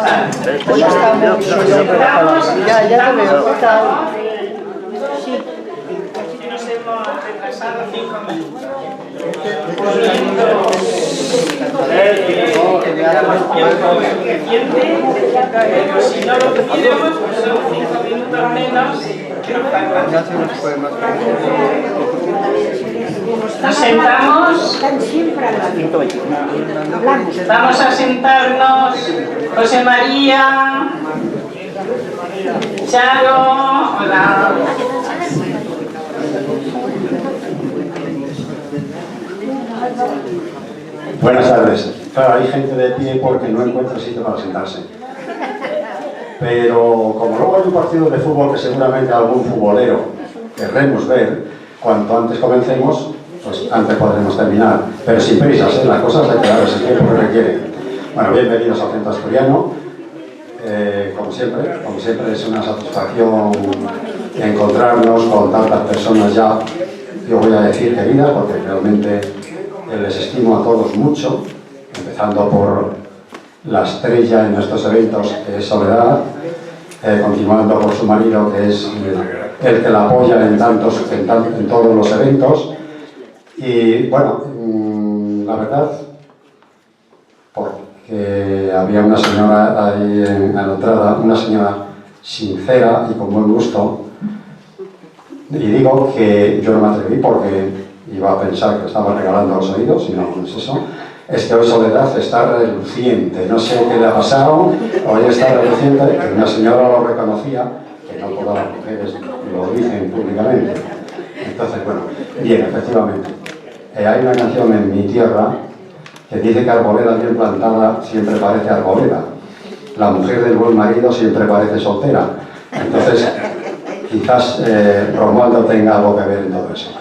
Hoy estamos, ya te veo, ¿qué tal? Sí. Nos hemos retrasado 5 minutos. Tenemos tiempo suficiente, pero si no lo tuviéramos, pues son 5 minutos menos que nos faltan. Nos sentamos. Vamos a sentarnos. José María, Charo, hola. Buenas tardes. Claro, hay gente de pie porque no encuentra sitio para sentarse. Pero como luego hay un partido de fútbol que seguramente algún futbolero querremos ver, cuanto antes comencemos, pues antes podremos terminar. Pero sin prisas, ¿eh? Las cosas hay que darles el tiempo que requieren. Bueno, bienvenidos al Centro Asturiano. Como siempre es una satisfacción encontrarnos con tantas personas ya, yo voy a decir queridas, porque realmente les estimo a todos mucho, empezando por la estrella en estos eventos, que es Soledad, continuando por su marido, que es el que la apoya en todos los eventos. Y bueno, la verdad, porque había una señora ahí en la entrada, una señora sincera y con buen gusto, y digo que yo no me atreví porque iba a pensar que le estaba regalando los oídos, y no es eso. Es que hoy Soledad está reluciente, no sé qué le ha pasado, hoy está reluciente, que una señora lo reconocía, que no todas las mujeres lo dicen públicamente. Entonces, bueno, bien, efectivamente. Hay una canción en mi tierra que dice que arboleda bien plantada siempre parece arboleda. La mujer del buen marido siempre parece soltera. Entonces, quizás Romualdo tenga algo que ver en todo eso.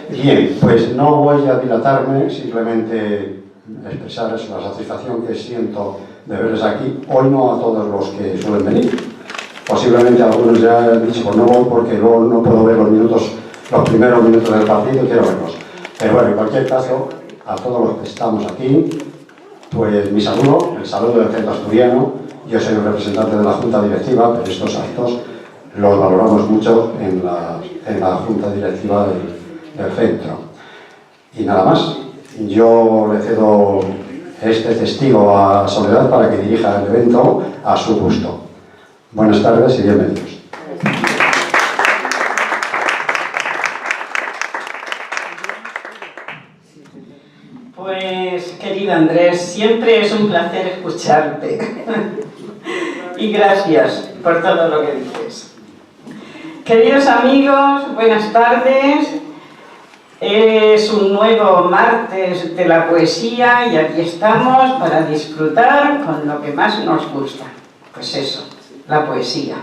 Bien, pues no voy a dilatarme, simplemente expresar la satisfacción que siento de verles aquí. Hoy no a todos los que suelen venir. Posiblemente algunos ya han dicho, pues no voy porque luego no puedo ver los primeros minutos del partido y quiero verlos. Pero bueno, en cualquier caso, a todos los que estamos aquí, pues mi saludo, el saludo del Centro Asturiano. Yo soy el representante de la Junta Directiva, pero estos actos los valoramos mucho en la Junta Directiva del Centro. Y nada más, yo le cedo este testigo a Soledad para que dirija el evento a su gusto. Buenas tardes y bienvenidos. Pues, querido Andrés, siempre es un placer escucharte. Y gracias por todo lo que dices. Queridos amigos, buenas tardes. Es un nuevo martes de la poesía y aquí estamos para disfrutar con lo que más nos gusta. Pues eso, la poesía.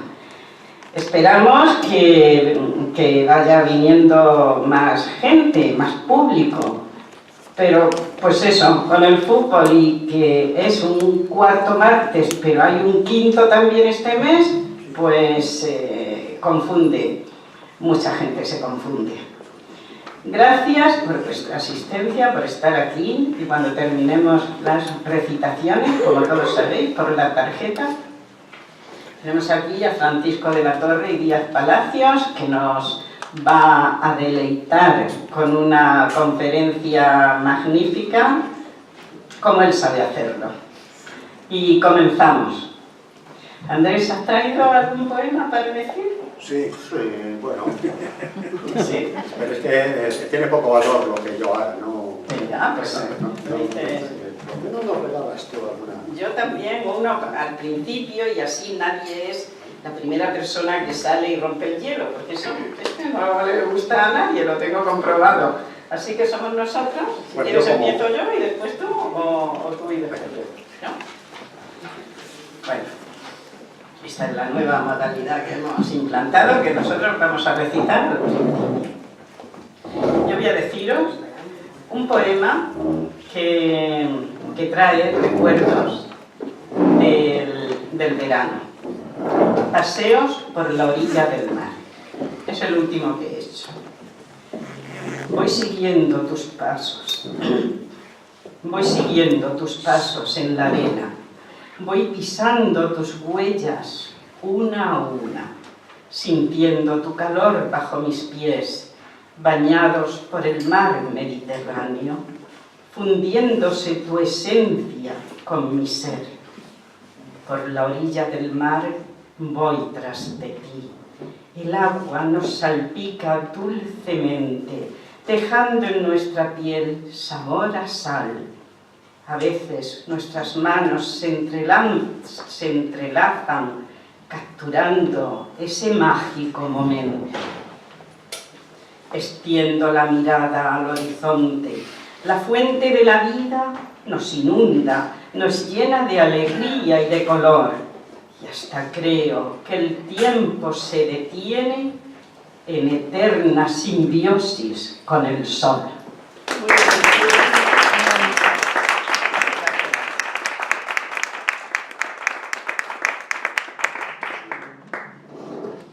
Esperamos que vaya viniendo más gente, más público. Pero, pues eso, con el fútbol y que es un cuarto martes, pero hay un quinto también este mes, pues confunde, mucha gente se confunde. Gracias por vuestra asistencia, por estar aquí, y cuando terminemos las recitaciones, como todos sabéis, por la tarjeta, tenemos aquí a Francisco de la Torre y Díaz Palacios, que nos va a deleitar con una conferencia magnífica, como él sabe hacerlo. Y comenzamos. Andrés, ¿has traído algún poema para decir? Sí, bueno. Sí. Pero es que tiene poco valor lo que yo haga, ¿no? Ya, pues ¿No nos regalas tú alguna? yo también, uno al principio, y así nadie es la primera persona que sale y rompe el hielo, porque eso no le gusta a nadie, lo tengo comprobado. Así que somos nosotros. Si Bueno, quieres yo como... empiezo yo y después tú, o tú y después tú, ¿no? Bueno, esta es la nueva modalidad que hemos implantado, que nosotros vamos a recitar. Yo voy a deciros un poema que trae recuerdos del verano. Paseos por la orilla del mar. Es el último que he hecho. Voy siguiendo tus pasos. Voy siguiendo tus pasos en la arena. voy pisando tus huellas una a una, sintiendo tu calor bajo mis pies, bañados por el mar Mediterráneo, fundiéndose tu esencia con mi ser. Por la orilla del mar voy tras de ti. El agua nos salpica dulcemente, dejando en nuestra piel sabor a sal. A veces nuestras manos se entrelazan, capturando ese mágico momento. Extiendo la mirada al horizonte. La fuente de la vida nos inunda, nos llena de alegría y de color. Y hasta creo que el tiempo se detiene en eterna simbiosis con el sol.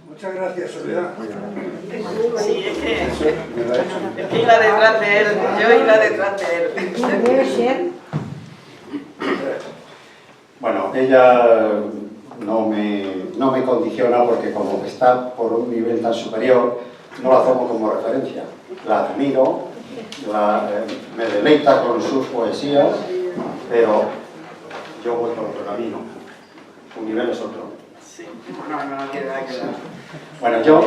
Muchas gracias, Soledad. Sí, es que iba detrás de él, yo iba detrás de él. Debe ser. Bueno, ella no me condiciona porque como está por un nivel tan superior, no la tomo como referencia. La admiro, me deleita con sus poesías, pero yo voy por otro camino. Su nivel es otro. Sí, no, queda. Bueno, yo...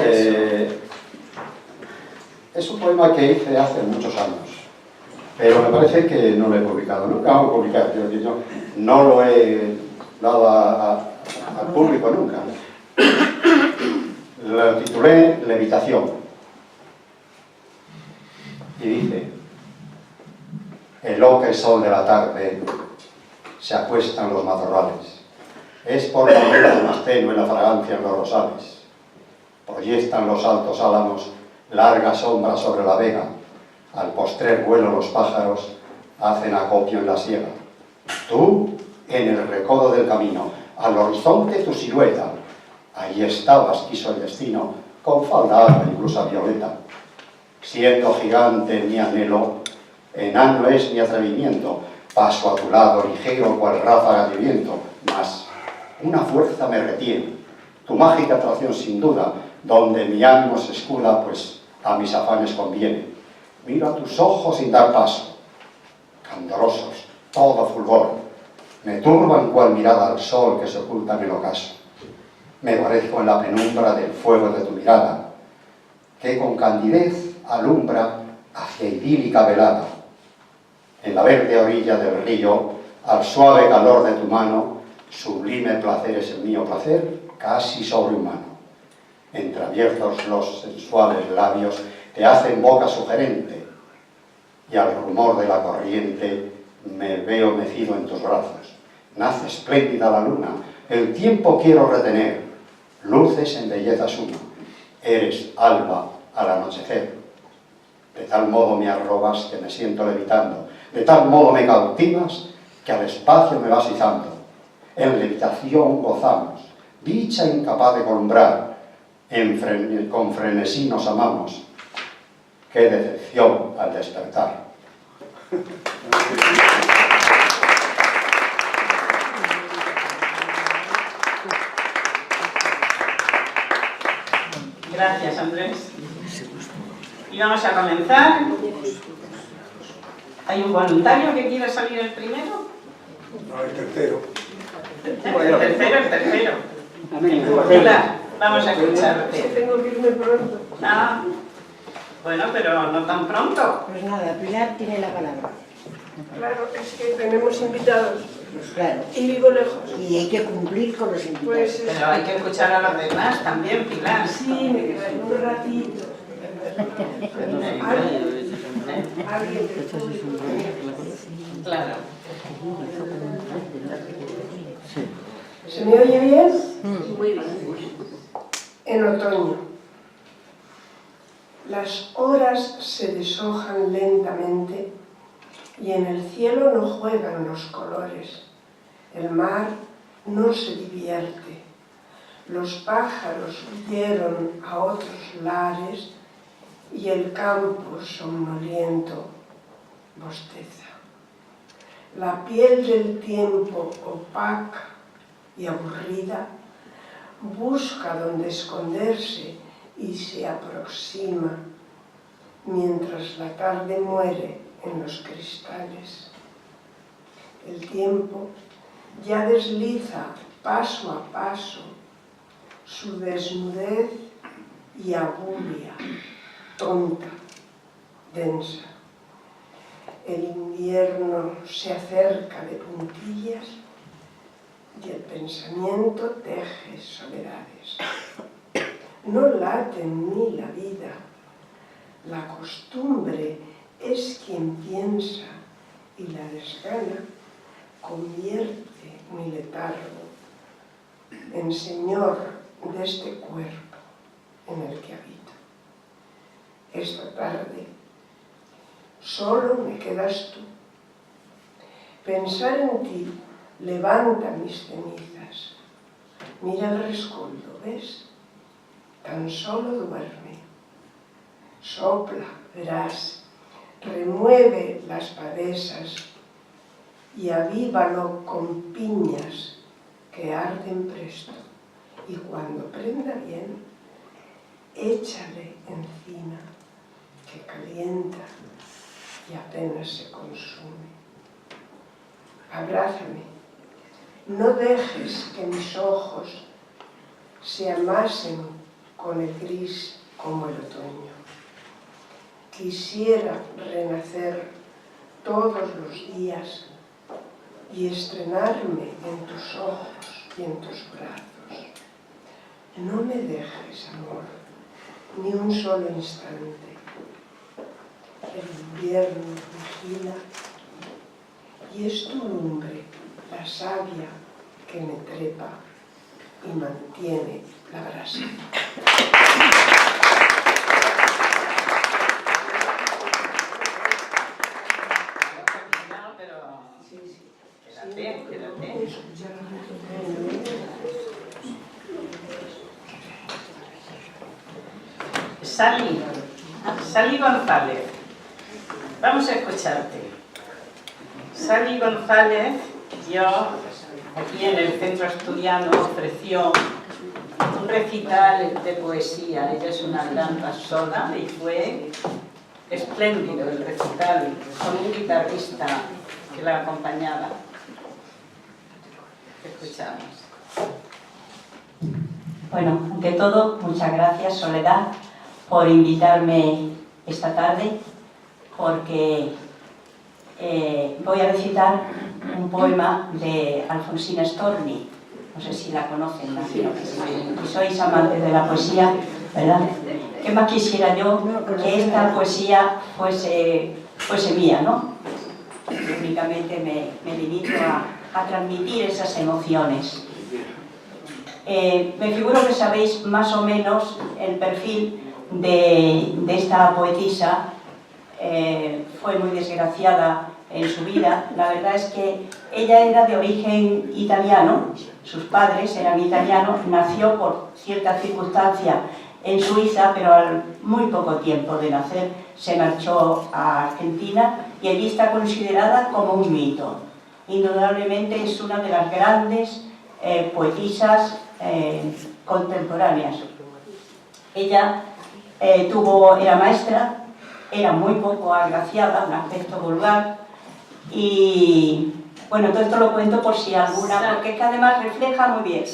es un poema que hice hace muchos años, pero me parece que no lo he publicado. Nunca lo he publicado, yo no lo he dado al público nunca. Lo titulé Levitación. Y dice: el ocre sol de la tarde se acuesta en los matorrales. Es por momentos más tenue la fragancia en los rosales. Proyectan los altos álamos larga sombra sobre la vega. Al postrer vuelo los pájaros hacen acopio en la sierra. Tú, en el recodo del camino, al horizonte tu silueta. Ahí estabas, quiso el destino, con falda alta y blusa violeta. Siendo gigante mi anhelo, enano es mi atrevimiento. Paso a tu lado, ligero cual ráfaga de viento. Mas una fuerza me retiene, tu mágica atracción sin duda, donde mi ánimo se escuda, pues a mis afanes conviene. Miro a tus ojos sin dar paso, candorosos, todo fulgor. Me turban cual mirada al sol que se oculta en el ocaso. Me parezco en la penumbra del fuego de tu mirada, que con candidez alumbra hacia idílica velada. En la verde orilla del río, al suave calor de tu mano, sublime placer es el mío placer, casi sobrehumano. Entreabiertos los sensuales labios te hacen boca sugerente, y al rumor de la corriente me veo mecido en tus brazos. Nace espléndida la luna, el tiempo quiero retener, luces en belleza suma, eres alba al anochecer. De tal modo me arrobas que me siento levitando, de tal modo me cautivas que al espacio me vas izando. En levitación gozamos, dicha incapaz de columbrar, con frenesí nos amamos. ¡Qué decepción al despertar! Gracias, Andrés. Y vamos a comenzar. ¿Hay un voluntario que quiera salir el primero? No, el tercero. El tercero. Pilar, vamos a escucharte. Tengo que irme pronto. Ah, bueno, pero no tan pronto. Pues nada, Pilar tiene la palabra. Claro, es que tenemos invitados Claro. y vivo lejos. Y hay que cumplir con los invitados. Pues Pero hay que escuchar a los demás también, Pilar. sí, me quedaré un ratito. Alguien del público. Claro. ¿Se me oye bien? Muy bien. En otoño. Las horas se deshojan lentamente y en el cielo no juegan los colores. El mar no se divierte. Los pájaros huyeron a otros lares y el campo somnoliento bosteza. La piel del tiempo opaca y aburrida, busca donde esconderse y se aproxima, mientras la tarde muere en los cristales. El tiempo ya desliza paso a paso su desnudez y aguria, tonta, densa. El invierno se acerca de puntillas y el pensamiento teje soledades. No late en mí la vida, la costumbre es quien piensa y la desgana convierte mi letargo en señor de este cuerpo en el que habito. Esta tarde solo me quedas tú. Pensar en ti levanta mis cenizas. Mira el rescoldo, ¿ves? Tan solo duerme. Sopla, verás, remueve las pavesas y avívalo con piñas que arden presto. Y cuando prenda bien, échale encima, que calienta y apenas se consume. Abrázame, no dejes que mis ojos se amasen con el gris como el otoño. Quisiera renacer todos los días y estrenarme en tus ojos y en tus brazos. No me dejes, amor, ni un solo instante. El invierno vigila y es tu lumbre, la savia que me trepa y mantiene la brasa. Sally González, vamos a escucharte. Sally González, aquí en el centro asturiano, ofreció un recital de poesía. Ella es una gran persona y fue espléndido el recital, con un guitarrista que la acompañaba. Te escuchamos. Bueno, ante todo, muchas gracias, Soledad, por invitarme esta tarde, porque voy a recitar un poema de Alfonsina Storni. No sé si la conocen, imagino que sí. Y sois amantes de la poesía, ¿verdad? ¿Qué más quisiera yo que esta poesía fuese mía, ¿no? Únicamente me limito a transmitir esas emociones. Me figuro que sabéis más o menos el perfil de esta poetisa. Fue muy desgraciada en su vida. La verdad es que ella era de origen italiano, sus padres eran italianos, nació por cierta circunstancia en Suiza, pero al muy poco tiempo de nacer se marchó a Argentina y allí está considerada como un mito. Indudablemente es una de las grandes poetisas contemporáneas. Ella era maestra, era muy poco agraciada, un aspecto vulgar, y bueno, todo esto lo cuento por si alguna, porque es que además refleja muy bien.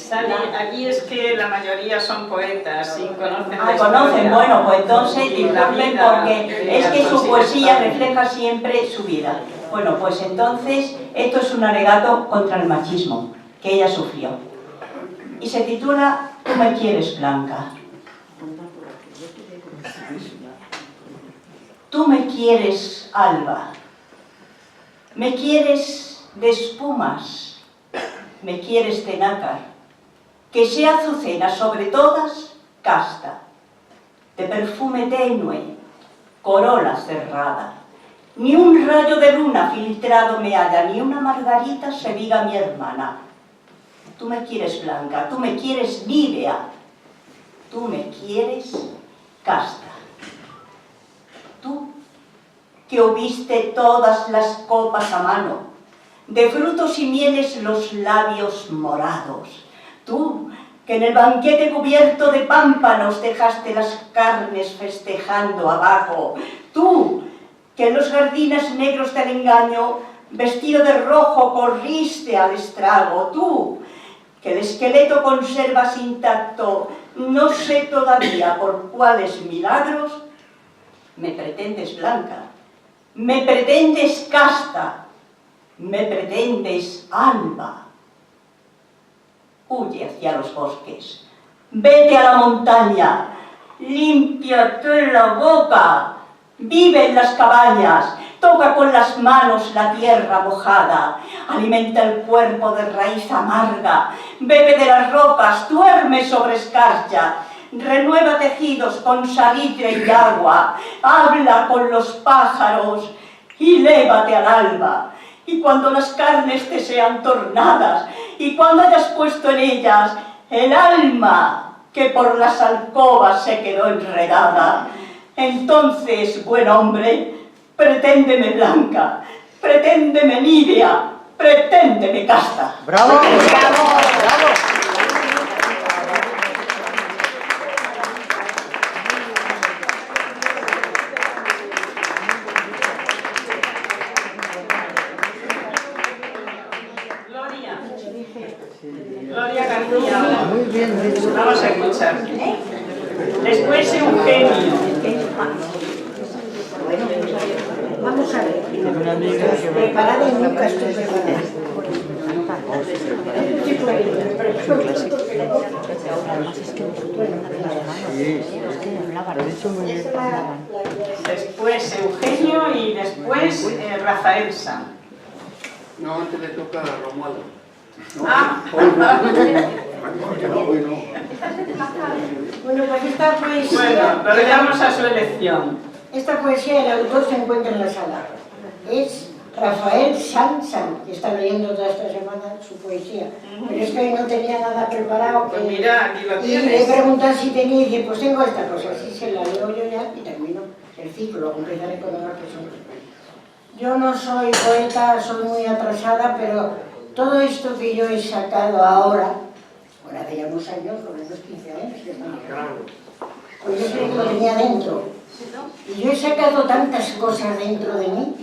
Aquí es que la mayoría son poetas y conocen Ah, conocen, bueno, pues entonces disculpen, porque es que su poesía refleja siempre su vida. Bueno, pues entonces esto es un alegato contra el machismo que ella sufrió. Y se titula Tú me quieres, Blanca. Tú me quieres, Alba. Me quieres de espumas. Me quieres de nácar. Que sea azucena sobre todas, casta. De perfume tenue, corola cerrada. Ni un rayo de luna filtrado me halla, ni una margarita se diga mi hermana. Tú me quieres, Blanca, tú me quieres, nívea, tú me quieres, casta. Tú que hubiste todas las copas a mano, de frutos y mieles los labios morados. Tú, que en el banquete cubierto de pámpanos dejaste las carnes festejando abajo. Tú, que en los jardines negros del engaño, vestido de rojo, corriste al estrago. Tú, que el esqueleto conservas intacto, no sé todavía por cuáles milagros, me pretendes blanca, me pretendes casta, me pretendes alba. Huye hacia los bosques, vete a la montaña, límpiate la boca, vive en las cabañas, toca con las manos la tierra mojada, alimenta el cuerpo de raíz amarga, bebe de las rocas, duerme sobre escarcha, renueva tejidos con salitre y agua, habla con los pájaros y lévate al alba. Y cuando las carnes te sean tornadas, y cuando hayas puesto en ellas el alma que por las alcobas se quedó enredada, entonces, buen hombre, preténdeme blanca, preténdeme nívea, preténdeme casta. ¡Bravo! ¡Bravo! ¡Bravo! Gloria García. Muy bien, muy bien. Vamos a escuchar. Después Eugenio. Bueno, vamos a ver. Preparada y nunca estoy preparada. Después Eugenio y después Rafael San. No, antes le toca a Romualdo. Ah. Bueno, pues esta poesía... Bueno, lo dejamos a su elección. Esta poesía, el autor se encuentra en la sala. Es Rafael San, que está leyendo toda esta semana su poesía. Pero es que hoy no tenía nada preparado. Pues mira, aquí lo y tienes. le preguntan si tenía y dice, pues tengo esta cosa. Así se la leo yo ya y termino el ciclo. Luego empezaré con otras personas. Yo no soy poeta, soy muy atrasada, pero todo esto que yo he sacado ahora, bueno, hace ya unos años, por lo menos 15 años, que estamos hablando, pues yo creo que lo tenía dentro. Y yo he sacado tantas cosas dentro de mí,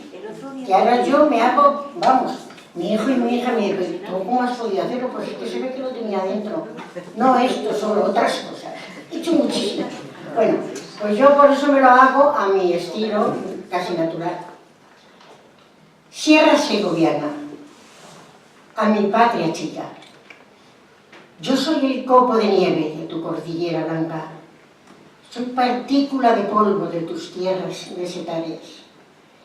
que ahora yo me hago, vamos, mi hijo y mi hija me dicen, ¿tú cómo has podido hacerlo? Pues es que se ve que lo tenía dentro. No esto, solo otras cosas. He hecho muchísimas. Bueno, pues yo por eso me lo hago a mi estilo casi natural. Sierra Segoviana, a mi patria chica. Yo soy el copo de nieve de tu cordillera blanca. Soy partícula de polvo de tus tierras mesetarias.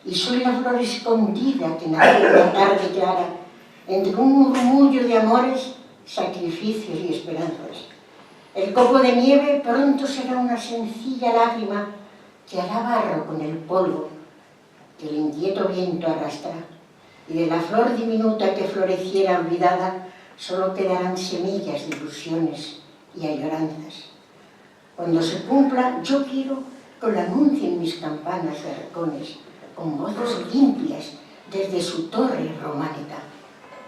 Y soy la flor escondida que nace en la tarde clara, entre un murmullo de amores, sacrificios y esperanzas. El copo de nieve pronto será una sencilla lágrima que hará barro con el polvo que el inquieto viento arrastra. Y de la flor diminuta que floreciera olvidada, solo quedarán semillas de ilusiones y añoranzas. Cuando se cumpla, yo quiero que lo anuncien mis campanas de recones, con voces limpias desde su torre románica,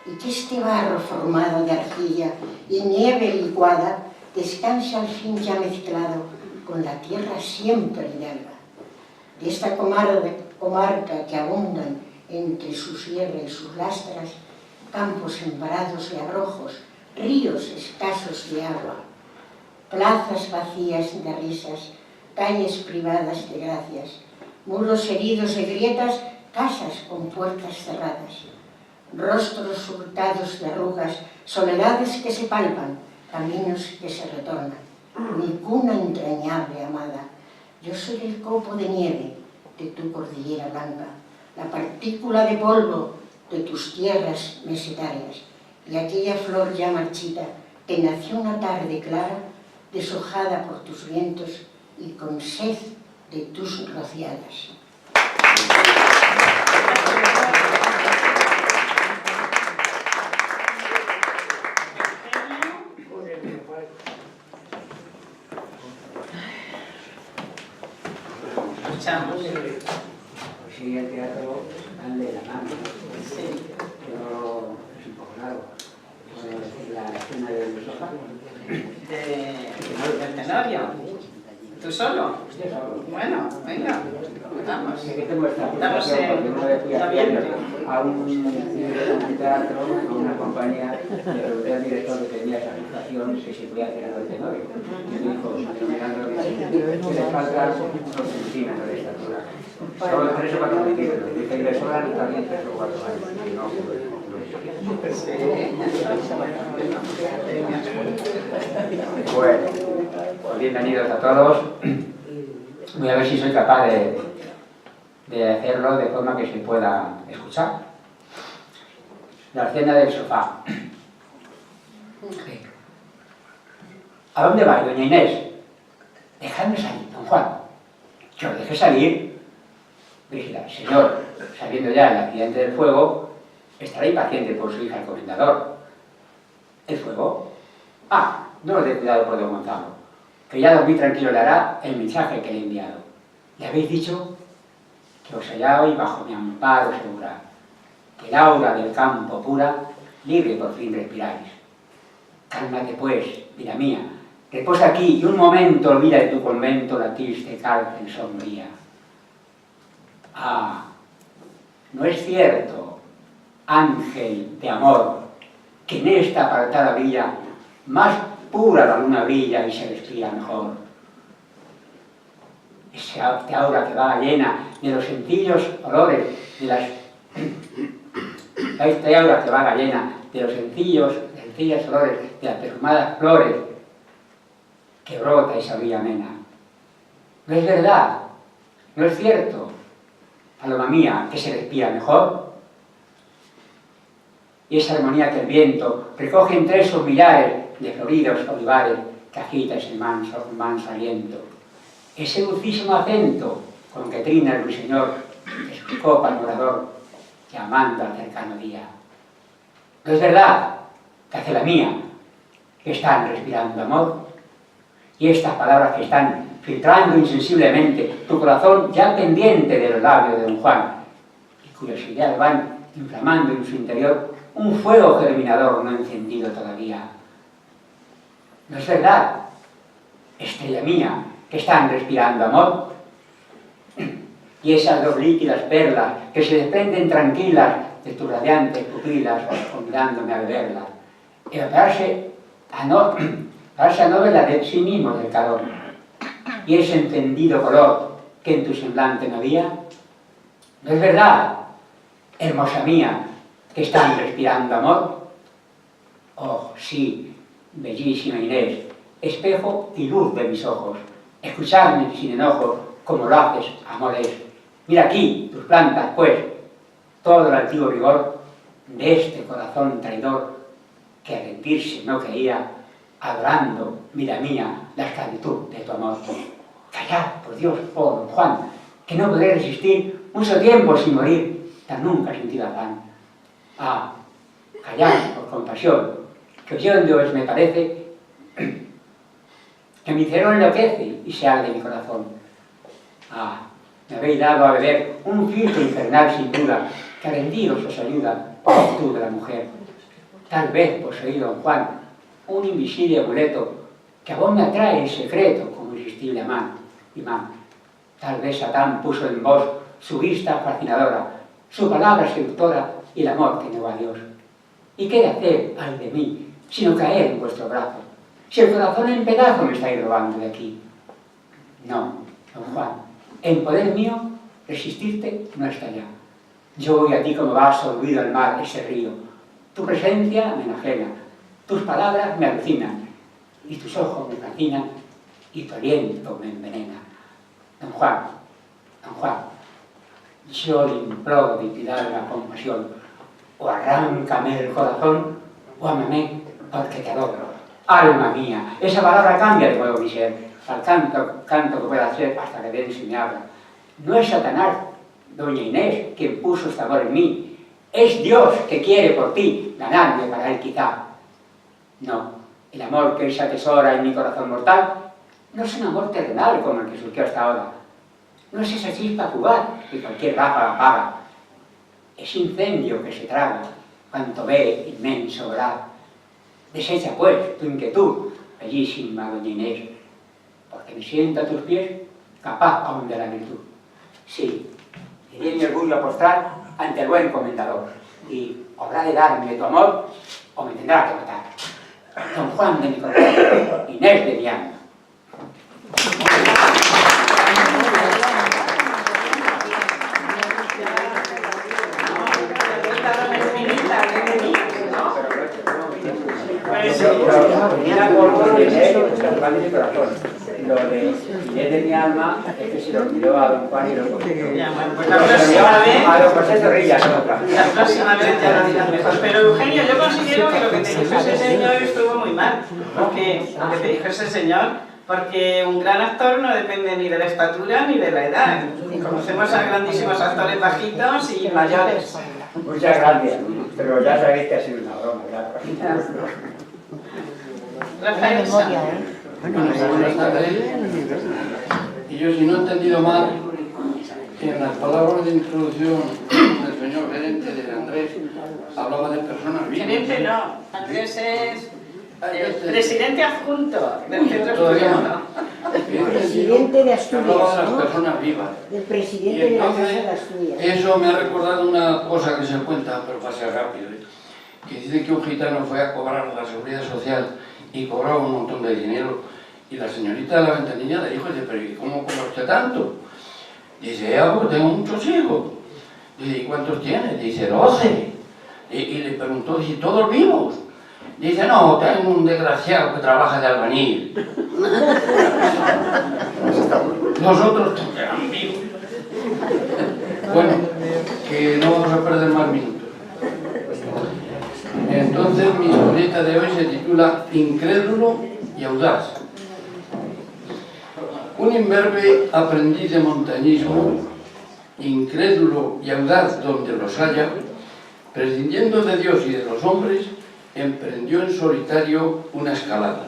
y que este barro formado de arcilla y nieve licuada descanse al fin ya mezclado con la tierra siempre de alba. De esta comarca que abundan entre su sierra y sus lastras, campos sembrados de abrojos, ríos escasos de agua, plazas vacías de risas, calles privadas de gracias, muros heridos de grietas, casas con puertas cerradas, rostros surcados de arrugas, soledades que se palpan, caminos que se retornan. Mi cuna entrañable, amada, yo soy el copo de nieve de tu cordillera blanca, la partícula de polvo de tus tierras mesetarias, y aquella flor ya marchita que nació una tarde clara, deshojada por tus vientos y con sed de tus rociadas. Escuchamos. Sí, el teatro van de la mano. Sí. Pero La escena del sofá. ¿Del Tenorio? ¿Tú solo? Bueno, venga, vamos. Es que tengo esta Estamos frustración porque una vez fui a noviembre. un teatro con una compañía, le pregunté al director que tenía esa frustración que se podía hacer algo del Tenorio. Y me dijo, mirando, que le faltan unos centímetros de estatura. Solo 3 o 4 centímetros. Dice, y le sobran también 3 o 4 años. Y no, bueno, pues bienvenidos a todos. Voy a ver si soy capaz de hacerlo de forma que se pueda escuchar. La escena del sofá. ¿A dónde va, doña Inés? Dejadme salir, don Juan. Que os deje salir. Brígida, señor, sabiendo ya el accidente del fuego, estará impaciente por su hija el comendador. ¿El fuego? Ah, no os dé cuidado por don Gonzalo, que ya dormí tranquilo le hará el mensaje que le he enviado. Le habéis dicho que os halláis bajo mi amparo segura, que el aura del campo pura, libre por fin respiráis. Cálmate pues, vida mía, reposa aquí y un momento olvida de tu convento la triste cárcel sombría. Ah, no es cierto, ángel de amor, que en esta apartada villa más pura la luna brilla y se respira mejor. Este aura que va llena de los sencillos olores de las... Este aura que va llena de los sencillos olores de las perfumadas flores que brota esa villa amena. No es verdad, no es cierto, paloma mía, que se respira mejor. Y esa armonía que el viento recoge entre esos millares de floridos olivares que agita ese manso aliento. Ese dulcísimo acento con que trina el ruiseñor de su copa al morador llamando al cercano día. ¿No es verdad, que hace la mía, que están respirando amor? Y estas palabras que están filtrando insensiblemente tu corazón ya pendiente de los labios de don Juan y cuyas ideas van inflamando en su interior un fuego germinador no encendido todavía. ¿No es verdad, estrella mía, que están respirando amor? Y esas dos líquidas perlas que se desprenden tranquilas de tus radiantes pupilas, convidándome a beberlas, y a darse a no verla de sí mismo del calor. Y ese encendido color que en tu semblante no había. ¿No es verdad, hermosa mía, que están respirando amor? Oh, sí, bellísima Inés, espejo y luz de mis ojos, escuchadme sin enojo, como lo haces, amores. Mira aquí tus plantas, pues, todo el antiguo rigor de este corazón traidor que a rendirse no quería, adorando, vida mía, la esclavitud de tu amor. Callad, por Dios, oh don Juan, que no podré resistir mucho tiempo sin morir, tan nunca sentido afán. Ah, callad por compasión, que oyéndoos me parece que mi cerebro enloquece y se arde mi corazón. Ah, me habéis dado a beber un filtro infernal sin duda, que a rendiros os ayuda, tú de la mujer. Tal vez poseído, don Juan, un invisible amuleto que a vos me atrae en secreto como irresistible imán. Tal vez Satán puso en vos su vista fascinadora, su palabra seductora y el amor que negó a Dios. ¿Y qué de hacer, ay de mí, sino caer en vuestro brazo? Si el corazón en pedazos me estáis robando de aquí. No, don Juan, en poder mío resistirte no está ya. Yo voy a ti como vaso olvido al mar, ese río. Tu presencia me enajena, tus palabras me alucinan, y tus ojos me fascinan, y tu aliento me envenena. Don Juan, yo le imploro de piedad la compasión, o arráncame el corazón, o ámame porque te adoro. Alma mía, esa palabra cambia de nuevo mi ser, al canto que pueda ser hasta que den si me habla. No es Satanás, doña Inés, quien puso este amor en mí, es Dios que quiere por ti ganarme para él quizá. No, el amor que él se atesora en mi corazón mortal no es un amor terrenal como el que surgió hasta ahora. No es esa chispa fugaz que cualquier ráfaga apaga. Es incendio que se traga cuanto ve inmenso volar. Desecha, pues, tu inquietud, bellísima doña Inés, porque me siento a tus pies capaz aún de la virtud. Sí, iré mi orgullo a postrar ante el buen comendador, y habrá de darme tu amor o me tendrá que matar. Don Juan de mi corazón, Inés de mi alma. Mira por Inés, Don Juan de mi corazón. Lo de Inés de mi alma es que se lo olvidó a Don Juan y lo cogió. Pues la próxima vez... A don José Zorrilla, La próxima vez ya lo dirás mejor. Pero Eugenio, yo considero que lo que te dijo ese señor estuvo muy mal. Porque lo que te dijo ese señor, porque un gran actor no depende ni de la estatura ni de la edad. Y conocemos a grandísimos actores bajitos y mayores. Muchas gracias, pero ya sabéis que ha sido una broma, ¿verdad? Rafael Sanz. Buenas tardes. Y yo, si no he entendido mal, en las palabras de introducción del señor gerente de Andrés, hablaba de personas vivas. Gerente no, Andrés es el presidente adjunto del centro Todavía estudiado. El presidente de Que hablaba de Asturias, las ¿no? personas vivas. El Y presidente de la Casa entonces, de Asturias. eso me ha recordado una cosa que se cuenta, pero pasa rápido, que dice que un gitano fue a cobrar la seguridad social y cobraba un montón de dinero, y la señorita de la ventanilla le dijo, dice, pero ¿y cómo cobra usted tanto? Dice, pues tengo muchos hijos. Dice, ¿y cuántos tiene? Dice, 12. Y le preguntó, dice, ¿todos vivos? Dice, no, tengo un desgraciado que trabaja de albañil. Nosotros eran vivos. Bueno, que no vamos a perder más minutos. Entonces, mi historieta de hoy se titula Incrédulo y audaz. Un imberbe aprendiz de montañismo, incrédulo y audaz donde los haya, prescindiendo de Dios y de los hombres, emprendió en solitario una escalada.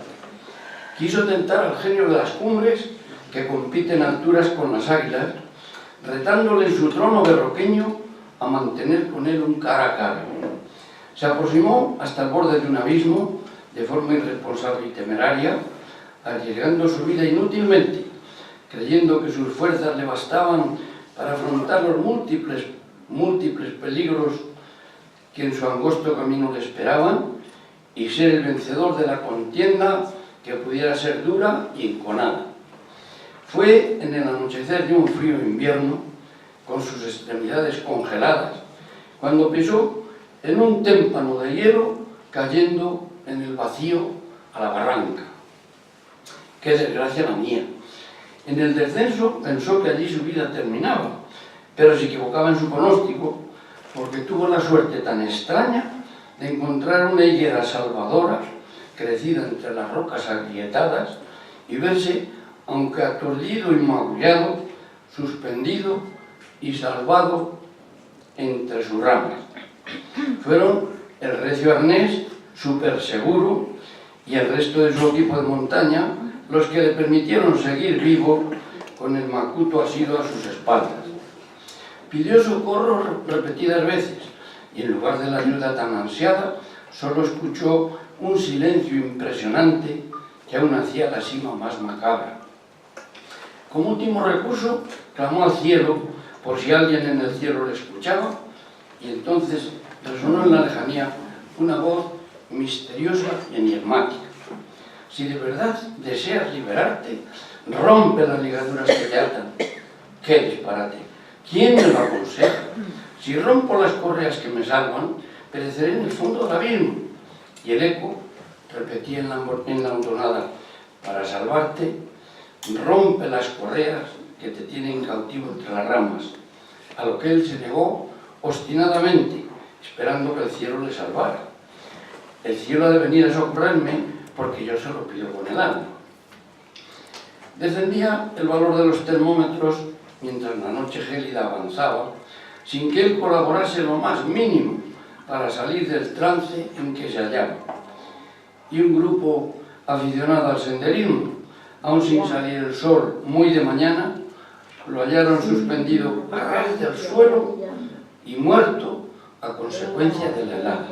Quiso tentar al genio de las cumbres, que compite en alturas con las águilas, retándole en su trono berroqueño a mantener con él un cara a cara. Se aproximó hasta el borde de un abismo, de forma irresponsable y temeraria, arriesgando su vida inútilmente, creyendo que sus fuerzas le bastaban para afrontar los múltiples peligros que en su angosto camino le esperaban y ser el vencedor de la contienda que pudiera ser dura y enconada. Fue en el anochecer de un frío invierno, con sus extremidades congeladas, cuando pisó en un témpano de hielo, cayendo en el vacío a la barranca. ¡Qué desgracia la mía! En el descenso pensó que allí su vida terminaba, pero se equivocaba en su pronóstico, porque tuvo la suerte tan extraña de encontrar una higuera salvadora, crecida entre las rocas agrietadas, y verse, aunque aturdido y magullado, suspendido y salvado entre sus ramas. Fueron el recio arnés, súper seguro, y el resto de su equipo de montaña los que le permitieron seguir vivo con el macuto asido a sus espaldas. Pidió socorro repetidas veces y en lugar de la ayuda tan ansiada solo escuchó un silencio impresionante que aún hacía la sima más macabra. Como último recurso clamó al cielo por si alguien en el cielo le escuchaba, y entonces resonó en la lejanía una voz misteriosa y enigmática. Si de verdad deseas liberarte, rompe las ligaduras que te atan. ¡Qué disparate! ¿Quién me lo aconseja? Si rompo las correas que me salvan, pereceré en el fondo del abismo. Y el eco repetía en la hondonada: para salvarte, rompe las correas que te tienen cautivo entre las ramas. A lo que él se negó obstinadamente, esperando que el cielo le salvara. El cielo ha de venir a socorrerme, porque yo se lo pido con el alma. Descendía el valor de los termómetros mientras la noche gélida avanzaba, sin que él colaborase lo más mínimo para salir del trance en que se hallaba. Y un grupo aficionado al senderismo, aún sin salir el sol muy de mañana, lo hallaron suspendido a ras del suelo y muerto a consecuencia de la helada.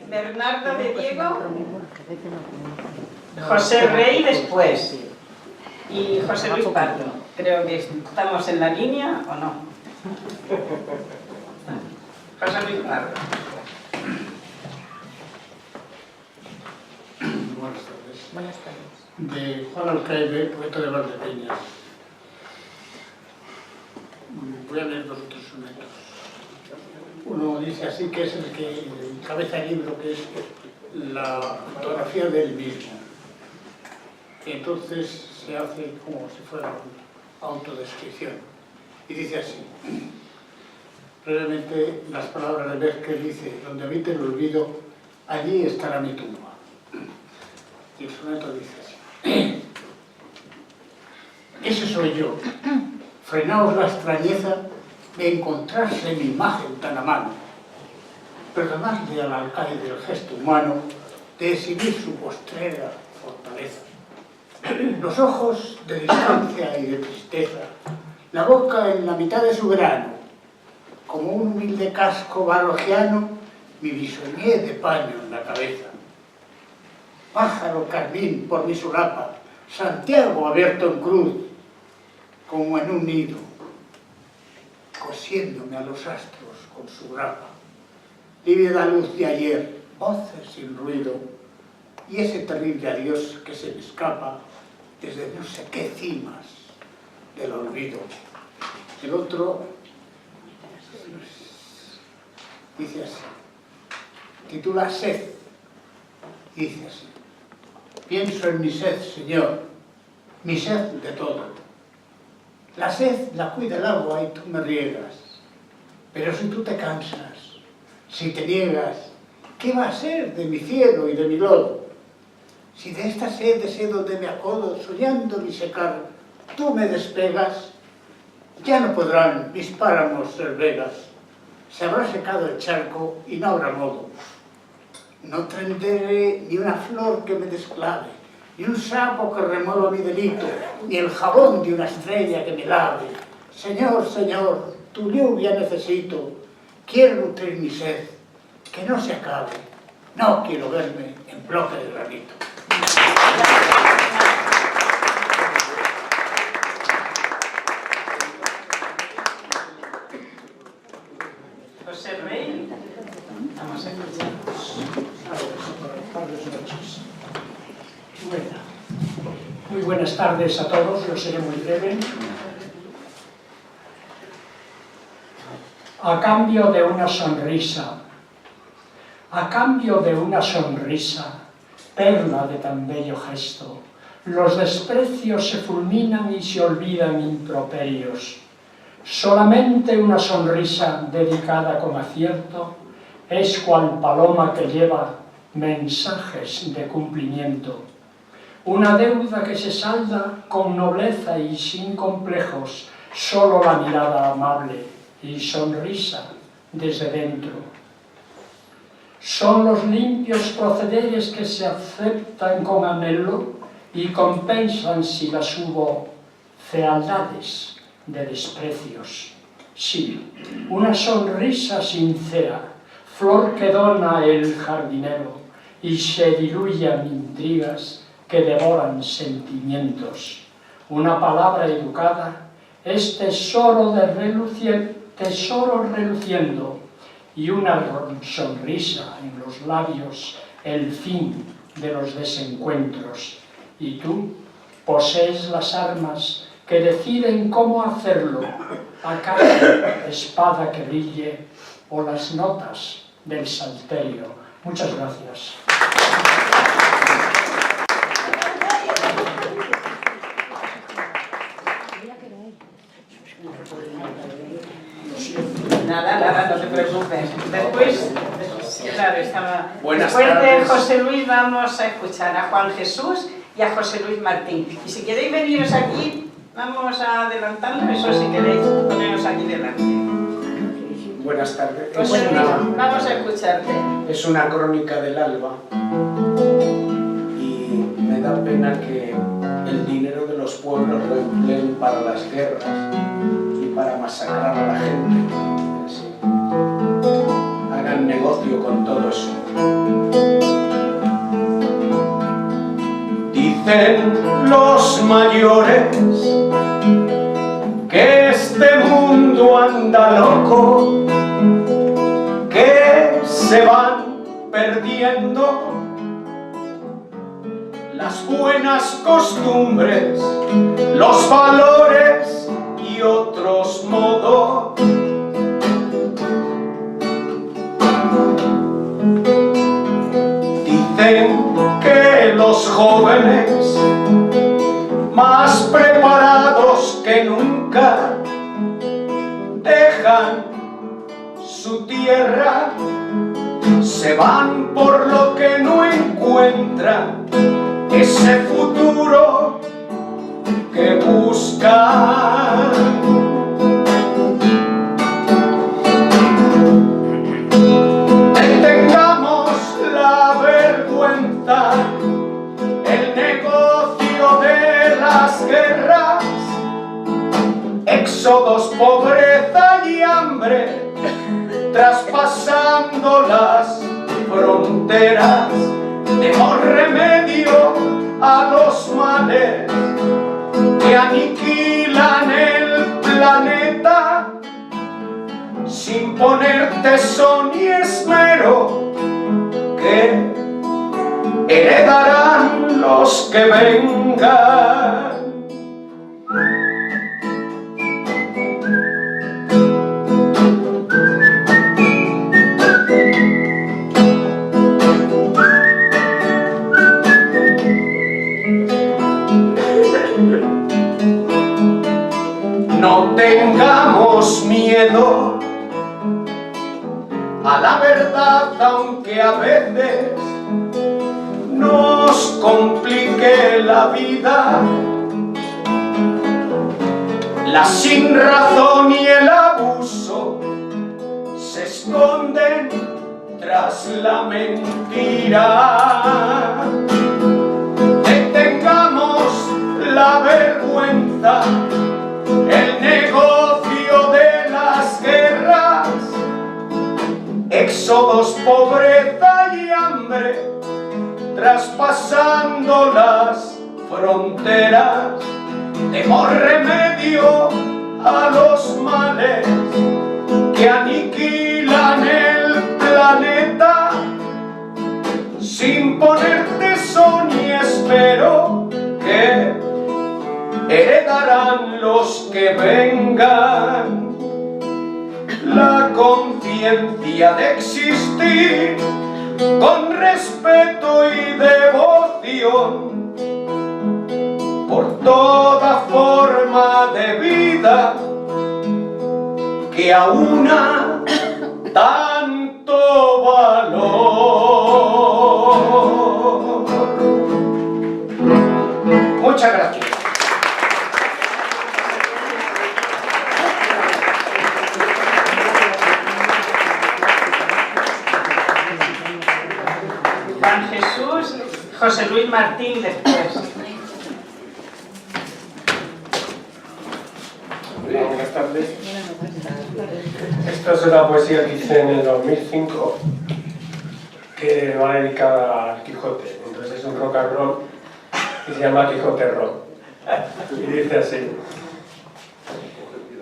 Bernardo de Diego, José Rey después y José Luis Pardo. Creo que estamos en la línea o no. José Luis Pardo. Buenas tardes. De Juan Alcaide, poeta de Valdepeñas. Voy a leer 2 o 3 sonetos. Uno dice así, que es el que encabeza el libro, que es la fotografía del mismo. Entonces se hace como si fuera una autodescripción. Y dice así. Brevemente, las palabras de Becker dice: donde habite el olvido, allí estará mi tumba. Y el soneto dice así: ese soy yo. Frenaos la extrañeza de encontrarse mi imagen tan a mano. Perdonadle al alcaide el gesto humano de exhibir su postrera fortaleza. Los ojos de distancia y de tristeza, la boca en la mitad de su grano, como un humilde casco barrogiano, mi bisoñé de paño en la cabeza. Pájaro carmín por mi solapa, Santiago abierto en cruz, como en un nido, cosiéndome a los astros con su grapa. Lívida luz de ayer, voces sin ruido, y ese terrible adiós que se me escapa desde no sé qué cimas del olvido. El otro dice así, titula Sed, dice así: pienso en mi sed, Señor, mi sed de todo. La sed la cuida el agua y tú me riegas, pero si tú te cansas, si te niegas, ¿qué va a ser de mi cielo y de mi lodo? Si de esta sed donde me acodo, soñando mi secar, tú me despegas, ya no podrán mis páramos ser vegas, se habrá secado el charco y no habrá modo. No tendré ni una flor que me desclave, ni un sapo que remueva mi delito, ni el jabón de una estrella que me lave. Señor, Señor, tu lluvia necesito, quiero nutrir mi sed, que no se acabe, no quiero verme en bloque de granito. José Rey, vamos a escuchar. Muy buenas tardes a todos, yo seré muy breve. A cambio de una sonrisa, perla de tan bello gesto, los desprecios se fulminan y se olvidan improperios. Solamente una sonrisa dedicada con acierto es cual paloma que lleva mensajes de cumplimiento. Una deuda que se salda con nobleza y sin complejos, solo la mirada amable y sonrisa desde dentro. Son los limpios procederes que se aceptan con anhelo y compensan si las hubo fealdades de desprecios. Sí, una sonrisa sincera, flor que dona el jardinero y se diluyen intrigas que devoran sentimientos. Una palabra educada es tesoro reluciendo y una sonrisa en los labios el fin de los desencuentros. Y tú posees las armas que deciden cómo hacerlo, acaso espada que brille o las notas del salterio. Muchas gracias. Nada, no te preocupes. Después, claro, estaba... Buenas Después de tardes. José Luis vamos a escuchar a Juan Jesús y a José Luis Martín. Y si queréis veniros aquí, vamos a adelantarlo, eso si queréis poneros aquí delante. Buenas tardes. José Luis, vamos a escucharte. Es una crónica del alba y me da pena que el dinero de los pueblos lo empleen para las guerras y para masacrar a la gente. Así. Hagan negocio con todo eso. Dicen los mayores que este mundo anda loco, que se van perdiendo las buenas costumbres, los valores y otros modos. Dicen que los jóvenes, más preparados que nunca, dejan su tierra, se van por lo que no encuentran ese futuro que buscan. Detengamos la vergüenza, el negocio de las guerras, éxodos, pobreza y hambre, traspasando las fronteras. Demos remedio a los males que aniquilan el planeta, sin poner tesón y esmero, que heredarán los que vengan. No tengamos miedo a la verdad, aunque a veces nos complique la vida. La sinrazón y el abuso se esconden tras la mentira. Detengamos la vergüenza, el negocio de las guerras, éxodos, pobreza y hambre, traspasando las fronteras. Demos remedio a los males que aniquilan el planeta, sin poner tesón y espero, que heredarán los que vengan. La conciencia de existir con respeto y devoción por toda forma de vida que aúna tanto valor. Muchas gracias. Juan Jesús, José Luis Martín después. Buenas tardes. Esta es una poesía que hice en el 2005 que va dedicada al Quijote. Entonces es un rock and roll y se llama Quijote Rock. Y dice así: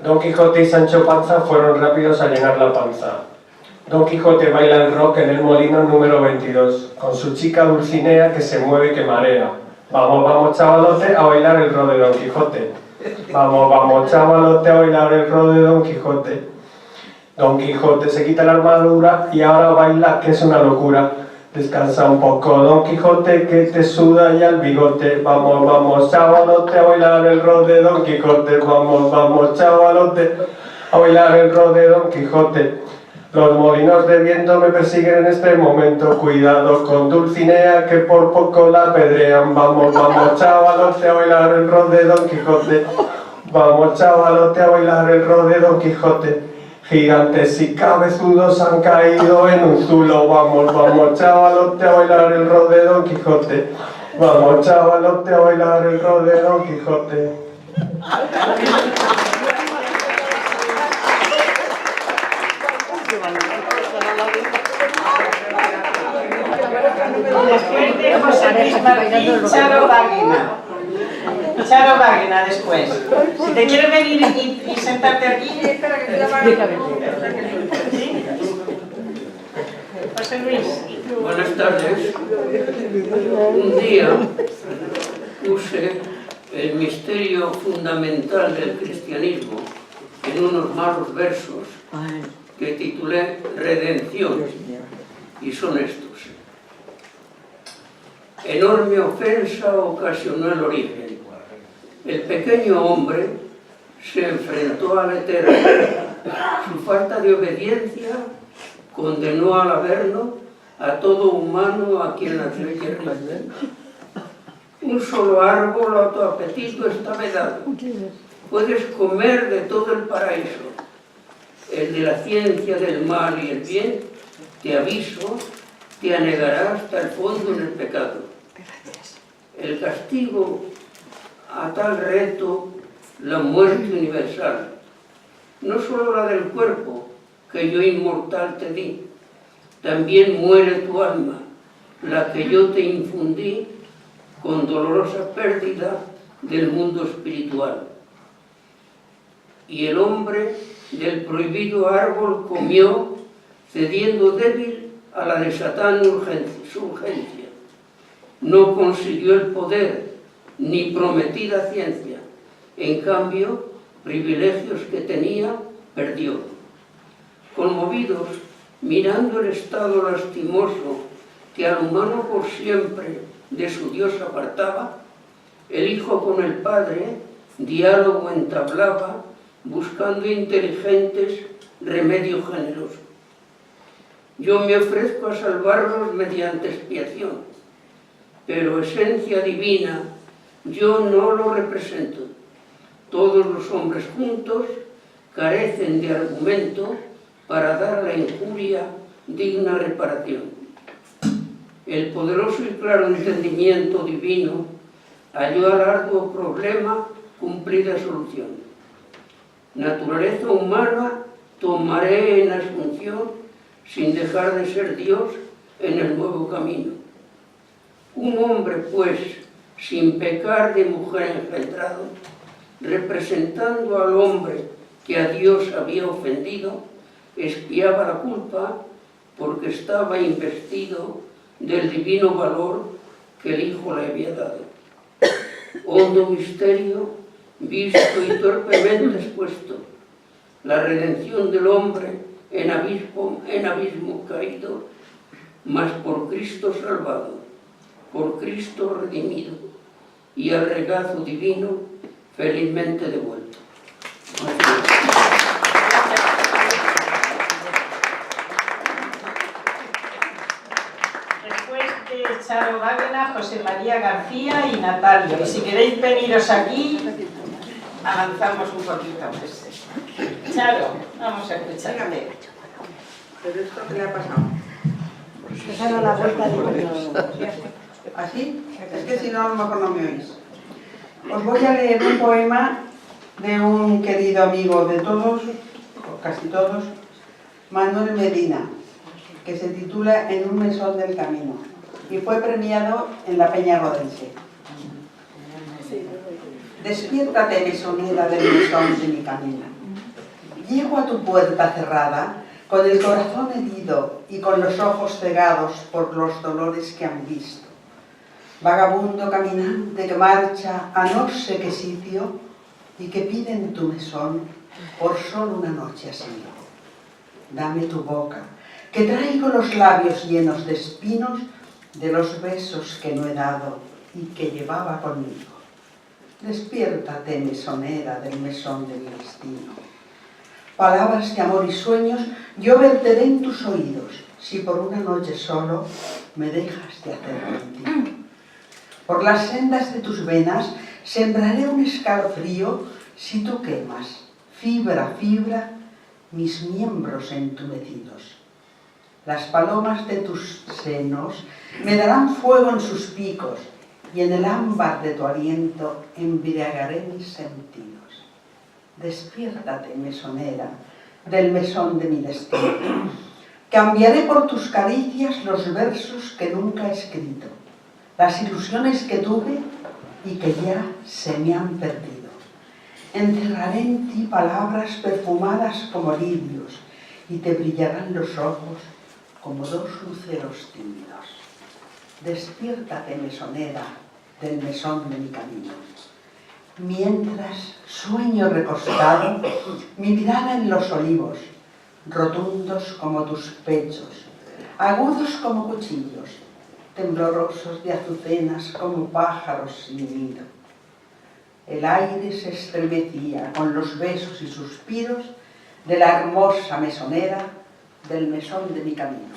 Don Quijote y Sancho Panza fueron rápidos a llenar la panza. Don Quijote baila el rock en el molino número 22, con su chica Dulcinea que se mueve y que marea. Vamos, vamos, chavalote, a bailar el rol de Don Quijote. Vamos, vamos, chavalote, a bailar el rol de Don Quijote. Don Quijote se quita la armadura y ahora baila, que es una locura. Descansa un poco, Don Quijote, que te suda ya el bigote. Vamos, vamos, chavalote, a bailar el rol de Don Quijote. Vamos, vamos, chavalote, a bailar el rol de Don Quijote. Los molinos de viento me persiguen en este momento. Cuidado con Dulcinea, que por poco la apedrean. Vamos, vamos, chavalote, a bailar el rol de Don Quijote. Vamos, chavalote, a bailar el rol de Don Quijote. Gigantes y cabezudos han caído en un zulo. Vamos, vamos, chavalote, a bailar el rol de Don Quijote. Vamos, chavalote, a bailar el rol de Don Quijote. Después de José Luis Martín, Charo Wagner. Charo Wagner después. Si te quieres venir y sentarte aquí, ¿sí? José Luis. Buenas tardes. Un día puse el misterio fundamental del cristianismo en unos malos versos que titulé Redención, y son estos. Enorme ofensa ocasionó el origen. El pequeño hombre se enfrentó al Eterno. Su falta de obediencia condenó al Averno a todo humano a quien las leyes rigen. Un solo árbol a tu apetito está vedado. Puedes comer de todo el paraíso. El de la ciencia del mal y el bien, te aviso, te anegará hasta el fondo en el pecado. El castigo a tal reto, la muerte universal, no solo la del cuerpo, que yo inmortal te di, también muere tu alma, la que yo te infundí con dolorosa pérdida del mundo espiritual. Y el hombre del prohibido árbol comió, cediendo débil a la de Satán su urgencia. No consiguió el poder ni prometida ciencia. En cambio, privilegios que tenía, perdió. Conmovidos, mirando el estado lastimoso que al humano por siempre de su Dios apartaba, el Hijo con el Padre diálogo entablaba, buscando inteligentes remedio generoso. Yo me ofrezco a salvarlos mediante expiación, pero esencia divina yo no lo represento. Todos los hombres juntos carecen de argumento para dar a la injuria digna reparación. El poderoso y claro entendimiento divino halló al arduo problema cumplida solución. Naturaleza humana tomaré en asunción sin dejar de ser Dios en el nuevo camino. Un hombre, pues, sin pecar de mujer engendrado, representando al hombre que a Dios había ofendido, expiaba la culpa porque estaba investido del divino valor que el Hijo le había dado. Hondo misterio, visto y torpemente expuesto, la redención del hombre en abismo caído, mas por Cristo salvado, por Cristo redimido y al regazo divino felizmente devuelto. Después de Charo Wagner, José María García y Natalia. Y si queréis veniros aquí, avanzamos un poquito más. Charo, vamos a escucharte. ¿Pero esto qué le ha pasado? Pues ahora la vuelta de ¿Así? Es que si no, a lo mejor no me oís. Os voy a leer un poema de un querido amigo de todos, o casi todos, Manuel Medina, que se titula En un mesón del camino, y fue premiado en la Peña Rodense. Despiértate, mesonera del mesón de mi camino. Llego a tu puerta cerrada, con el corazón herido y con los ojos cegados por los dolores que han visto. Vagabundo caminante que marcha a no sé qué sitio y que pide en tu mesón por solo una noche asilo. Dame tu boca, que traigo los labios llenos de espinos de los besos que no he dado y que llevaba conmigo. Despiértate, mesonera del mesón de mi destino. Palabras de amor y sueños yo verteré en tus oídos, si por una noche solo me dejas de hacer contigo. Por las sendas de tus venas sembraré un escalofrío si tú quemas, fibra a fibra, mis miembros entumecidos. Las palomas de tus senos me darán fuego en sus picos y en el ámbar de tu aliento embriagaré mis sentidos. Despiértate, mesonera, del mesón de mi destino. Cambiaré por tus caricias los versos que nunca he escrito, las ilusiones que tuve y que ya se me han perdido. Encerraré en ti palabras perfumadas como lirios y te brillarán los ojos como dos luceros tímidos. Despiértate, mesonera, del mesón de mi camino. Mientras sueño recostado, mi mirada en los olivos, rotundos como tus pechos, agudos como cuchillos, temblorosos de azucenas como pájaros sin nido. El aire se estremecía con los besos y suspiros de la hermosa mesonera del mesón de mi camino.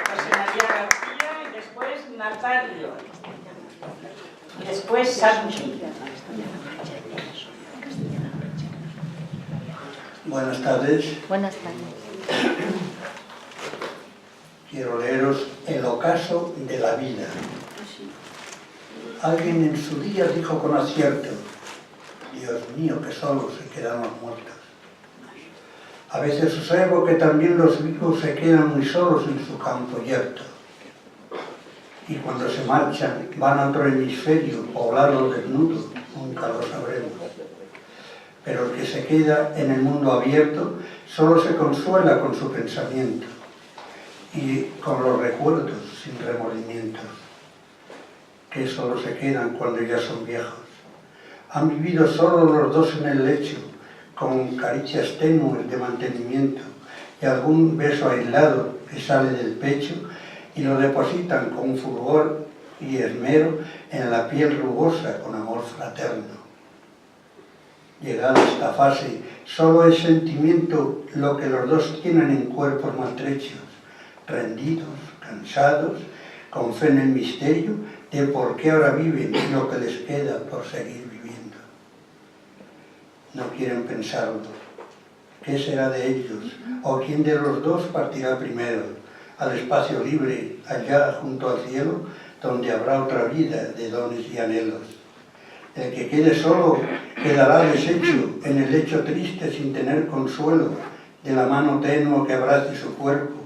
José María García y después Natalio. Y después Santi. Buenas tardes. Buenas tardes. Quiero leeros El ocaso de la vida. Alguien en su día dijo con acierto: Dios mío, que solos se quedan los muertos. A veces observo que también los vivos se quedan muy solos en su campo yerto. Y cuando se marchan, van a otro hemisferio, poblado desnudo, nunca lo sabremos. Pero el que se queda en el mundo abierto solo se consuela con su pensamiento y con los recuerdos sin remordimientos, que solo se quedan cuando ya son viejos. Han vivido solo los dos en el lecho, con caricias tenues de mantenimiento y algún beso aislado que sale del pecho y lo depositan con fulgor y esmero en la piel rugosa con amor fraterno. Llegada esta fase, solo es sentimiento lo que los dos tienen en cuerpos maltrechos, rendidos, cansados, con fe en el misterio de por qué ahora viven y lo que les queda por seguir viviendo. No quieren pensarlo. ¿Qué será de ellos? ¿O quién de los dos partirá primero al espacio libre, allá junto al cielo, donde habrá otra vida de dones y anhelos? El que quede solo quedará deshecho en el lecho triste sin tener consuelo de la mano tenue que abrace su cuerpo,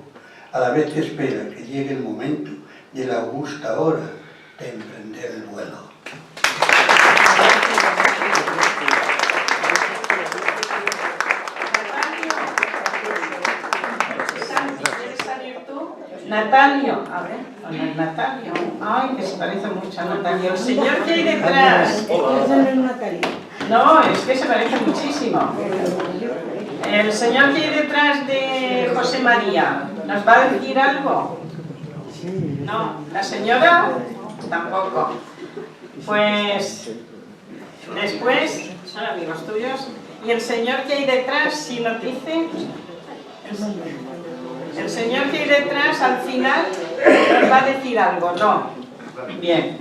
a la vez que espera que llegue el momento de la augusta hora de emprender el vuelo. Natalio, a ver, con el Natalio. Ay, que se parece mucho a Natalio. El señor que hay detrás. No, es que se parece muchísimo. El señor que hay detrás de José María, ¿nos va a decir algo? No, la señora tampoco. Pues después, son amigos tuyos. Y el señor que hay detrás, si nos dice. El señor que hay detrás, al final, nos va a decir algo, ¿no? Bien,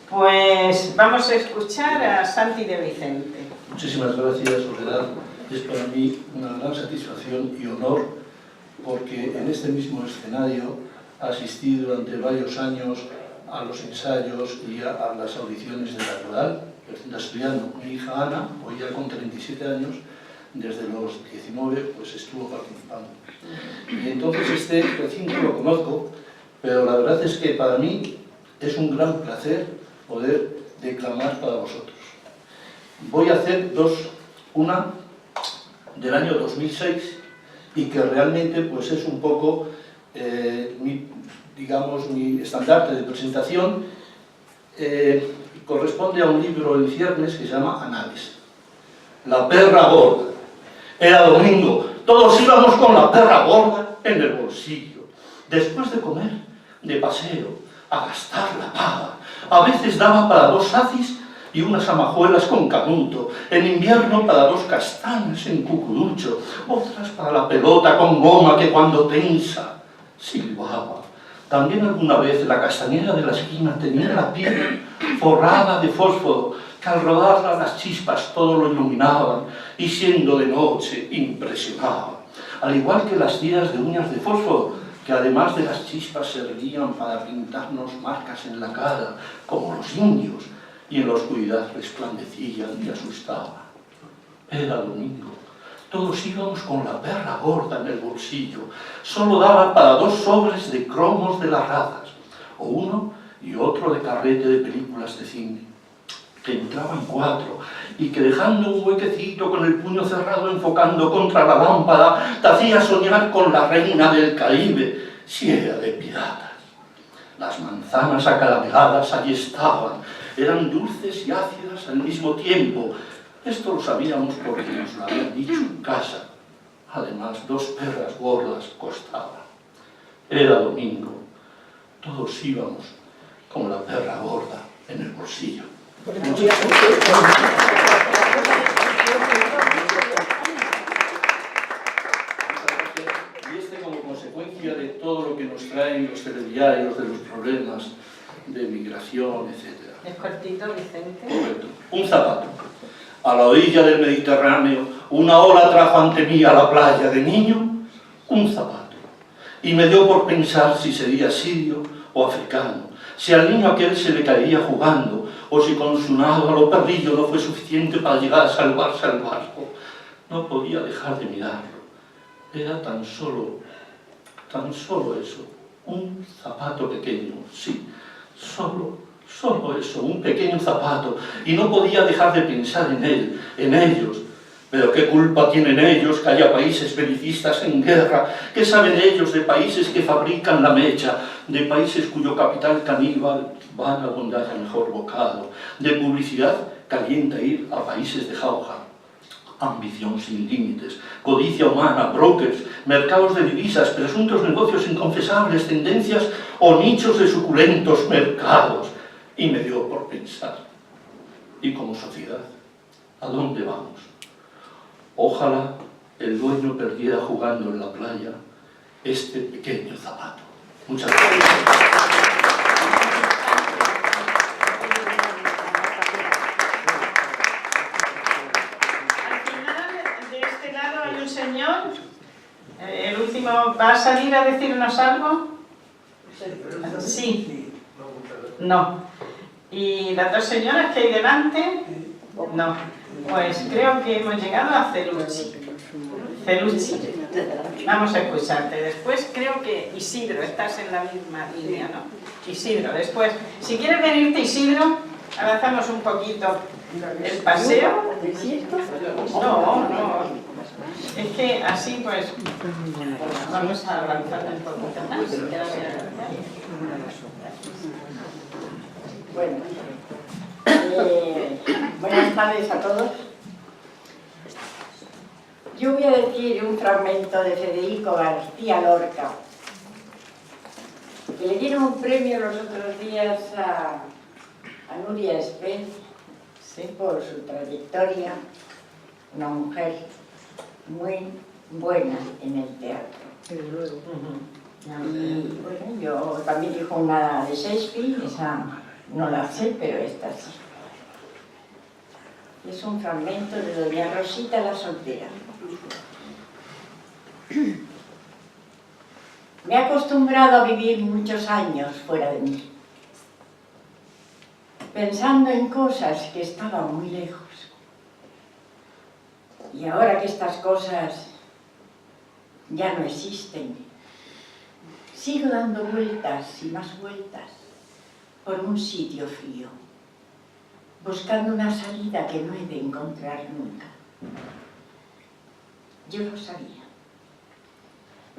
pues vamos a escuchar a Santi de Vicente. Muchísimas gracias, Soledad. Es para mí una gran satisfacción y honor porque en este mismo escenario asistí durante varios años a los ensayos y a las audiciones de la rural, estudiando. Mi hija Ana, hoy ya con 37 años, desde los 19, pues estuvo participando. Y entonces este recinto lo conozco, pero la verdad es que para mí es un gran placer poder declamar para vosotros. Voy a hacer dos, una del año 2006 y que realmente pues es un poco mi estandarte de presentación. Corresponde a un libro en ciernes que se llama Anales. La perra gorda. Era domingo, todos íbamos con la perra gorda en el bolsillo. Después de comer, de paseo, a gastar la paga. A veces daba para 2 sacis y unas amajuelas con canuto. En invierno para 2 castañas en cucurucho. Otras para la pelota con goma que cuando tensa silbaba. También alguna vez la castañera de la esquina tenía la piel forrada de fósforo, que al rodarla las chispas todo lo iluminaban y siendo de noche impresionaba. al igual que las tiras de uñas de fósforo, que además de las chispas servían para pintarnos marcas en la cara, como los indios, y en la oscuridad resplandecían y asustaban. Era domingo. Todos íbamos con la perra gorda en el bolsillo. Solo daba para 2 sobres de cromos de las razas, o uno y otro de carrete de películas de cine, que entraban 4, y que dejando un huequecito con el puño cerrado enfocando contra la lámpara, te hacía soñar con la reina del Caribe, si era de piratas. Las manzanas acarameladas allí estaban, eran dulces y ácidas al mismo tiempo. Esto lo sabíamos porque nos lo habían dicho en casa. Además, 2 perras gordas costaban. Era domingo. Todos íbamos con la perra gorda en el bolsillo. Y como consecuencia de todo lo que nos traen los telediarios, de los problemas de migración, etc. ¿Es cortito, Vicente? Correcto. Un zapato. A la orilla del Mediterráneo, una ola trajo ante mí a la playa de niño un zapato. Y me dio por pensar si sería sirio o africano, si al niño aquel se le caería jugando, o si con su nado a lo perrillo no fue suficiente para llegar a salvarse al barco. No podía dejar de mirarlo. Era tan solo eso, un zapato pequeño, sí, solo eso, un pequeño zapato, y no podía dejar de pensar en él, en ellos. Pero ¿qué culpa tienen ellos que haya países belicistas en guerra? ¿Qué saben ellos de países que fabrican la mecha? De países cuyo capital caníbal van a donde haya mejor bocado? De publicidad que alienta a ir a países de jauja. Ambición sin límites, codicia humana, brokers, mercados de divisas, presuntos negocios inconfesables, tendencias o nichos de suculentos mercados. Y me dio por pensar, ¿y como sociedad, a dónde vamos? Ojalá el dueño perdiera jugando en la playa este pequeño zapato. Muchas gracias. El último, ¿va a salir a decirnos algo? Sí. No. ¿Y las 2 señoras que hay delante? No. Pues creo que hemos llegado a Celucci. Vamos a escucharte. Después creo que Isidro, estás en la misma línea, ¿no? Isidro, después, si quieres venirte, Isidro, avanzamos un poquito el paseo. No. Es que así pues vamos a avanzar un poquito más. Bueno, buenas tardes a todos. Yo voy a decir un fragmento de Federico García Lorca, que le dieron un premio los otros días a Nuria Espez, por su trayectoria, una mujer muy buena en el teatro. Y bueno, yo también dijo una de Shakespeare, esa no la sé, pero esta sí. Es un fragmento de doña Rosita la soltera. Me he acostumbrado a vivir muchos años fuera de mí, pensando en cosas que estaban muy lejos. Y ahora que estas cosas ya no existen, sigo dando vueltas y más vueltas por un sitio frío, buscando una salida que no he de encontrar nunca. Yo lo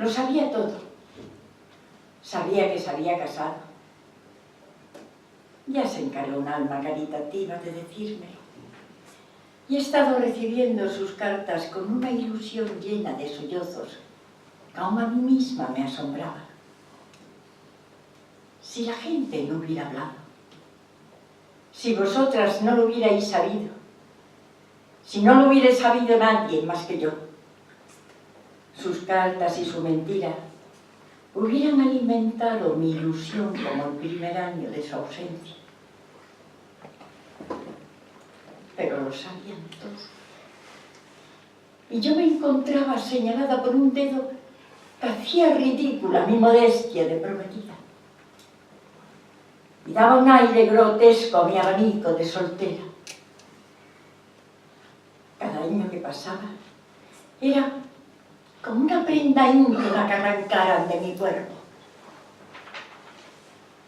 sabía todo. Sabía que se había casado. Ya se encargó un alma caritativa de decírmelo. Y he estado recibiendo sus cartas con una ilusión llena de sollozos que aún a mí misma me asombraba. Si la gente no hubiera hablado, si vosotras no lo hubierais sabido, si no lo hubiera sabido nadie más que yo, sus cartas y su mentira hubieran alimentado mi ilusión como el primer año de su ausencia. Pero lo sabían todos. y yo me encontraba señalada por un dedo que hacía ridícula mi modestia de prometida. Y daba un aire grotesco a mi abanico de soltera. Cada año que pasaba era como una prenda íntima que arrancaran de mi cuerpo.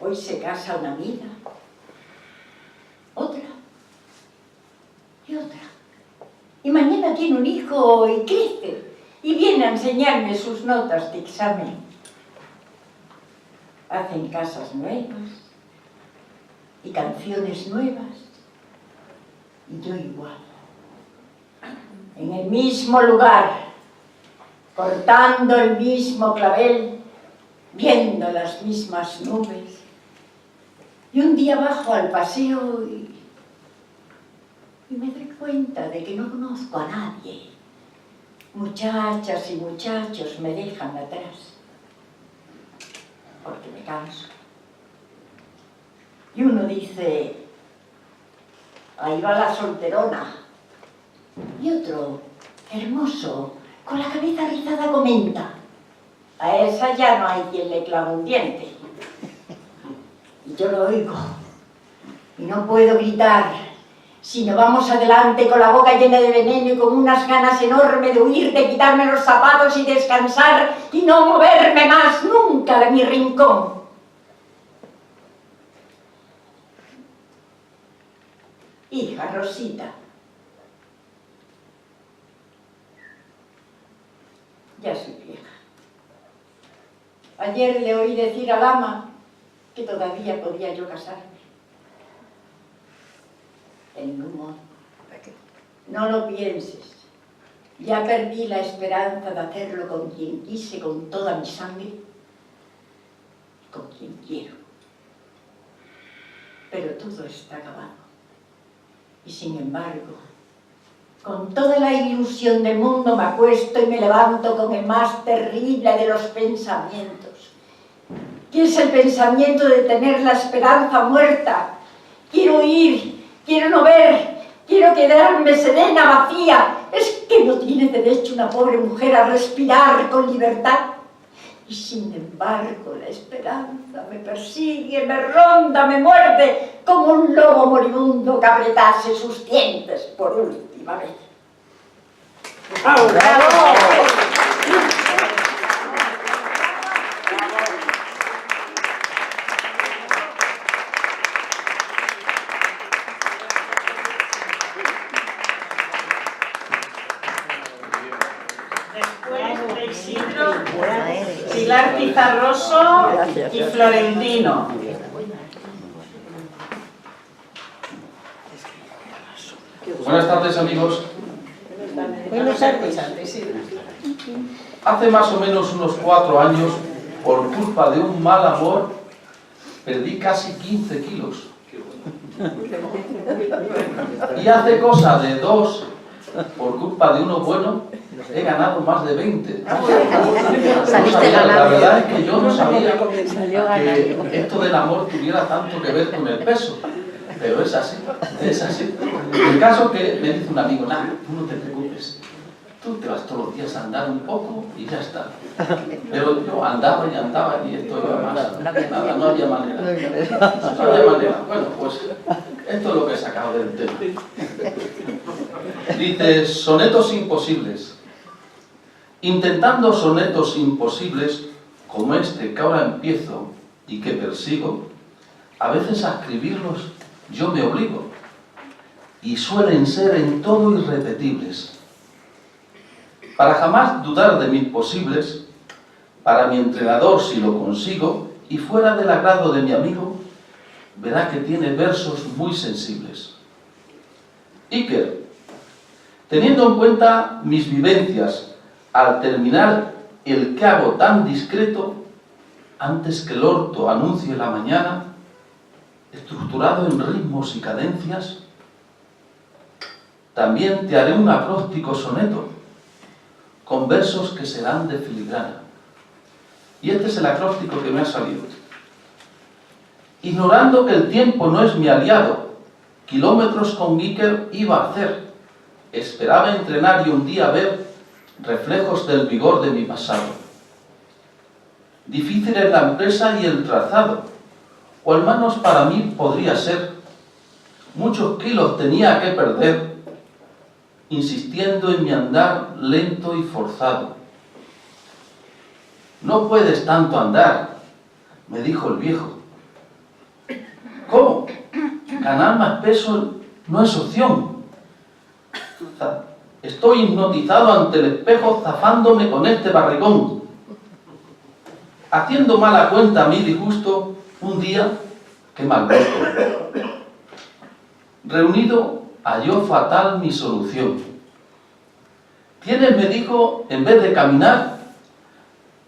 Hoy se casa una amiga, otra y otra. Y mañana tiene un hijo y crece y viene a enseñarme sus notas de examen. Hacen casas nuevas y canciones nuevas y yo igual. En el mismo lugar, cortando el mismo clavel, viendo las mismas nubes. Y un día bajo al paseo y me doy cuenta de que no conozco a nadie. Muchachas y muchachos me dejan atrás, porque me canso. Y uno dice, ahí va la solterona. Y otro, hermoso, con la cabeza rizada, comenta, a esa ya no hay quien le clave un diente. Y yo lo oigo, y no puedo gritar, sino vamos adelante con la boca llena de veneno y con unas ganas enormes de huir, de quitarme los zapatos y descansar y no moverme más nunca de mi rincón. Hija Rosita, ya soy vieja. Ayer le oí decir al ama que todavía podía yo casarme. En humor. No lo pienses. Ya perdí la esperanza de hacerlo con quien quise con toda mi sangre, con quien quiero. Pero todo está acabado. Y sin embargo, con toda la ilusión del mundo me acuesto y me levanto con el más terrible de los pensamientos, que es el pensamiento de tener la esperanza muerta. Quiero ir, quiero no ver, quiero quedarme serena, vacía. ¿Es que no tiene derecho una pobre mujer a respirar con libertad? Y sin embargo la esperanza me persigue, me ronda, me muerde, como un lobo moribundo que apretase sus dientes por última vez. ¡Bravo! Después de Isidro, Pilar Pizarroso y Florentino. Buenas tardes, amigos. Buenas tardes, Isidro. Hace más o menos unos 4 años, por culpa de un mal amor, perdí casi 15 kilos. Y hace cosa de 2, por culpa de uno bueno, he ganado más de 20. La verdad es que yo no sabía que esto del amor tuviera tanto que ver con el peso. Pero es así, es así. El caso que me dice un amigo, nada, tú no te preocupes. Tú te vas todos los días a andar un poco y ya está. Pero yo andaba y esto iba más. Nada, no había manera. No había manera. Bueno, pues esto es lo que he sacado del tema. Dice, sonetos imposibles. Intentando sonetos imposibles, como este que ahora empiezo y que persigo, a veces a escribirlos yo me obligo, y suelen ser en todo irrepetibles. Para jamás dudar de mis posibles, para mi entrenador si lo consigo, y fuera del agrado de mi amigo, verá que tiene versos muy sensibles. Iker, teniendo en cuenta mis vivencias, al terminar el que hago tan discreto, antes que el orto anuncie la mañana, estructurado en ritmos y cadencias, también te haré un acróstico soneto, con versos que serán de filigrana. Y este es el acróstico que me ha salido. Ignorando que el tiempo no es mi aliado, kilómetros con Iker iba a hacer. Esperaba entrenar y un día ver reflejos del vigor de mi pasado. Difícil es la empresa y el trazado, o al menos para mí podría ser. Muchos kilos tenía que perder, insistiendo en mi andar lento y forzado. No puedes tanto andar, me dijo el viejo. ¿Cómo? Ganar más peso no es opción. Estoy hipnotizado ante el espejo zafándome con este barrigón. Haciendo mala cuenta a mi disgusto, un día, qué mal gusto. Reunido, halló fatal mi solución. Tienes, me dijo, en vez de caminar,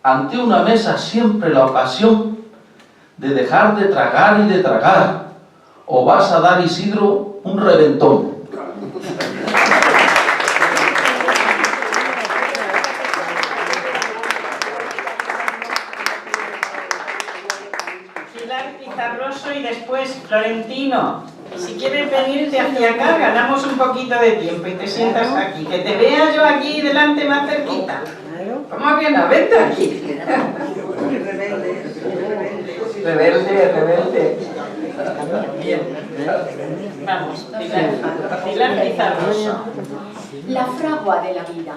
ante una mesa siempre la ocasión de dejar de tragar y de tragar, o vas a dar, Isidro, un reventón. Pilar Pizarroso y después Florentino. Si quieres venirte hacia acá, ganamos un poquito de tiempo y te sientas aquí. Que te vea yo aquí delante más cerquita. ¿Cómo que no? Vente aquí. Rebelde. Vamos, Pilar Pizarroso. La fragua de la vida.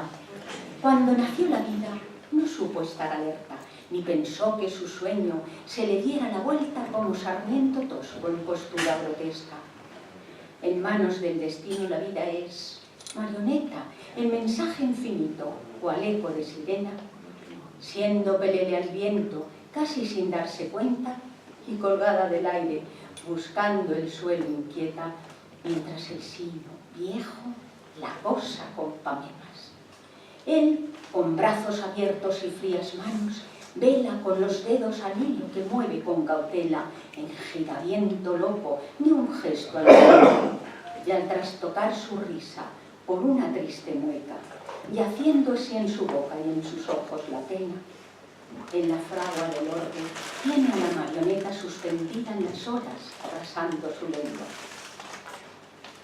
Cuando nació la vida, no supo estar alerta, ni pensó que su sueño se le diera la vuelta como sarmiento tosco en postura grotesca. En manos del destino la vida es marioneta, el mensaje infinito, cual eco de sirena, siendo pelele al viento, casi sin darse cuenta, y colgada del aire, buscando el suelo inquieta, mientras el sino, viejo, la goza con pamemas. Él, con brazos abiertos y frías manos, vela con los dedos al hilo que mueve con cautela, en giramiento loco, ni un gesto al cielo, y al trastocar su risa por una triste mueca, y haciéndose en su boca y en sus ojos la pena, en la fragua del orbe tiene a la marioneta suspendida en las horas, arrasando su lengua.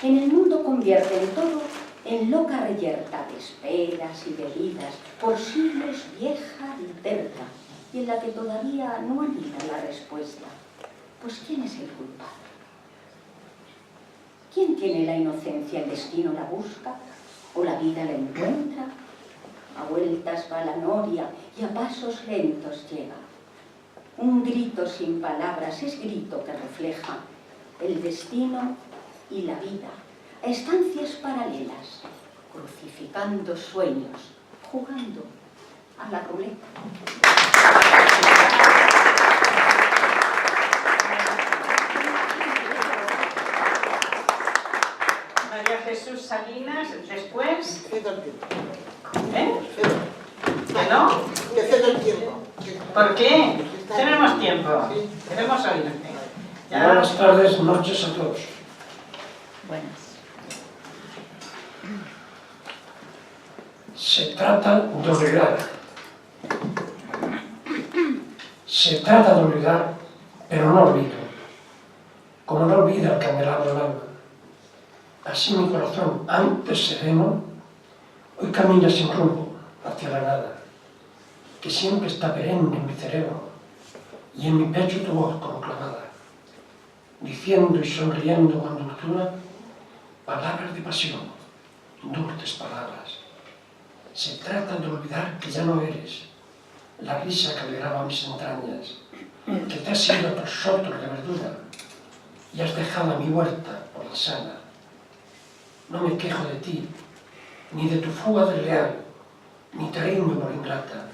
En el mundo convierte en todo en loca reyerta de esperas y de vidas, por siglos vieja y terca, y en la que todavía no anida la respuesta. Pues ¿quién es el culpable? ¿Quién tiene la inocencia? ¿El destino la busca? ¿O la vida la encuentra? A vueltas va la noria y a pasos lentos llega. Un grito sin palabras es grito que refleja el destino y la vida a estancias paralelas, crucificando sueños, jugando a la ruleta. María Jesús Salinas, después. ¿Eh? ¿Que no? Que cedo el tiempo. ¿Por qué? Tenemos tiempo. Queremos oírte. Ya. Buenas tardes, noches a todos. Buenas. Se trata de olvidar. Se trata de olvidar, pero no olvido. Como no olvida el candelabro del alma. Así mi corazón, antes sereno, hoy camina sin rumbo hacia la nada, que siempre está perenne en mi cerebro y en mi pecho tu voz como clamada, diciendo y sonriendo con dulzura palabras de pasión, dulces palabras. Se trata de olvidar que ya no eres la risa que alegraba mis entrañas, que te has ido por sotos de verdura y has dejado a mi huerta por la sana. No me quejo de ti, ni de tu fuga desleal, ni te riño por ingrata.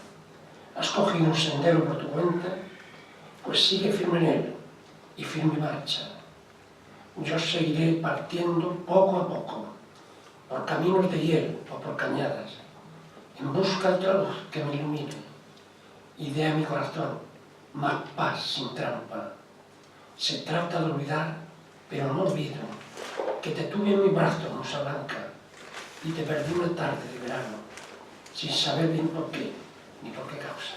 Has cogido un sendero por tu cuenta, pues sigue firme en él y firme marcha. Yo seguiré partiendo poco a poco, por caminos de hiel o por cañadas, en busca de la luz que me ilumine y dé a mi corazón más paz sin trampa. Se trata de olvidar, pero no olvido que te tuve en mi brazo, musa blanca, y te perdí una tarde de verano, sin saber bien por qué, ni por qué causa.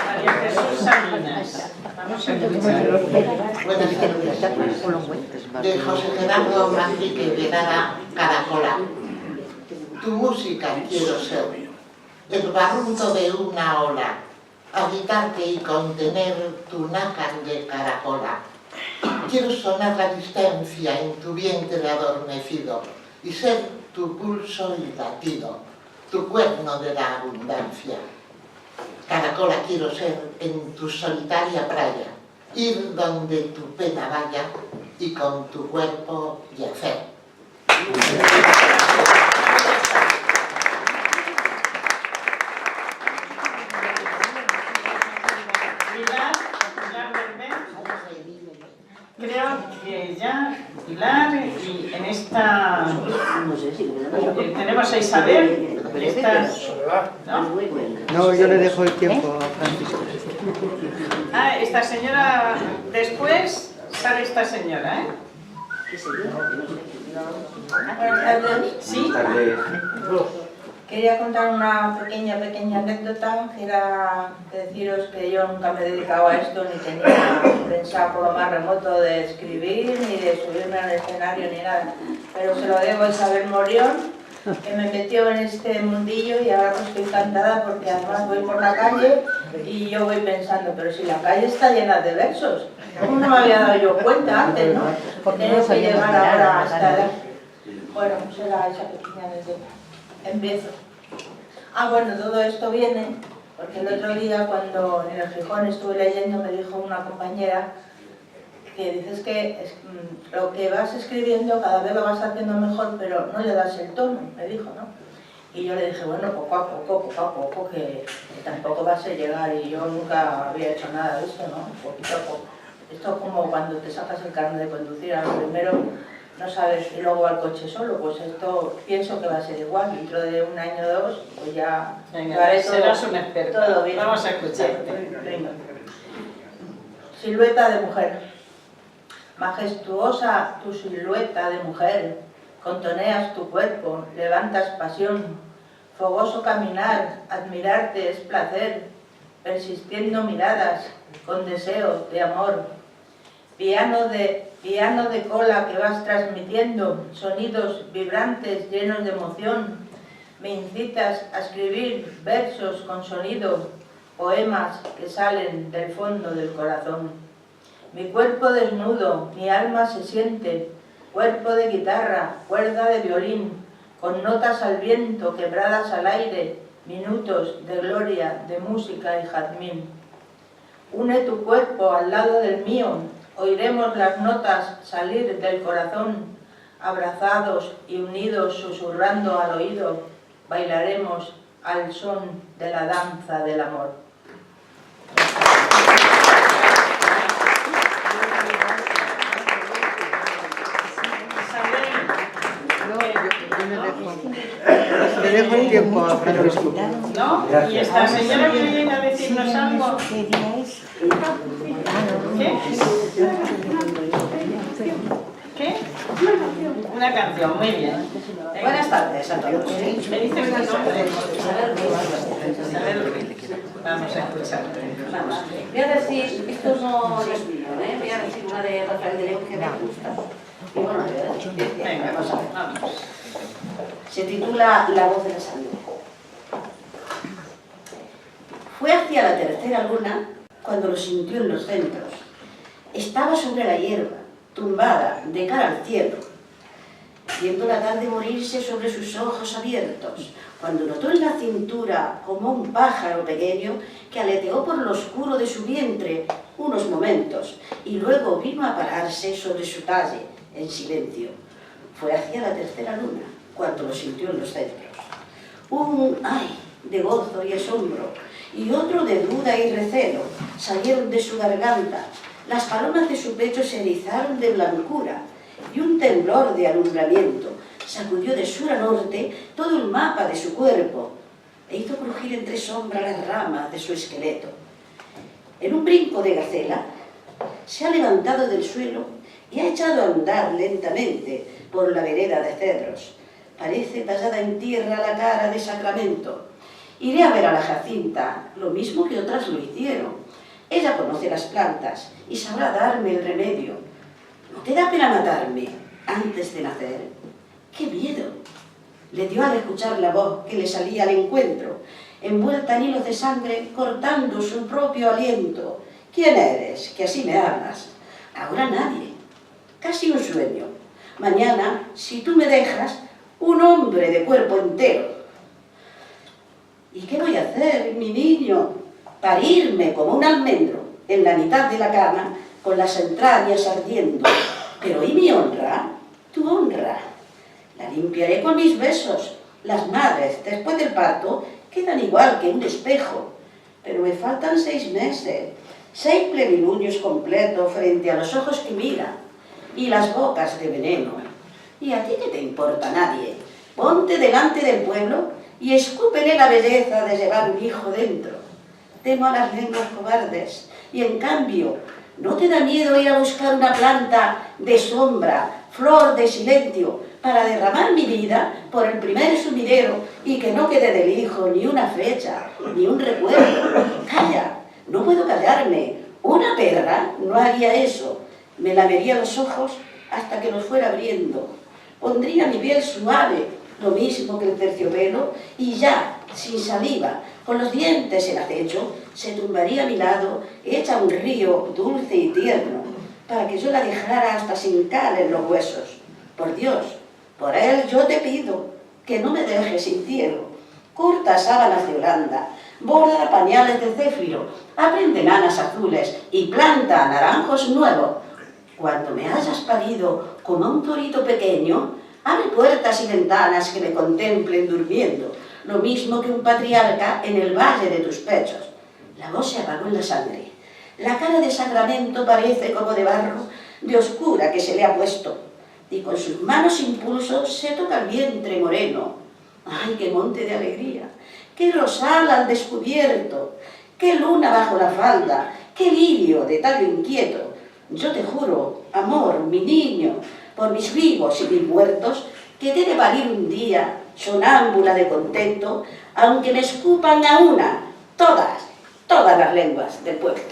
María Jesús Salinas. Buenas tardes. De José Gerardo Manrique Guevara, Caracola. Tu música quiero ser, el barrunto de una ola, agitarte y contener tu nácar de caracola. Quiero sonar la distancia en tu vientre adormecido y ser tu pulso y latido, tu cuerno de la abundancia. Caracola quiero ser en tu solitaria playa, ir donde tu pena vaya y con tu cuerpo yacer. Creo que ya, Pilar, y en esta... tenemos a Isabel. No, yo le dejo el tiempo a Francisco. Ah, esta señora, después sale esta señora, ¿eh? Buenas tardes. Sí. Quería contar una pequeña anécdota. Era deciros que yo nunca me he dedicado a esto, ni tenía pensado por lo más remoto de escribir, ni de subirme al escenario, ni nada. Pero se lo debo a Isabel Morión, que me metió en este mundillo, y ahora pues estoy encantada porque además voy por la calle y yo voy pensando, pero si la calle está llena de versos, ¿cómo no me había dado yo cuenta antes, no? Porque tengo que llegar ahora a esta edad. Bueno, pues era esa pequeña anécdota. Empiezo. Bueno, todo esto viene porque el otro día cuando en el Gijón estuve leyendo me dijo una compañera que dices que lo que vas escribiendo cada vez lo vas haciendo mejor, pero no le das el tono, me dijo, ¿no? Y yo le dije, bueno, poco a poco, que tampoco vas a llegar, y yo nunca había hecho nada de esto, ¿no? Poquito a poco. Esto es como cuando te sacas el carnet de conducir, a lo primero no sabes y luego va el coche solo, pues esto pienso que va a ser igual, dentro de un año o dos, pues ya haré serás un experto. Todo bien. Vamos a escucharte. Venga. Silueta de mujer. Majestuosa tu silueta de mujer, contoneas tu cuerpo, levantas pasión, fogoso caminar, admirarte es placer, persistiendo miradas, con deseo de amor, piano de cola que vas transmitiendo, sonidos vibrantes llenos de emoción, me incitas a escribir versos con sonido, poemas que salen del fondo del corazón. Mi cuerpo desnudo, mi alma se siente, cuerpo de guitarra, cuerda de violín, con notas al viento, quebradas al aire, minutos de gloria, de música y jazmín. Une tu cuerpo al lado del mío, oiremos las notas salir del corazón, abrazados y unidos susurrando al oído, bailaremos al son de la danza del amor. Le dejo el tiempo a Francisco. ¿No? ¿Y esta señora que viene a decirnos algo? ¿Qué? Una canción, muy bien. Buenas tardes a todos. Me dice mi nombre. Vamos a escucharte. Vamos. Voy a decir, esto no es mío, voy a decir una de Rafael de León que me gusta. Y bueno, venga, vamos. Se titula La voz de la sangre. Fue hacia la tercera luna cuando lo sintió en los centros. Estaba sobre la hierba, tumbada, de cara al cielo, viendo la tarde morirse sobre sus ojos abiertos, cuando notó en la cintura como un pájaro pequeño que aleteó por lo oscuro de su vientre unos momentos y luego vino a pararse sobre su talle, en silencio. Fue hacia la tercera luna cuando lo sintió en los centros. Un ay de gozo y asombro y otro de duda y recelo salieron de su garganta. Las palomas de su pecho se erizaron de blancura y un temblor de alumbramiento sacudió de sur a norte todo el mapa de su cuerpo e hizo crujir entre sombras las ramas de su esqueleto. En un brinco de gacela se ha levantado del suelo y ha echado a andar lentamente por la vereda de cedros. Parece tallada en tierra la cara de Sacramento. Iré a ver a la Jacinta, lo mismo que otras lo hicieron. Ella conoce las plantas y sabrá darme el remedio. ¿No te da pena matarme antes de nacer? ¡Qué miedo! Le dio al escuchar la voz que le salía al encuentro, envuelta en hilos de sangre, cortando su propio aliento. ¿Quién eres, que así me hablas? Ahora nadie. Casi un sueño. Mañana, si tú me dejas, un hombre de cuerpo entero. ¿Y qué voy a hacer, mi niño? Parirme como un almendro en la mitad de la cama, con las entrañas ardiendo. Pero ¿y mi honra? Tu honra. La limpiaré con mis besos. Las madres, después del parto, quedan igual que un espejo. Pero me faltan 6 meses, 6 plenilunios completos frente a los ojos que miran y las bocas de veneno. ¿Y a ti qué te importa, nadie? Ponte delante del pueblo y escúpele la belleza de llevar un hijo dentro. Temo a las lenguas cobardes y en cambio, ¿no te da miedo ir a buscar una planta de sombra, flor de silencio, para derramar mi vida por el primer sumidero y que no quede del hijo ni una fecha, ni un recuerdo? Calla, no puedo callarme. Una perra no haría eso. Me lamería los ojos hasta que los fuera abriendo. Pondría mi piel suave, lo mismo que el terciopelo, y ya, sin saliva, con los dientes en acecho, se tumbaría a mi lado, hecha un río dulce y tierno, para que yo la dejara hasta sin cal en los huesos. Por Dios, por él yo te pido que no me dejes sin cielo. Corta sábanas de Holanda, borda pañales de céfiro, aprende nanas azules y planta naranjos nuevos. Cuando me hayas parido como un torito pequeño, abre puertas y ventanas que me contemplen durmiendo, lo mismo que un patriarca en el valle de tus pechos. La voz se apagó en la sangre. La cara de Sacramento parece como de barro, de oscura que se le ha puesto. Y con sus manos impulsos se toca el vientre moreno. ¡Ay, qué monte de alegría! ¡Qué rosal al descubierto! ¡Qué luna bajo la falda! ¡Qué lirio de tallo inquieto! Yo te juro, amor, mi niño, por mis vivos y mis muertos, que te he de parir un día, sonámbula de contento, aunque me escupan a una, todas las lenguas del pueblo.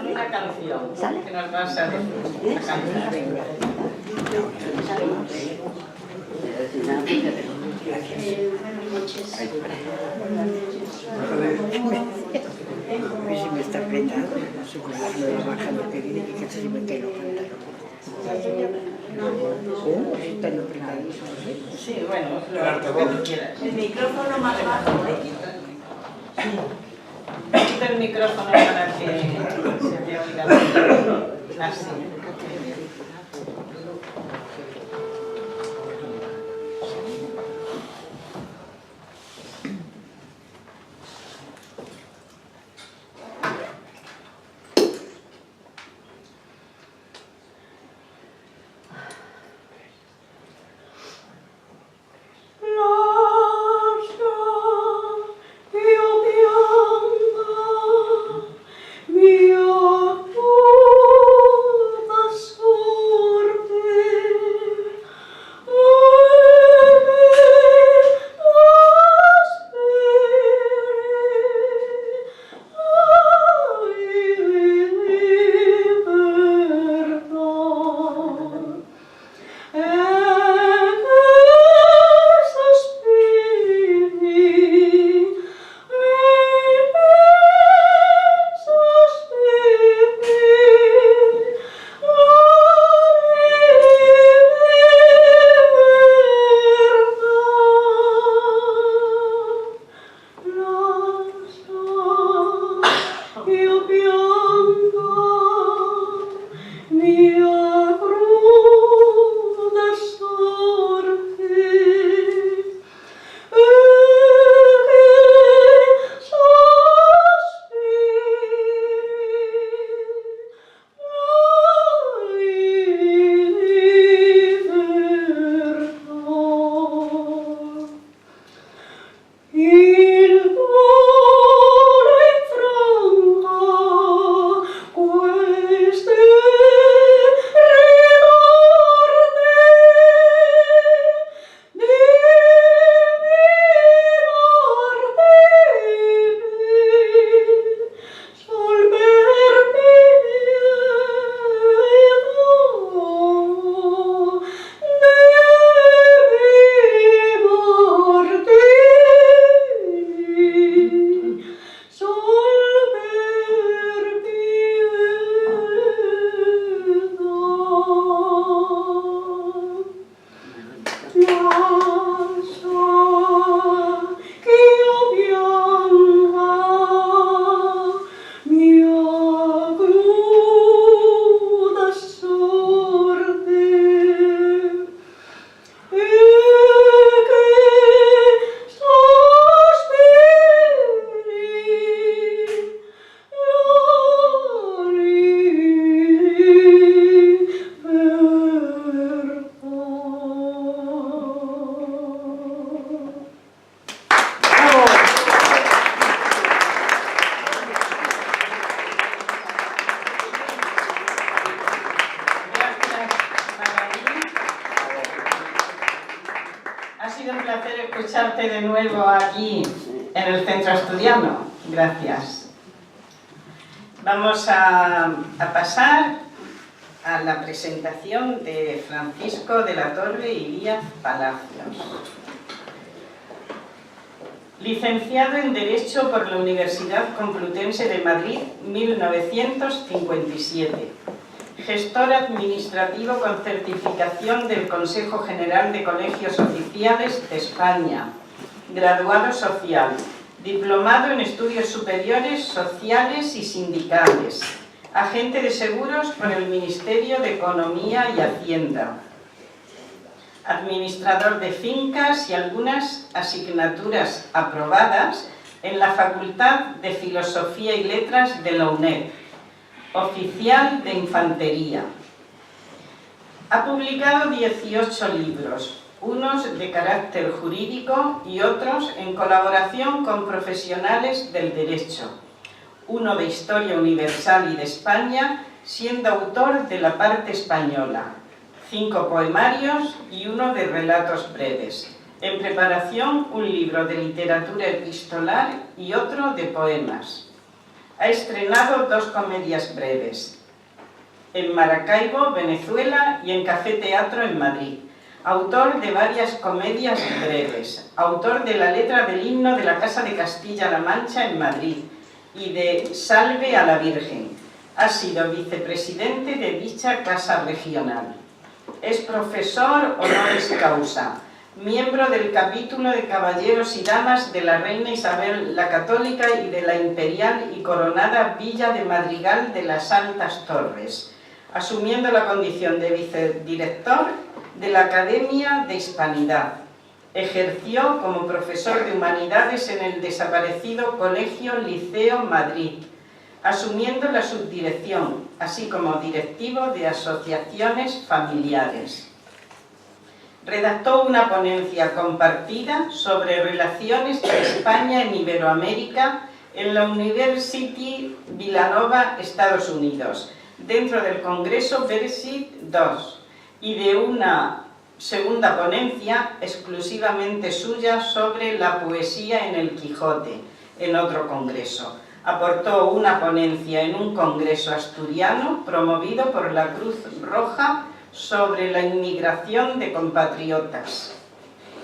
Una canción que nos vas a decir. Una canción. Buenas noches. Si me está apretado, no lo bajando que viene y que se me cae los pantalones. Están apretadísimos. Sí, bueno, lo que tú quieras. El micrófono más bajo, Quita el micrófono para que se te oiga. Así. Mia escucharte de nuevo aquí en el Centro Asturiano. Gracias. Vamos a pasar a la presentación de Francisco de la Torre y Díaz Palacios. Licenciado en Derecho por la Universidad Complutense de Madrid, 1957. Gestor administrativo con certificación del Consejo General de Colegios Oficiales de España. Graduado social. Diplomado en Estudios Superiores Sociales y Sindicales. Agente de seguros por el Ministerio de Economía y Hacienda. Administrador de fincas y algunas asignaturas aprobadas en la Facultad de Filosofía y Letras de la UNED. Oficial de Infantería. Ha publicado 18 libros, unos de carácter jurídico y otros en colaboración con profesionales del derecho. Uno de Historia Universal y de España, siendo autor de la parte española. 5 poemarios y uno de relatos breves. En preparación, un libro de literatura epistolar y otro de poemas. Ha estrenado 2 comedias breves. En Maracaibo, Venezuela, y en Café Teatro en Madrid. Autor de varias comedias breves. Autor de la letra del himno de la Casa de Castilla-La Mancha en Madrid y de Salve a la Virgen. Ha sido vicepresidente de dicha casa regional. Es profesor honoris causa, miembro del capítulo de Caballeros y Damas de la Reina Isabel la Católica y de la Imperial y Coronada Villa de Madrigal de las Santas Torres, asumiendo la condición de vicedirector de la Academia de Hispanidad. Ejerció como profesor de Humanidades en el desaparecido Colegio Liceo Madrid, asumiendo la subdirección, así como directivo de asociaciones familiares. Redactó una ponencia compartida sobre relaciones de España en Iberoamérica en la University Villanova, Estados Unidos, dentro del Congreso Brexit II, y de una segunda ponencia exclusivamente suya sobre la poesía en el Quijote, en otro congreso. Aportó una ponencia en un congreso asturiano promovido por la Cruz Roja sobre la inmigración de compatriotas.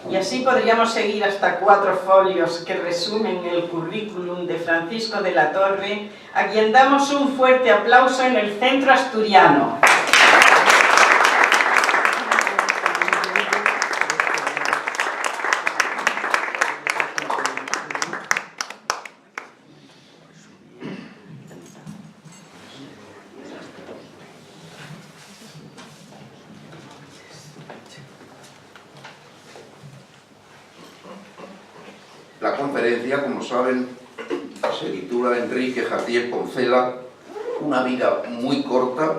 Y así podríamos seguir hasta 4 folios que resumen el currículum de Francisco de la Torre, a quien damos un fuerte aplauso en el Centro Asturiano. La conferencia, como saben, se titula Enrique Jardiel Poncela, una vida muy corta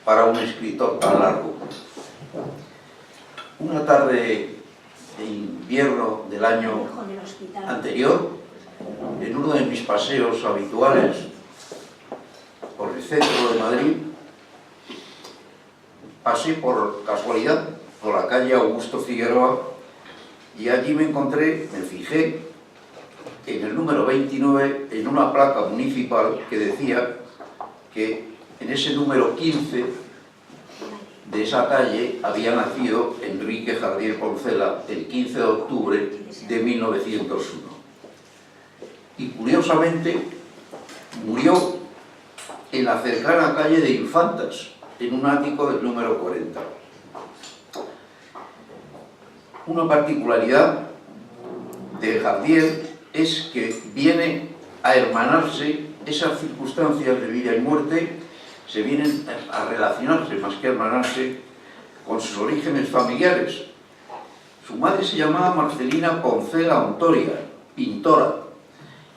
para un escritor tan largo. Una tarde de invierno del año anterior, en uno de mis paseos habituales por el centro de Madrid, pasé por casualidad por la calle Augusto Figueroa y allí me fijé en el número 29, en una placa municipal que decía que en ese número 15 de esa calle había nacido Enrique Jardiel Poncela el 15 de octubre de 1901. Y curiosamente murió en la cercana calle de Infantas, en un ático del número 40. Una particularidad de Jardiel es que viene a hermanarse esas circunstancias de vida y muerte, se vienen a relacionarse más que a hermanarse con sus orígenes familiares. Su madre se llamaba Marcelina Poncela Ontoria, pintora,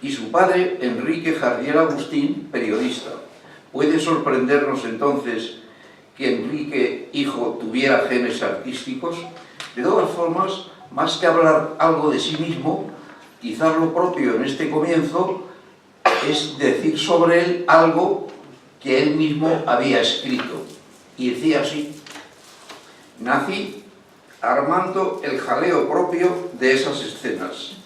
y su padre Enrique Jardiel Agustín, periodista. Puede sorprendernos entonces que Enrique, hijo, tuviera genes artísticos. De todas formas, más que hablar algo de sí mismo, quizás lo propio en este comienzo es decir sobre él algo que él mismo había escrito. Y decía así: nací armando el jaleo propio de esas escenas.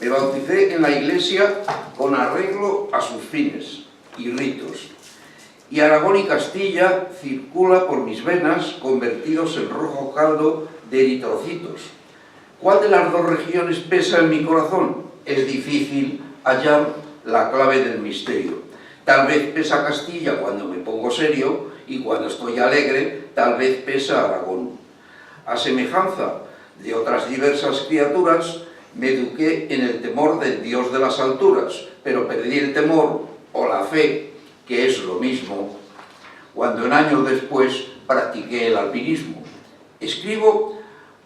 Me bauticé en la iglesia con arreglo a sus fines y ritos. Y Aragón y Castilla circula por mis venas convertidos en rojo caldo de eritrocitos. ¿Cuál de las dos regiones pesa en mi corazón? Es difícil hallar la clave del misterio. Tal vez pesa Castilla cuando me pongo serio y cuando estoy alegre, tal vez pesa Aragón. A semejanza de otras diversas criaturas, me eduqué en el temor del Dios de las alturas, pero perdí el temor o la fe, que es lo mismo, cuando en años después practiqué el alpinismo. Escribo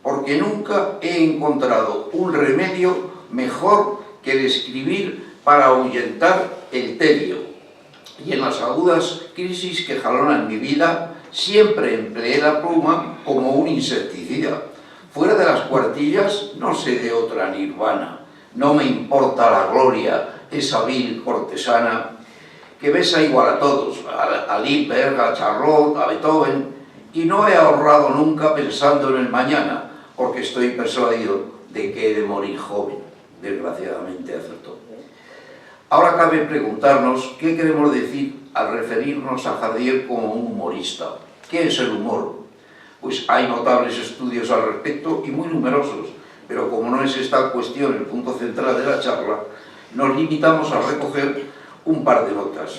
porque nunca he encontrado un remedio mejor que el escribir para ahuyentar el tedio. Y en las agudas crisis que jalonan mi vida, siempre empleé la pluma como un insecticida. Fuera de las cuartillas no sé de otra nirvana. No me importa la gloria, esa vil cortesana que besa igual a todos, a Liebherr, a Charlotte, a Beethoven, y no he ahorrado nunca pensando en el mañana, porque estoy persuadido de que he de morir joven. Desgraciadamente acertó. Ahora cabe preguntarnos qué queremos decir al referirnos a Jardiel como un humorista. ¿Qué es el humor? Pues hay notables estudios al respecto y muy numerosos, pero como no es esta cuestión el punto central de la charla, nos limitamos a recoger un par de notas.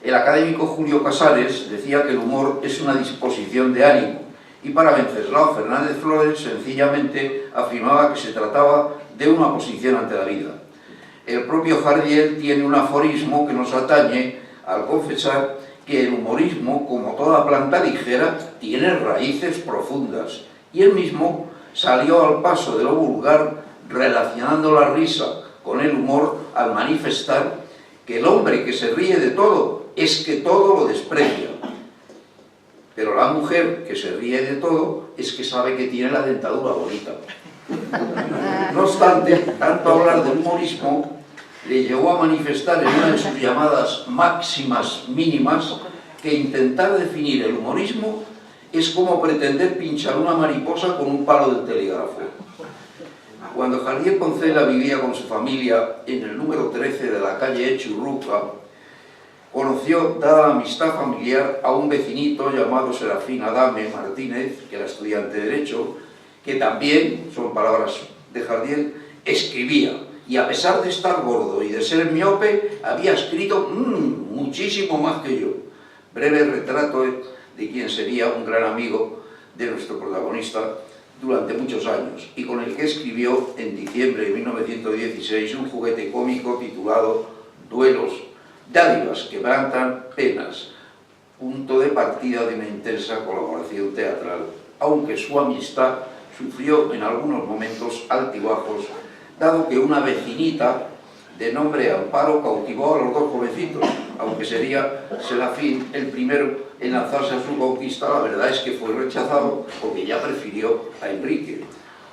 El académico Julio Casares decía que el humor es una disposición de ánimo, y para Wenceslao Fernández Flores sencillamente afirmaba que se trataba de una posición ante la vida. El propio Jardiel tiene un aforismo que nos atañe al confesar que el humorismo, como toda planta ligera, tiene raíces profundas, y él mismo salió al paso de lo vulgar relacionando la risa con el humor al manifestar que el hombre que se ríe de todo es que todo lo desprecia, pero la mujer que se ríe de todo es que sabe que tiene la dentadura bonita. No obstante, tanto hablar del humorismo le llevó a manifestar en una de sus llamadas máximas mínimas que intentar definir el humorismo es como pretender pinchar una mariposa con un palo del telégrafo. Cuando Jardiel Poncela vivía con su familia en el número 13 de la calle Echurruca, conoció, dada la amistad familiar, a un vecinito llamado Serafín Adame Martínez, que era estudiante de Derecho, que también, son palabras de Jardiel, escribía. Y a pesar de estar gordo y de ser miope, había escrito muchísimo más que yo. Breve retrato de quien sería un gran amigo de nuestro protagonista durante muchos años, y con el que escribió en diciembre de 1916 un juguete cómico titulado Duelos, dádivas que quebrantan penas, punto de partida de una intensa colaboración teatral, aunque su amistad sufrió en algunos momentos altibajos, dado que una vecinita de nombre Amparo cautivó a los dos jovencitos. Aunque sería Serafín el primero en lanzarse a su conquista, la verdad es que fue rechazado porque ya prefirió a Enrique.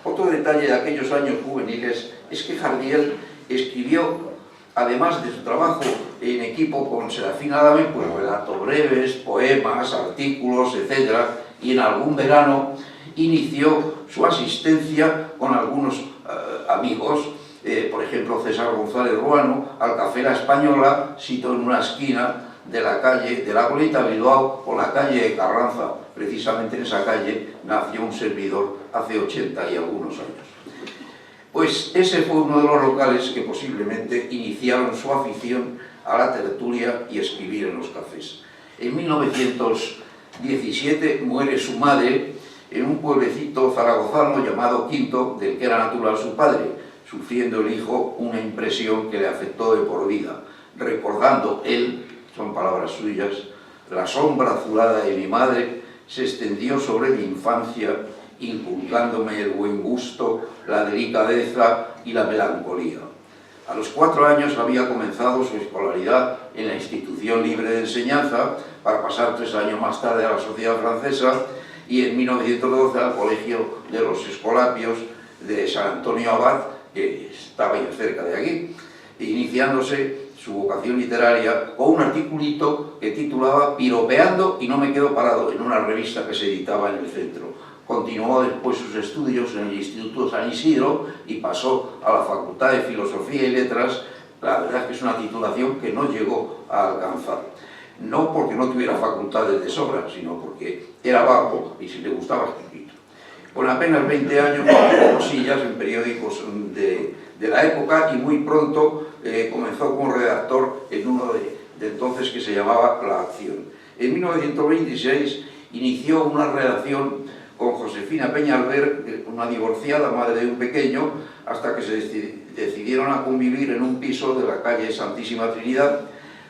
Otro detalle de aquellos años juveniles es que Jardiel escribió, además de su trabajo en equipo con Serafín Adame, pues relatos breves, poemas, artículos, etc. Y en algún verano inició su asistencia con algunos amigos, por ejemplo César González Ruano, al Café La Española, sito en una esquina de la calle de la Goleta Bilbao o la calle de Carranza. Precisamente en esa calle nació un servidor hace 80 y algunos años. Pues ese fue uno de los locales que posiblemente iniciaron su afición a la tertulia y escribir en los cafés. En 1917 muere su madre en un pueblecito zaragozano llamado Quinto, del que era natural su padre, sufriendo el hijo una impresión que le afectó de por vida, recordando él, son palabras suyas, la sombra azulada de mi madre se extendió sobre mi infancia, inculcándome el buen gusto, la delicadeza y la melancolía. A los 4 años había comenzado su escolaridad en la Institución Libre de Enseñanza, para pasar 3 años más tarde a la Sociedad Francesa, y en 1912 al Colegio de los Escolapios de San Antonio Abad, que estaba ahí cerca de aquí, iniciándose su vocación literaria con un articulito que titulaba Piropeando y no me quedo parado, en una revista que se editaba en el centro. Continuó después sus estudios en el Instituto San Isidro y pasó a la Facultad de Filosofía y Letras. La verdad es que es una titulación que no llegó a alcanzar. No porque no tuviera facultades de sobra, sino porque era vago y si le gustaba escribir. Con apenas 20 años hizo cosillas en periódicos de la época y muy pronto comenzó como redactor en uno de entonces que se llamaba La Acción. En 1926 inició una relación con Josefina Peñalver, una divorciada, madre de un pequeño, hasta que se decidieron a convivir en un piso de la calle Santísima Trinidad.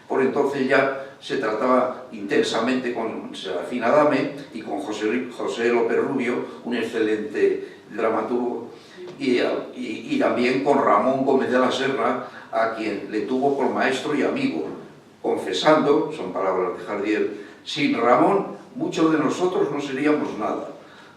Por entonces ya se trataba intensamente con Serafina Adame y con José López Rubio, un excelente dramaturgo, y también con Ramón Gómez de la Serna, a quien le tuvo por maestro y amigo, confesando, son palabras de Jardiel, sin Ramón muchos de nosotros no seríamos nada.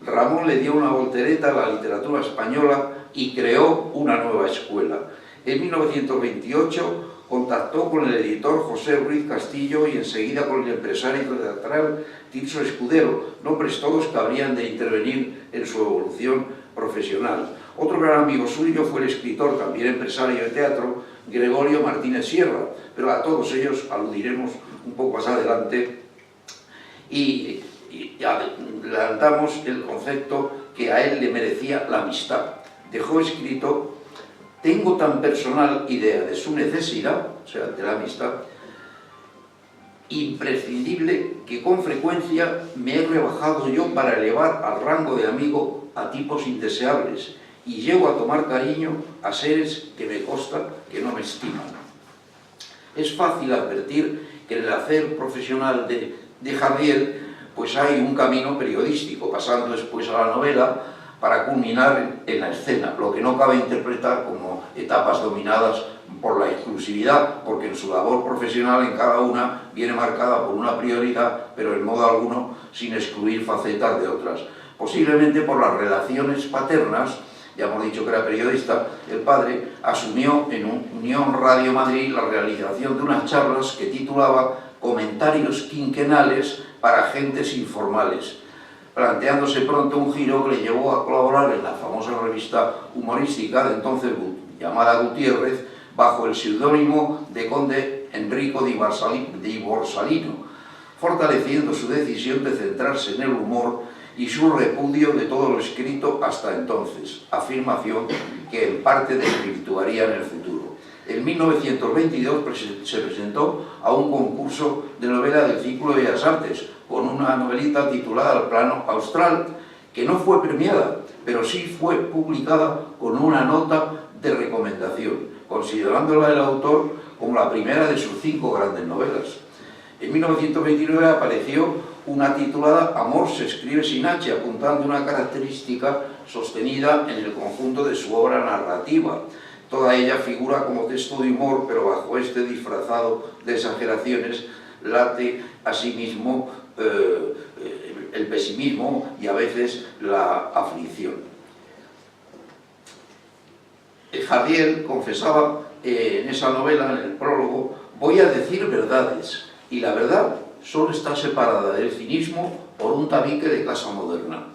Ramón le dio una voltereta a la literatura española y creó una nueva escuela. En 1928 contactó con el editor José Ruiz Castillo y enseguida con el empresario teatral Tirso Escudero, nombres todos que habrían de intervenir en su evolución profesional. Otro gran amigo suyo fue el escritor, también empresario de teatro, Gregorio Martínez Sierra, pero a todos ellos aludiremos un poco más adelante y adelantamos el concepto que a él le merecía la amistad. Dejó escrito: tengo tan personal idea de su necesidad, o sea, de la amistad, imprescindible, que con frecuencia me he rebajado yo para elevar al rango de amigo a tipos indeseables y llego a tomar cariño a seres que me consta que no me estiman. Es fácil advertir que en el hacer profesional de Jardiel pues hay un camino periodístico, pasando después a la novela, para culminar en la escena, lo que no cabe interpretar como etapas dominadas por la exclusividad, porque en su labor profesional en cada una viene marcada por una prioridad, pero en modo alguno sin excluir facetas de otras. Posiblemente por las relaciones paternas, ya hemos dicho que era periodista, el padre asumió en Unión Radio Madrid la realización de unas charlas que titulaba Comentarios quinquenales para gentes informales, planteándose pronto un giro que le llevó a colaborar en la famosa revista humorística de entonces llamada Gutiérrez, bajo el seudónimo de Conde Enrico di Borsalino, fortaleciendo su decisión de centrarse en el humor y su repudio de todo lo escrito hasta entonces, afirmación que en parte desvirtuaría en el futuro. En 1922 se presentó a un concurso de novela del Círculo de Bellas Artes, con una novelita titulada El plano austral, que no fue premiada, pero sí fue publicada con una nota de recomendación, considerándola el autor como la primera de sus 5 grandes novelas. En 1929 apareció una titulada Amor se escribe sin H, apuntando una característica sostenida en el conjunto de su obra narrativa. Toda ella figura como texto de humor, pero bajo este disfrazado de exageraciones late asimismo el pesimismo y a veces la aflicción. Jardiel confesaba en esa novela, en el prólogo: voy a decir verdades, y la verdad solo está separada del cinismo por un tabique de casa moderna.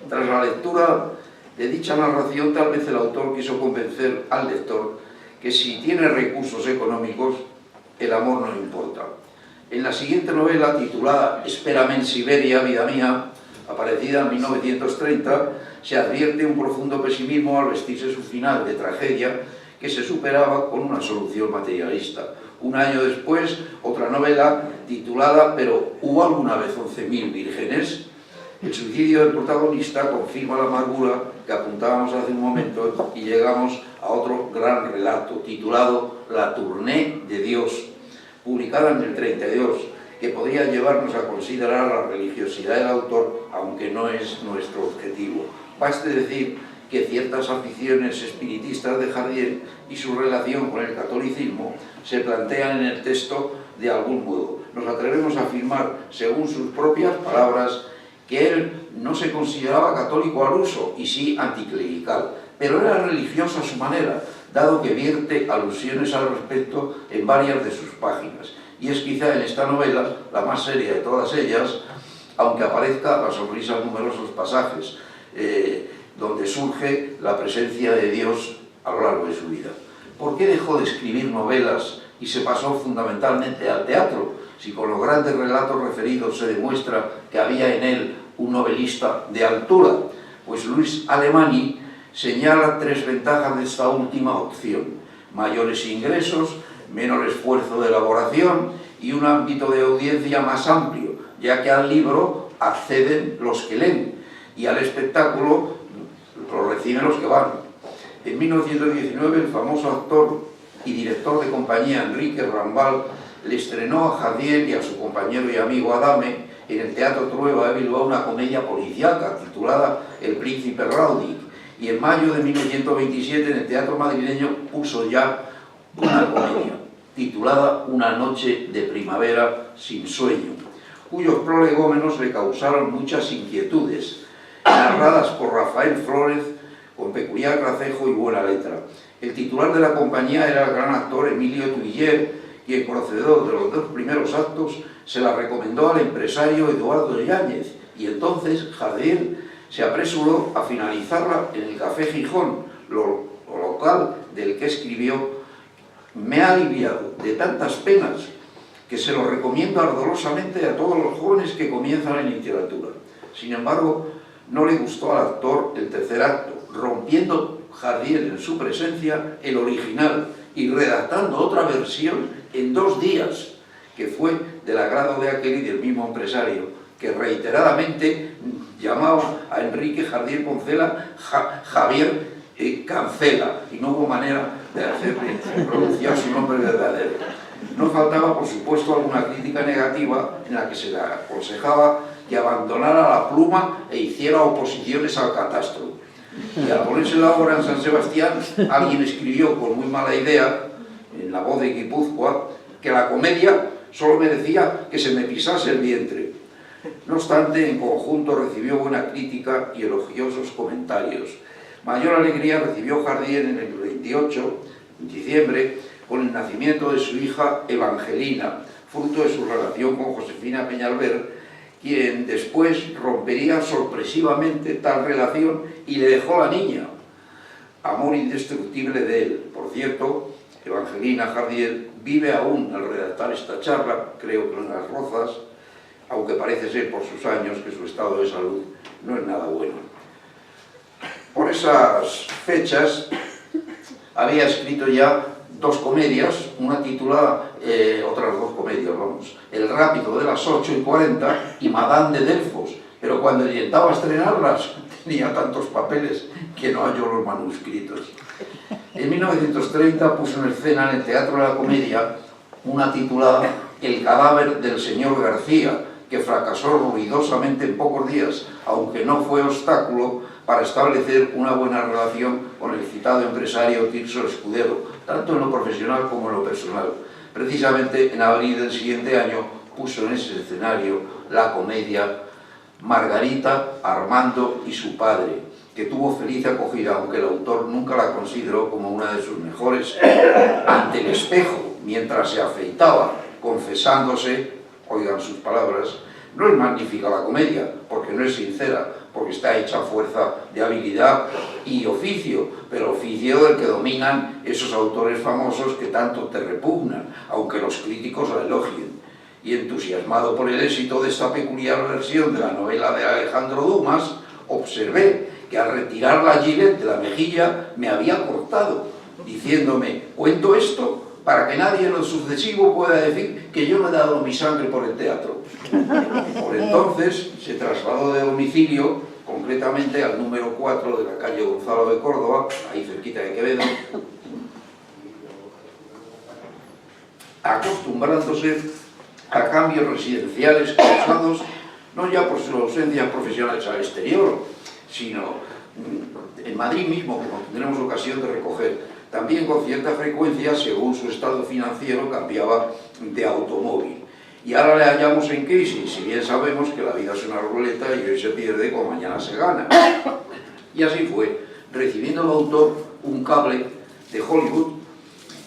Tras la lectura de dicha narración, tal vez el autor quiso convencer al lector que si tiene recursos económicos, el amor no importa. En la siguiente novela, titulada Espérame en Siberia, vida mía, aparecida en 1930, se advierte un profundo pesimismo al vestirse su final de tragedia que se superaba con una solución materialista. Un año después, otra novela titulada Pero ¿hubo alguna vez 11.000 vírgenes? El suicidio del protagonista confirma la amargura que apuntábamos hace un momento y llegamos a otro gran relato titulado La Tournée de Dios, publicada en el 32, que podría llevarnos a considerar la religiosidad del autor, aunque no es nuestro objetivo. Baste decir que ciertas aficiones espiritistas de Jardiel y su relación con el catolicismo se plantean en el texto de algún modo. Nos atrevemos a afirmar, según sus propias palabras, que él no se consideraba católico al uso y sí anticlerical, pero era religioso a su manera, dado que vierte alusiones al respecto en varias de sus páginas. Y es quizá en esta novela, la más seria de todas ellas, aunque aparezca la sonrisa en numerosos pasajes, donde surge la presencia de Dios a lo largo de su vida. ¿Por qué dejó de escribir novelas y se pasó fundamentalmente al teatro, si con los grandes relatos referidos se demuestra que había en él un novelista de altura? Pues Luis Alemany señala 3 ventajas de esta última opción: mayores ingresos, menor esfuerzo de elaboración y un ámbito de audiencia más amplio, ya que al libro acceden los que leen y al espectáculo lo reciben los que van. En 1919 el famoso actor y director de compañía Enrique Rambal le estrenó a Jardiel y a su compañero y amigo Adame en el Teatro Trueba de Bilbao una comedia policíaca titulada El Príncipe Raudic, y en mayo de 1927 en el Teatro Madrileño puso ya una comedia titulada Una noche de primavera sin sueño, cuyos prolegómenos le causaron muchas inquietudes, narradas por Rafael Flórez con peculiar gracejo y buena letra. El titular de la compañía era el gran actor Emilio Tuiller, quien, conocedor de los 2 primeros actos, se la recomendó al empresario Eduardo Yáñez, y entonces Jardiel se apresuró a finalizarla en el Café Gijón, local del que escribió: me ha aliviado de tantas penas que se lo recomiendo ardorosamente a todos los jóvenes que comienzan en literatura. Sin embargo, no le gustó al actor el tercer acto, rompiendo Jardiel en su presencia el original y redactando otra versión en 2 días, que fue del agrado de aquel y del mismo empresario, que reiteradamente llamaba a Enrique Jardiel Poncela Javier Cancela, y no hubo manera de hacerle pronunciar su nombre verdadero. No faltaba, por supuesto, alguna crítica negativa en la que se le aconsejaba que abandonara la pluma e hiciera oposiciones al catastro. Y al ponerse la obra en San Sebastián, alguien escribió con muy mala idea, en La Voz de Guipúzcoa, que la comedia solo merecía que se me pisase el vientre. No obstante, en conjunto recibió buena crítica y elogiosos comentarios. Mayor alegría recibió Jardiel en el 28 de diciembre con el nacimiento de su hija Evangelina, fruto de su relación con Josefina Peñalver, quien después rompería sorpresivamente tal relación y le dejó la niña, amor indestructible de él. Por cierto, Evangelina Jardiel vive aún al redactar esta charla, creo que en Las Rozas, aunque parece ser por sus años que su estado de salud no es nada bueno. Por esas fechas había escrito ya 2 comedias, una titulada, otras 2 comedias, vamos, El Rápido de las 8:40 y Madame de Delfos, pero cuando intentaba estrenarlas tenía tantos papeles que no halló los manuscritos. En 1930 puso en escena en el Teatro de la Comedia una titulada El cadáver del señor García, que fracasó ruidosamente en pocos días, aunque no fue obstáculo para establecer una buena relación con el citado empresario Tirso Escudero, tanto en lo profesional como en lo personal. Precisamente en abril del siguiente año puso en ese escenario la comedia Margarita, Armando y su padre, que tuvo feliz acogida, aunque el autor nunca la consideró como una de sus mejores. Ante el espejo, mientras se afeitaba, confesándose, oigan sus palabras, no es magnífica la comedia, porque no es sincera, porque está hecha a fuerza de habilidad y oficio, pero oficio del que dominan esos autores famosos que tanto te repugnan, aunque los críticos la elogien. Y entusiasmado por el éxito de esta peculiar versión de la novela de Alejandro Dumas, observé que al retirar la gilet de la mejilla me había cortado, diciéndome: cuento esto para que nadie en lo sucesivo pueda decir que yo no he dado mi sangre por el teatro. Por entonces se trasladó de domicilio, concretamente al número 4 de la calle Gonzalo de Córdoba, ahí cerquita de Quevedo, acostumbrándose a cambios residenciales causados no ya por sus ausencias profesionales al exterior, sino en Madrid mismo, como tendremos ocasión de recoger. También con cierta frecuencia, según su estado financiero, cambiaba de automóvil. Y ahora le hallamos en crisis, si bien sabemos que la vida es una ruleta y hoy se pierde como mañana se gana. Y así fue, recibiendo el autor un cable de Hollywood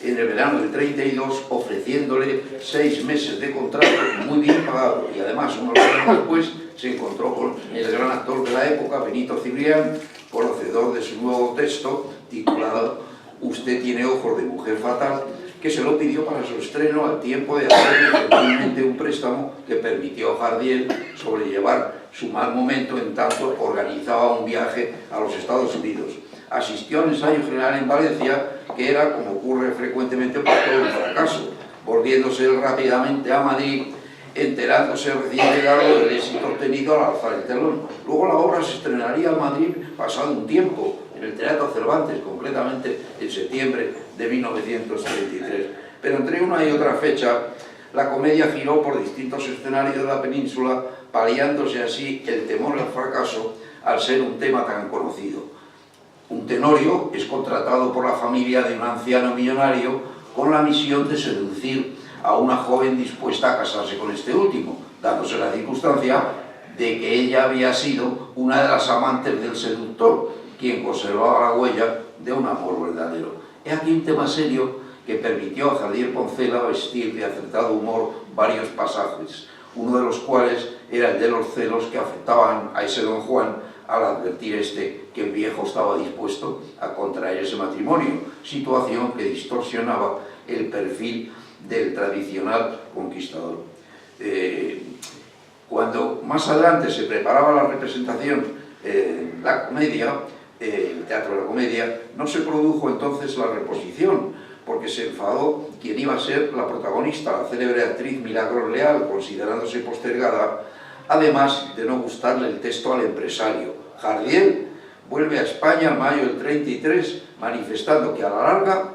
en el verano del 32, ofreciéndole 6 meses de contrato muy bien pagado, y además unos años después se encontró con el gran actor de la época, Benito Cibrián, conocedor de su nuevo texto, titulado Usted tiene ojos de mujer fatal, que se lo pidió para su estreno al tiempo de hacer efectivamente un préstamo que permitió a Jardiel sobrellevar su mal momento en tanto organizaba un viaje a los Estados Unidos. Asistió al ensayo general en Valencia, que era, como ocurre frecuentemente, por todo un fracaso, volviéndose rápidamente a Madrid, enterándose recién llegado del éxito obtenido al alzar el telón. Luego la obra se estrenaría en Madrid pasado un tiempo, en el Teatro Cervantes, concretamente en septiembre de 1933. Pero entre una y otra fecha, la comedia giró por distintos escenarios de la península, paliándose así el temor al fracaso al ser un tema tan conocido. Un tenorio es contratado por la familia de un anciano millonario con la misión de seducir a una joven dispuesta a casarse con este último, dándose la circunstancia de que ella había sido una de las amantes del seductor, quien conservaba la huella de un amor verdadero. He aquí un tema serio que permitió a Jardiel Poncela vestir de acertado humor varios pasajes, uno de los cuales era el de los celos que afectaban a ese don Juan al advertir que el viejo estaba dispuesto a contraer ese matrimonio, situación que distorsionaba el perfil del tradicional conquistador. Cuando más adelante se preparaba la representación, la comedia, el Teatro de la Comedia, no se produjo entonces la reposición, porque se enfadó quien iba a ser la protagonista, la célebre actriz Milagros Leal, considerándose postergada, además de no gustarle el texto al empresario. Jardiel vuelve a España en mayo del 33, manifestando que a la larga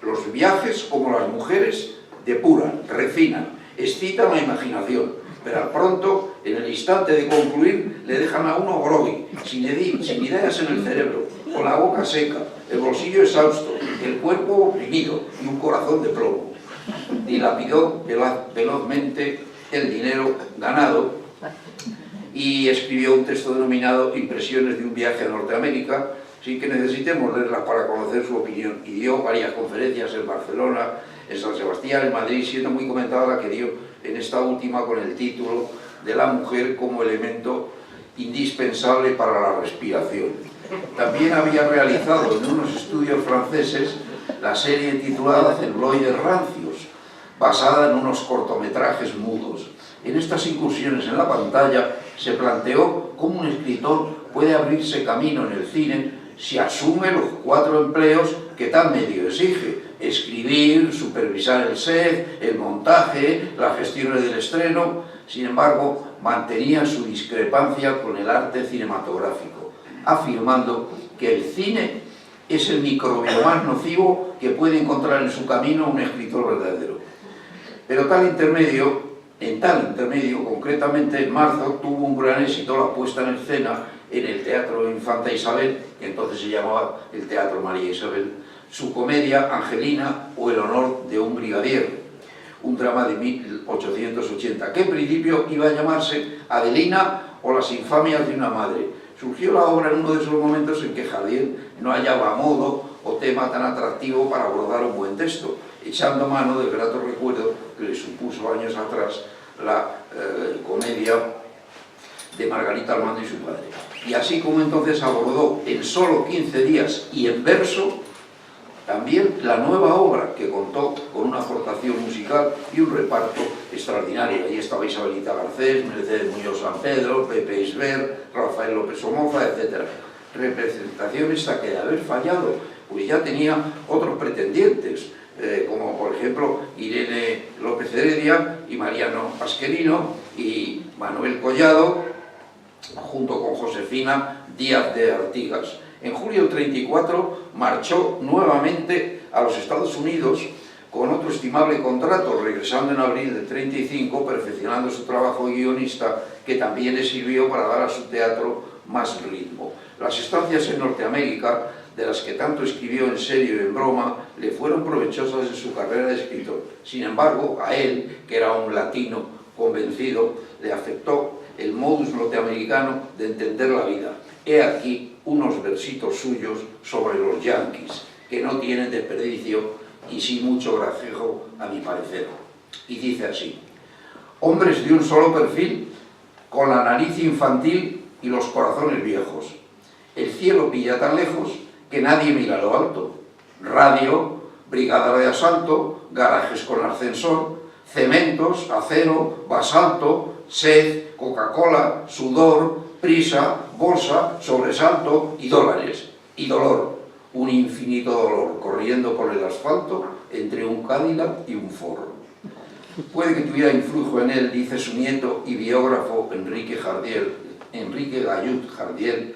los viajes, como las mujeres, depuran, refinan, excitan la imaginación, pero al pronto, en el instante de concluir, le dejan a uno grogui, sin ideas en el cerebro, con la boca seca, el bolsillo exhausto, el cuerpo oprimido y un corazón de plomo. Dilapidó velozmente el dinero ganado y escribió un texto denominado Impresiones de un viaje a Norteamérica, sin que necesitemos leerlas para conocer su opinión, y dio varias conferencias en Barcelona, en San Sebastián, en Madrid, siendo muy comentada la que dio en esta última con el título de la mujer como elemento indispensable para la respiración. También había realizado en unos estudios franceses la serie titulada Celuloides rancios, basada en unos cortometrajes mudos. En estas incursiones en la pantalla se planteó cómo un escritor puede abrirse camino en el cine si asume los 4 empleos que tal medio exige: escribir, supervisar el set, el montaje, las gestiones del estreno. Sin embargo, mantenía su discrepancia con el arte cinematográfico, afirmando que el cine es el microbio más nocivo que puede encontrar en su camino un escritor verdadero. Pero en tal intermedio, concretamente en marzo, tuvo un gran éxito la puesta en escena en el Teatro Infanta Isabel, que entonces se llamaba el Teatro María Isabel, su comedia Angelina o El honor de un brigadier, un drama de 1880, que en principio iba a llamarse Adelina o las infamias de una madre. Surgió la obra en uno de esos momentos en que Jardiel no hallaba modo o tema tan atractivo para abordar un buen texto, echando mano del grato recuerdo que le supuso años atrás la comedia de Margarita Armando y su padre. Y así como entonces abordó en solo 15 días y en verso también la nueva obra, que contó con una aportación musical y un reparto extraordinario. Allí estaba Isabelita Garcés, Mercedes Muñoz San Pedro, Pepe Isbert, Rafael López Somoza, etc. Representación esta que de haber fallado, pues ya tenía otros pretendientes, como por ejemplo Irene López Heredia y Mariano Pasquerino y Manuel Collado, junto con Josefina Díaz de Artigas. En julio del 34 marchó nuevamente a los Estados Unidos con otro estimable contrato, regresando en abril del 35, perfeccionando su trabajo de guionista, que también le sirvió para dar a su teatro más ritmo. Las estancias en Norteamérica, de las que tanto escribió en serio y en broma, le fueron provechosas en su carrera de escritor. Sin embargo, a él, que era un latino convencido, le afectó el modus norteamericano de entender la vida. He aquí unos versitos suyos sobre los yanquis, que no tienen desperdicio y sí mucho gracejo, a mi parecer. Y dice así: hombres de un solo perfil, con la nariz infantil y los corazones viejos. El cielo pilla tan lejos que nadie mira lo alto. Radio, brigada de asalto, garajes con ascensor, cementos, acero, basalto, sed, Coca-Cola, sudor, prisa, bolsa, sobresalto y dólares. Y dolor, un infinito dolor corriendo por el asfalto entre un Cadillac y un Ford. Puede que tuviera influjo en él, dice su nieto y biógrafo Enrique Gayut Jardiel,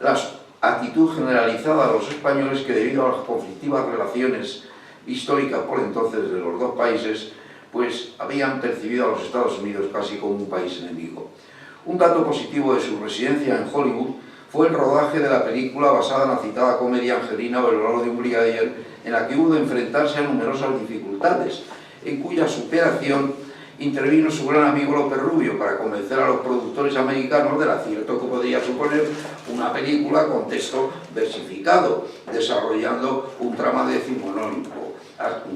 la actitud generalizada de los españoles que, debido a las conflictivas relaciones históricas por entonces de los dos países, pues habían percibido a los Estados Unidos casi como un país enemigo. Un dato positivo de su residencia en Hollywood fue el rodaje de la película basada en la citada comedia angelina o El honor de un brigadier, en la que hubo de enfrentarse a numerosas dificultades, en cuya superación intervino su gran amigo López Rubio para convencer a los productores americanos del acierto que podría suponer una película con texto versificado, desarrollando un trama decimonónico,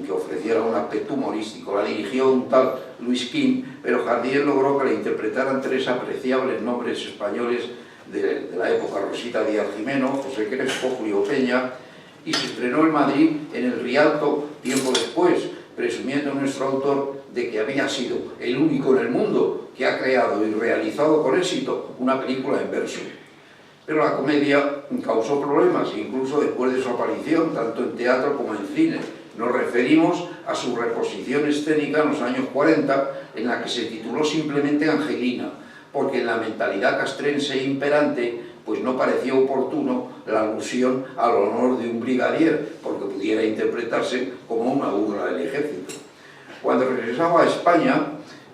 que ofreciera un aspecto humorístico. La dirigió un tal Luis King, pero Jardiel logró que la interpretaran tres apreciables nombres españoles de la época: Rosita Díaz Jimeno, José Crespo, Julio Peña, y se estrenó en Madrid en el Rialto tiempo después, presumiendo nuestro autor de que había sido el único en el mundo que ha creado y realizado con éxito una película en verso. Pero la comedia causó problemas, incluso después de su aparición, tanto en teatro como en cine. Nos referimos a su reposición escénica en los años 40, en la que se tituló simplemente Angelina, porque en la mentalidad castrense imperante pues no parecía oportuno la alusión al honor de un brigadier, porque pudiera interpretarse como una burla del ejército. Cuando regresaba a España,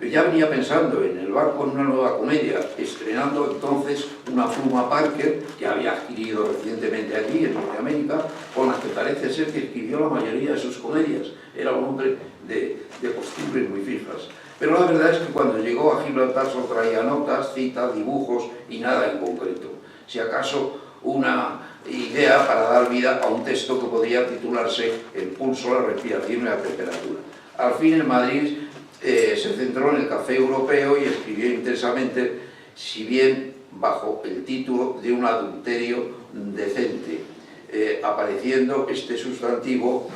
ya venía pensando en el barco en una nueva comedia, estrenando entonces una pluma Parker, que había adquirido recientemente aquí en Norteamérica, con la que parece ser que escribió la mayoría de sus comedias. Era un hombre de costumbres muy fijas. Pero la verdad es que cuando llegó a Gibraltar solo traía notas, citas, dibujos y nada en concreto. Si acaso una idea para dar vida a un texto que podría titularse El pulso, la respiración y la temperatura. Al fin, en Madrid se centró en el café europeo y escribió intensamente, si bien bajo el título de Un adulterio decente, apareciendo este sustantivo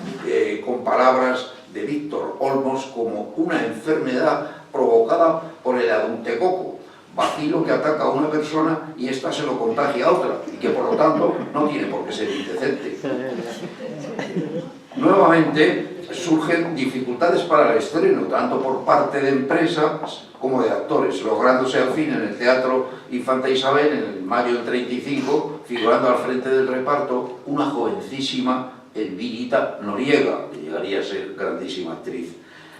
con palabras de Víctor Olmos como una enfermedad provocada por el adultecoco, bacilo que ataca a una persona y ésta se lo contagia a otra, y que por lo tanto no tiene por qué ser indecente. Nuevamente surgen dificultades para el estreno, tanto por parte de empresas como de actores, lográndose al fin en el Teatro Infanta Isabel, en el mayo del 35, figurando al frente del reparto una jovencísima Elvirita Noriega, que llegaría a ser grandísima actriz.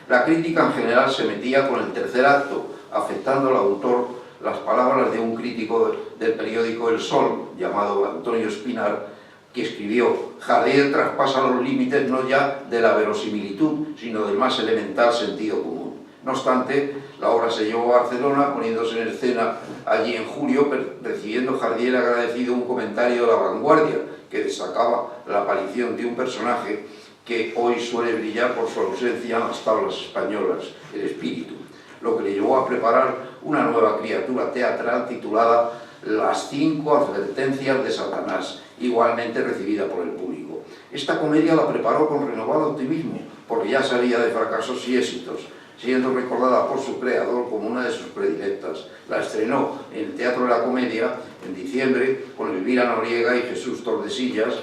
La crítica en general se metía con el tercer acto, afectando al autor las palabras de un crítico del periódico El Sol, llamado Antonio Espinar, que escribió: Jardiel traspasa los límites no ya de la verosimilitud, sino del más elemental sentido común. No obstante, la obra se llevó a Barcelona, poniéndose en escena allí en julio, recibiendo Jardiel agradecido un comentario de La Vanguardia, que destacaba la aparición de un personaje que hoy suele brillar por su ausencia en las tablas españolas, el espíritu, lo que le llevó a preparar una nueva criatura teatral titulada Las 5 advertencias de Satanás, igualmente recibida por el público. Esta comedia la preparó con renovado optimismo, porque ya salía de fracasos y éxitos, siendo recordada por su creador como una de sus predilectas. La estrenó en el Teatro de la Comedia en diciembre con Elvira Noriega y Jesús Tordesillas,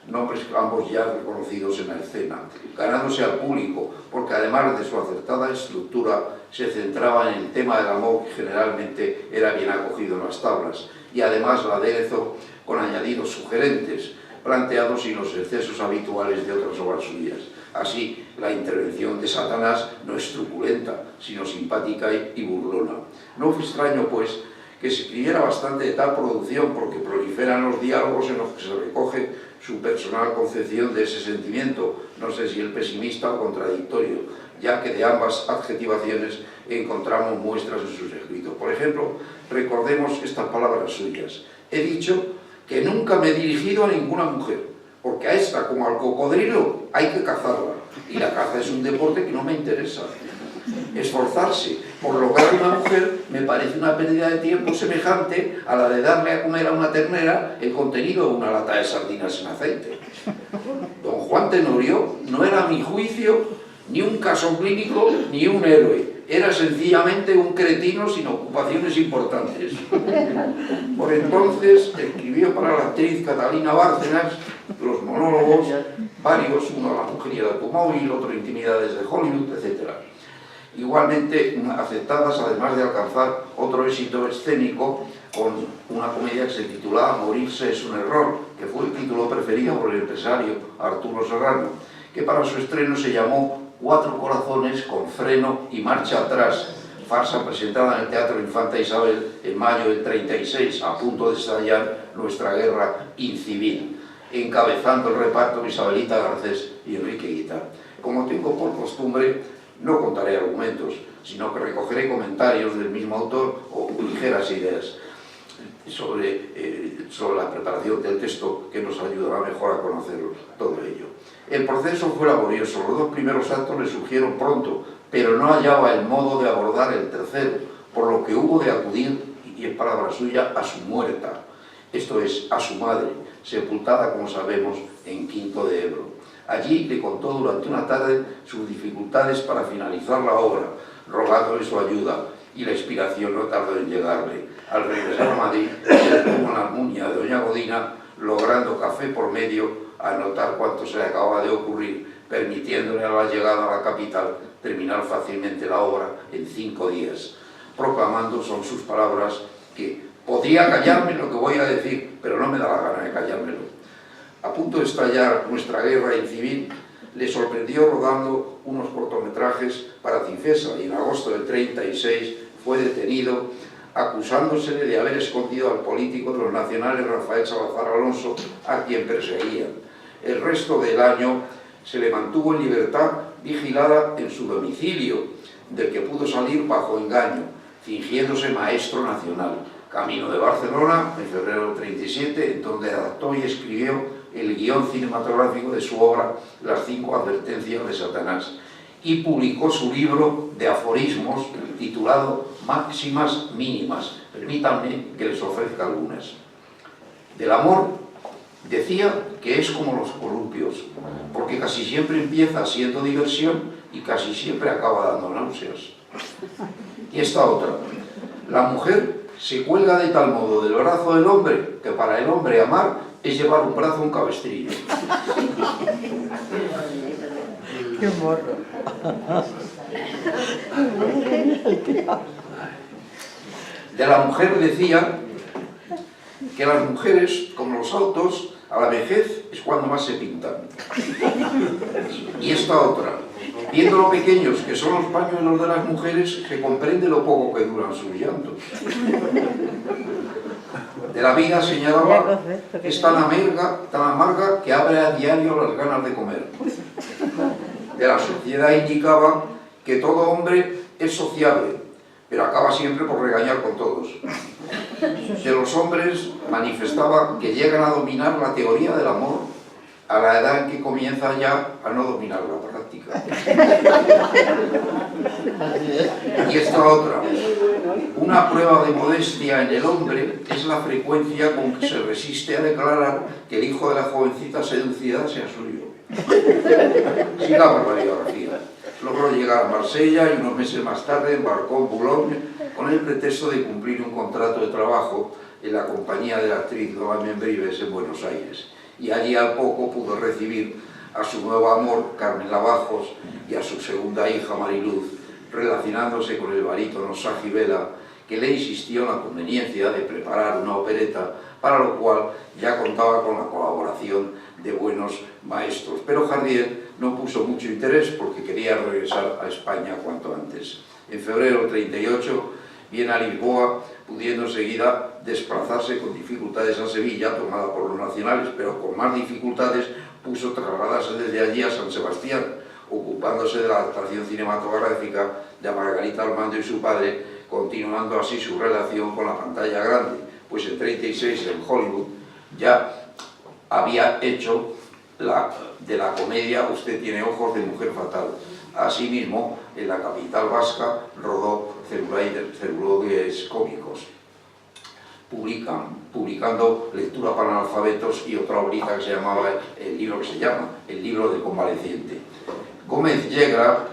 nombres ambos ya reconocidos en la escena, ganándose al público, porque además de su acertada estructura, se centraba en el tema del amor, que generalmente era bien acogido en las tablas, y además la aderezó con añadidos sugerentes, planteados sin los excesos habituales de otras obras suyas. Así, la intervención de Satanás no es truculenta, sino simpática y burlona. No fue extraño, pues, que se escribiera bastante de tal producción, porque proliferan los diálogos en los que se recoge su personal concepción de ese sentimiento, no sé si el pesimista o contradictorio, ya que de ambas adjetivaciones encontramos muestras en sus escritos. Por ejemplo, recordemos estas palabras suyas: he dicho que nunca me he dirigido a ninguna mujer, porque a esta, como al cocodrilo, hay que cazarla, y la caza es un deporte que no me interesa. Esforzarse por lograr una mujer me parece una pérdida de tiempo semejante a la de darle a comer a una ternera el contenido de una lata de sardinas en aceite. Don Juan Tenorio no era, a mi juicio, ni un caso clínico ni un héroe. Era sencillamente un cretino sin ocupaciones importantes. Por entonces escribió para la actriz Catalina Bárcenas los monólogos, varios, uno La mujer y el automóvil, otro Intimidades de Hollywood, etc. Igualmente aceptadas, además de alcanzar otro éxito escénico con una comedia que se titulaba Morirse es un error, que fue el título preferido por el empresario Arturo Serrano, que para su estreno se llamó Cuatro corazones con freno y marcha atrás, farsa presentada en el Teatro Infanta Isabel en mayo del 36, a punto de estallar nuestra guerra incivil, encabezando el reparto Isabelita Garcés y Enrique Guitar. Como tengo por costumbre, no contaré argumentos, sino que recogeré comentarios del mismo autor o ligeras ideas sobre la preparación del texto que nos ayudará mejor a conocer todo ello. El proceso fue laborioso, los dos primeros actos le surgieron pronto, pero no hallaba el modo de abordar el tercero, por lo que hubo de acudir, y es palabra suya, a su muerta, esto es, a su madre, sepultada, como sabemos, en Quinto de Ebro. Allí le contó durante una tarde sus dificultades para finalizar la obra, rogándole su ayuda, y la inspiración no tardó en llegarle. Al regresar a Madrid, se detuvo en la Almunia de Doña Godina, logrando café por medio, a notar cuánto se le acababa de ocurrir, permitiéndole a la llegada a la capital terminar fácilmente la obra en 5 días, proclamando, son sus palabras, que podría callarme lo que voy a decir, pero no me da la gana de callármelo. A punto de estallar nuestra guerra civil, le sorprendió rodando unos cortometrajes para Cifesa y en agosto del 36 fue detenido acusándosele de haber escondido al político de los nacionales Rafael Salazar Alonso, a quien perseguían. El resto del año se le mantuvo en libertad vigilada en su domicilio, del que pudo salir bajo engaño, fingiéndose maestro nacional, camino de Barcelona en febrero del 37, en donde adaptó y escribió el guión cinematográfico de su obra Las 5 advertencias de Satanás, y publicó su libro de aforismos titulado Máximas mínimas. Permítanme que les ofrezca algunas. Del amor decía que es como los columpios, porque casi siempre empieza siendo diversión y casi siempre acaba dando náuseas. Y esta otra: la mujer se cuelga de tal modo del brazo del hombre que para el hombre amar es llevar un brazo a un cabestrillo. ¡Qué morro! De la mujer decía que las mujeres, como los autos, a la vejez es cuando más se pintan. Y esta otra: viendo lo pequeños que son los pañuelos de las mujeres, se comprende lo poco que duran sus llantos. De la vida señalaba que es tan amarga que abre a diario las ganas de comer. De la sociedad indicaba que todo hombre es sociable, pero acaba siempre por regañar con todos. De los hombres manifestaba que llegan a dominar la teoría del amor a la edad en que comienza ya a no dominar la práctica. Y esta otra: una prueba de modestia en el hombre es la frecuencia con que se resiste a declarar que el hijo de la jovencita seducida sea suyo. Siga Barbario García. Logró llegar a Marsella y unos meses más tarde embarcó en Boulogne con el pretexto de cumplir un contrato de trabajo en la compañía de la actriz Noemí Brives en Buenos Aires. Y allí al poco pudo recibir a su nuevo amor, Carmen Lavajos, y a su segunda hija, Mariluz, relacionándose con el barítono Sagi Vela, que le insistió en la conveniencia de preparar una opereta, para lo cual ya contaba con la colaboración de buenos maestros. Pero Jardiel no puso mucho interés porque quería regresar a España cuanto antes. En febrero del 38 viene a Lisboa, pudiendo enseguida desplazarse con dificultades a Sevilla, tomada por los nacionales, pero con más dificultades puso trasladarse desde allí a San Sebastián, ocupándose de la adaptación cinematográfica de Margarita Armando y su padre, continuando así su relación con la pantalla grande, pues en 36 en Hollywood ya había hecho de la comedia Usted tiene ojos de mujer fatal. Asimismo, en la capital vasca, rodó celuloides cómicos, publicando lectura para analfabetos y otra obrita que se llama El libro del convaleciente. Gómez Yegra,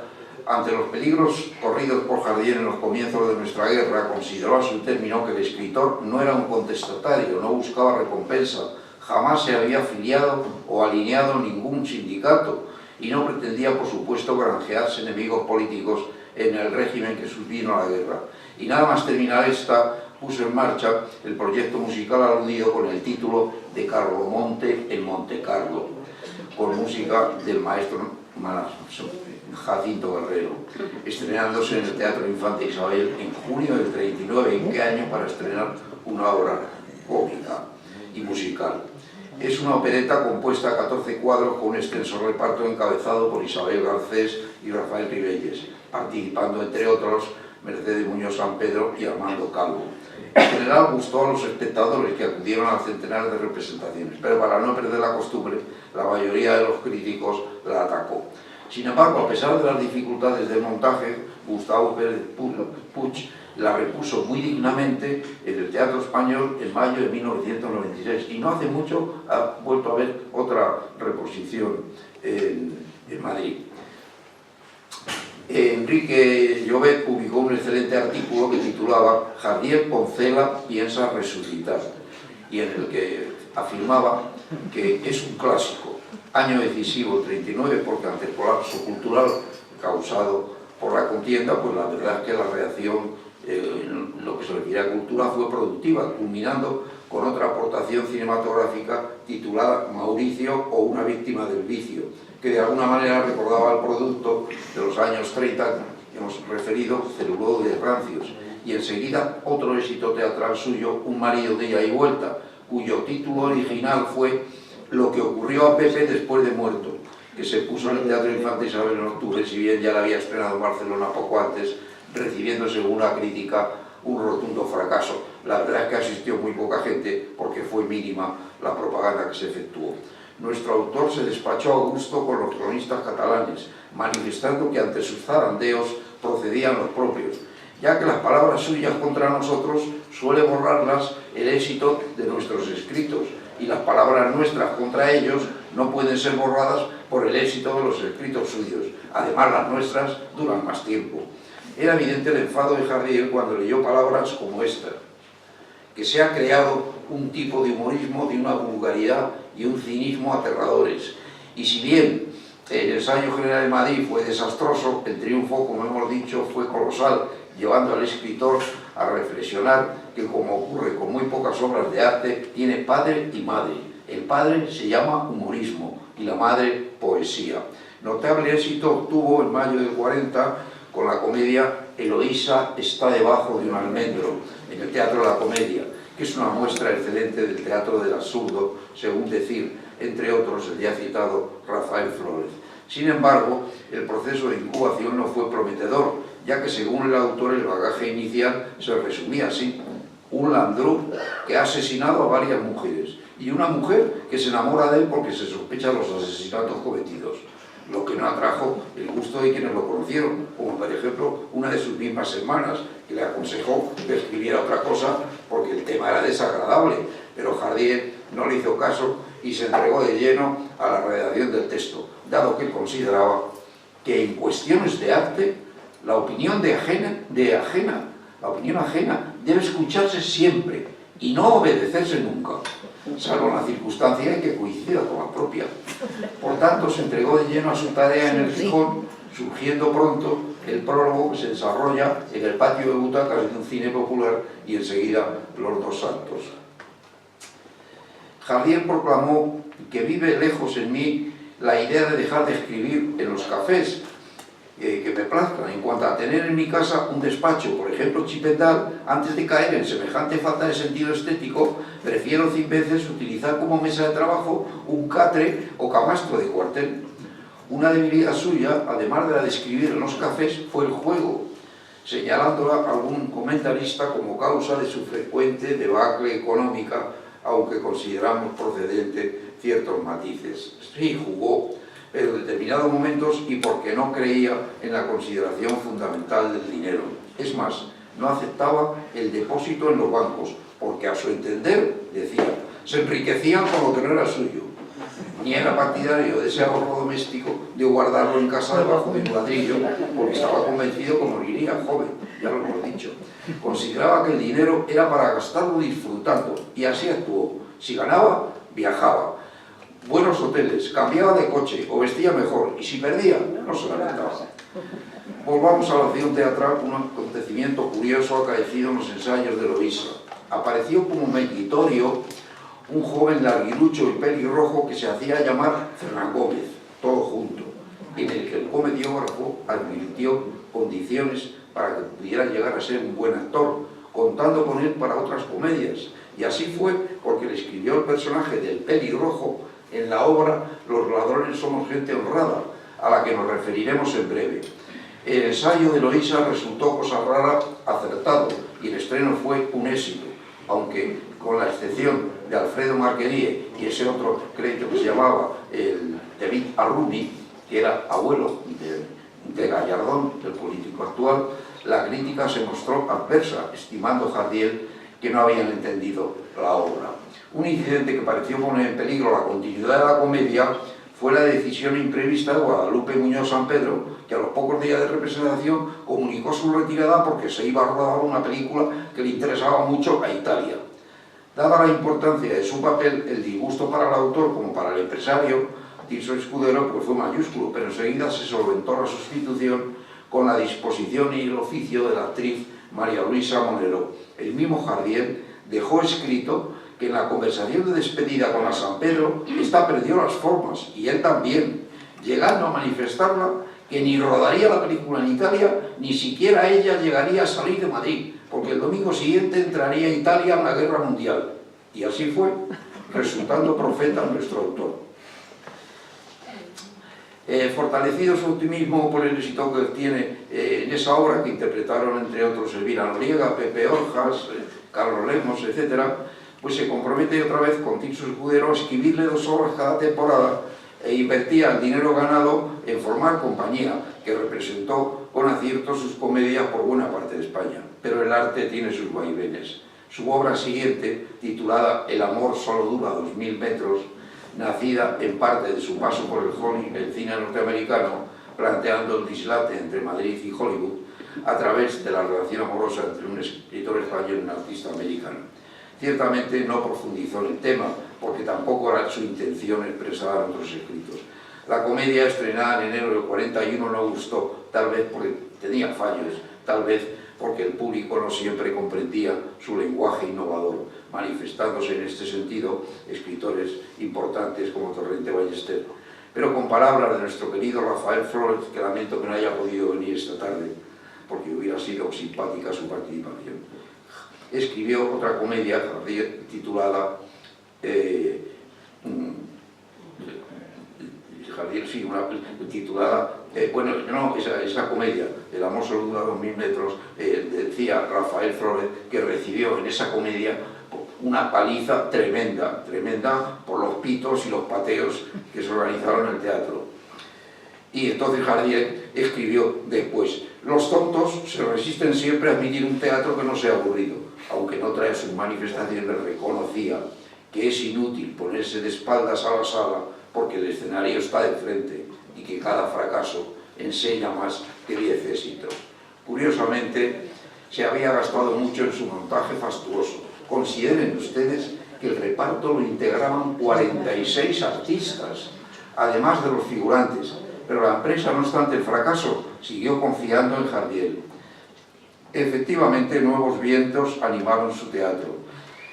ante los peligros corridos por Jardiel en los comienzos de nuestra guerra, consideró a su término que el escritor no era un contestatario, no buscaba recompensa, jamás se había afiliado o alineado en ningún sindicato y no pretendía, por supuesto, granjearse enemigos políticos en el régimen que subvino a la guerra. Y nada más terminar esta, puso en marcha el proyecto musical aludido con el título de Carlo Monte en Monte Carlo, con música del maestro Jacinto Guerrero, estrenándose en el Teatro Infanta Isabel en junio del 39. ¿En qué año para estrenar una obra cómica y musical? Es una opereta compuesta a 14 cuadros con un extenso reparto encabezado por Isabel Garcés y Rafael Ribelles, participando entre otros Mercedes Muñoz San Pedro y Armando Calvo. En general gustó a los espectadores que acudieron a centenares de representaciones, pero para no perder la costumbre, la mayoría de los críticos la atacó. Sin embargo, a pesar de las dificultades del montaje, Gustavo Pérez Puig la repuso muy dignamente en el Teatro Español en mayo de 1996 y no hace mucho ha vuelto a haber otra reposición en Madrid. Enrique Llobet publicó un excelente artículo que titulaba Jardiel Poncela piensa resucitar, y en el que afirmaba que es un clásico, año decisivo el 39, porque ante el colapso cultural causado por la contienda, pues la verdad es que la reacción en lo que se refiere a cultura fue productiva, culminando con otra aportación cinematográfica titulada Mauricio o una víctima del vicio, que de alguna manera recordaba el producto de los años 30 que hemos referido, Celuloides rancios, y enseguida otro éxito teatral suyo, Un marido de ida y vuelta, cuyo título original fue Lo que ocurrió a Pepe después de muerto, que se puso en el Teatro Infanta Isabel en octubre, si bien ya la había estrenado en Barcelona poco antes, recibiendo según la crítica un rotundo fracaso. La verdad es que asistió muy poca gente porque fue mínima la propaganda que se efectuó. Nuestro autor se despachó a gusto con los cronistas catalanes, manifestando que ante sus zarandeos procedían los propios, ya que las palabras suyas contra nosotros suele borrarlas el éxito de nuestros escritos, y las palabras nuestras contra ellos no pueden ser borradas por el éxito de los escritos suyos. Además, las nuestras duran más tiempo. Era evidente el enfado de Jardiel cuando leyó palabras como esta, que se ha creado un tipo de humorismo de una vulgaridad y un cinismo aterradores. Y si bien el ensayo general de Madrid fue desastroso, el triunfo, como hemos dicho, fue colosal, llevando al escritor a reflexionar que, como ocurre con muy pocas obras de arte, tiene padre y madre. El padre se llama humorismo y la madre poesía. Notable éxito obtuvo en mayo del 40 con la comedia Eloísa está debajo de un almendro, en el Teatro de la Comedia, que es una muestra excelente del teatro del absurdo, según decir, entre otros, el ya citado Rafael Flores. Sin embargo, el proceso de incubación no fue prometedor, ya que según el autor el bagaje inicial se resumía así: un landrú que ha asesinado a varias mujeres y una mujer que se enamora de él porque se sospecha de los asesinatos cometidos, lo que no atrajo el gusto de quienes lo conocieron, como por ejemplo una de sus mismas hermanas, que le aconsejó que escribiera otra cosa porque el tema era desagradable, pero Jardiel no le hizo caso y se entregó de lleno a la redacción del texto, dado que él consideraba que en cuestiones de arte la opinión la opinión ajena debe escucharse siempre y no obedecerse nunca, salvo en la circunstancia en que coincida con la propia. Por tanto, se entregó de lleno a su tarea en el Gijón, surgiendo pronto el prólogo que se desarrolla en el patio de butacas de un cine popular y enseguida Los dos santos. Jardiel proclamó que vive lejos en mí la idea de dejar de escribir en los cafés que me plazcan. En cuanto a tener en mi casa un despacho, por ejemplo Chipendal, antes de caer en semejante falta de sentido estético, prefiero 100 veces utilizar como mesa de trabajo un catre o camastro de cuartel. Una debilidad suya, además de la de escribir en los cafés, fue el juego, señalándola a algún comentarista como causa de su frecuente debacle económica, aunque consideramos procedente ciertos matices. Sí, jugó pero en determinados momentos y porque no creía en la consideración fundamental del dinero. Es más, no aceptaba el depósito en los bancos, porque a su entender, decía, se enriquecían con lo que no era suyo. Ni era partidario de ese ahorro doméstico de guardarlo en casa debajo de un ladrillo, porque estaba convencido que moriría joven, ya lo hemos dicho. Consideraba que el dinero era para gastarlo disfrutando, y así actuó. Si ganaba, viajaba. Buenos hoteles, cambiaba de coche o vestía mejor, y si perdía, no se lamentaba. Volvamos a la acción teatral, un acontecimiento curioso acaecido en los ensayos de Loísa. Apareció como meditorio un joven larguirucho y pelirrojo que se hacía llamar Fernán Gómez, todo junto, en el que el comediógrafo advirtió condiciones para que pudiera llegar a ser un buen actor, contando con él para otras comedias. Y así fue porque le escribió el personaje del pelirrojo en la obra Los ladrones somos gente honrada, a la que nos referiremos en breve. El ensayo de Loísa resultó cosa rara, acertado, y el estreno fue un éxito, aunque con la excepción de Alfredo Marquerie y ese otro crédito que se llamaba el David Arrumi, que era abuelo de Gallardón, del político actual, la crítica se mostró adversa, estimando Jardiel que no habían entendido la obra. Un incidente que pareció poner en peligro la continuidad de la comedia fue la decisión imprevista de Guadalupe Muñoz San Pedro, que a los pocos días de representación comunicó su retirada porque se iba a rodar una película que le interesaba mucho a Italia. Dada la importancia de su papel, el disgusto para el autor como para el empresario, Tirso Escudero, pues fue mayúsculo, pero enseguida se solventó la sustitución con la disposición y el oficio de la actriz María Luisa Moneló. El mismo Jardiel dejó escrito que en la conversación de despedida con la San Pedro, esta perdió las formas, y él también, llegando a manifestarla que ni rodaría la película en Italia, ni siquiera ella llegaría a salir de Madrid, porque el domingo siguiente entraría Italia en la Guerra Mundial. Y así fue, resultando profeta nuestro autor. Fortalecido su optimismo por el éxito que tiene en esa obra, que interpretaron entre otros Elvira Noriega, Pepe Orjas, Carlos Lemos, etc., pues se compromete otra vez con Tirso Escudero a escribirle 2 obras cada temporada e invertía el dinero ganado en formar compañía, que representó con acierto sus comedias por buena parte de España. Pero el arte tiene sus vaivenes. Su obra siguiente, titulada El amor solo dura 2000 metros, nacida en parte de su paso por el cine norteamericano, planteando el dislate entre Madrid y Hollywood a través de la relación amorosa entre un escritor español y un artista americano. Ciertamente no profundizó en el tema, porque tampoco era su intención expresada en otros escritos. La comedia estrenada en enero del 41 no gustó, tal vez porque tenía fallos, tal vez porque el público no siempre comprendía su lenguaje innovador, manifestándose en este sentido escritores importantes como Torrente Ballester. Pero con palabras de nuestro querido Rafael Flores, que lamento que no haya podido venir esta tarde, porque hubiera sido simpática su participación, escribió otra comedia titulada esa comedia, El amor solo dura 2000 metros, decía Rafael Flores que recibió en esa comedia una paliza tremenda, tremenda por los pitos y los pateos que se organizaron en el teatro. Y entonces Jardiel escribió después: los tontos se resisten siempre a admitir un teatro que no sea aburrido, aunque en otras sus manifestaciones reconocía que es inútil ponerse de espaldas a la sala porque el escenario está de frente y que cada fracaso enseña más que 10 éxitos. Curiosamente, se había gastado mucho en su montaje fastuoso. Consideren ustedes que el reparto lo integraban 46 artistas, además de los figurantes, pero la empresa, no obstante el fracaso, siguió confiando en Jardiel. Efectivamente, nuevos vientos animaron su teatro.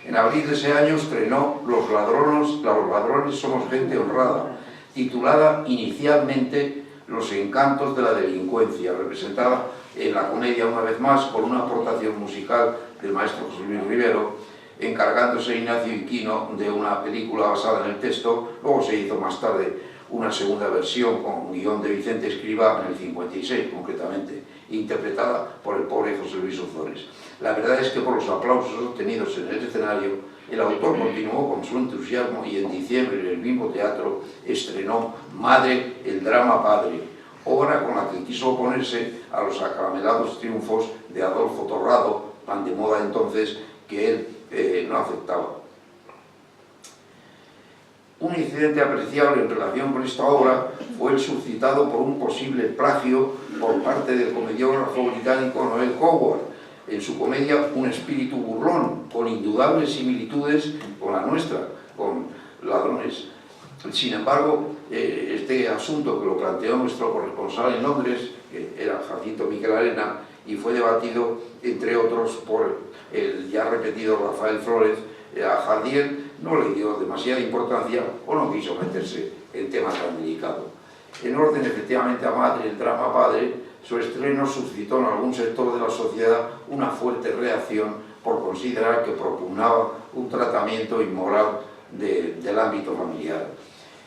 En abril de ese año estrenó Los ladrones somos gente honrada, titulada inicialmente Los encantos de la delincuencia, representada en la comedia una vez más por una aportación musical del maestro José Luis Rivero, encargándose Ignacio Iquino de una película basada en el texto. Luego se hizo más tarde una segunda versión con guión de Vicente Escrivá en el 56 concretamente, interpretada por el pobre José Luis Ozores. La verdad es que por los aplausos obtenidos en el escenario el autor continuó con su entusiasmo y en diciembre en el mismo teatro estrenó Madre, el drama padre, obra con la que quiso oponerse a los acaramelados triunfos de Adolfo Torrado, tan de moda entonces, que él no aceptaba. Un incidente apreciable en relación con esta obra fue el suscitado por un posible plagio por parte del comediógrafo británico Noel Coward, en su comedia Un espíritu burlón, con indudables similitudes con la nuestra, con Ladrones. Sin embargo, este asunto que lo planteó nuestro corresponsal en Londres, que era Jacinto Miquel Arena, y fue debatido, entre otros, por el ya repetido Rafael Flórez, a Jardiel no le dio demasiada importancia o no quiso meterse en temas tan delicados. En orden, efectivamente, a Madre, el drama padre, su estreno suscitó en algún sector de la sociedad una fuerte reacción por considerar que propugnaba un tratamiento inmoral del ámbito familiar.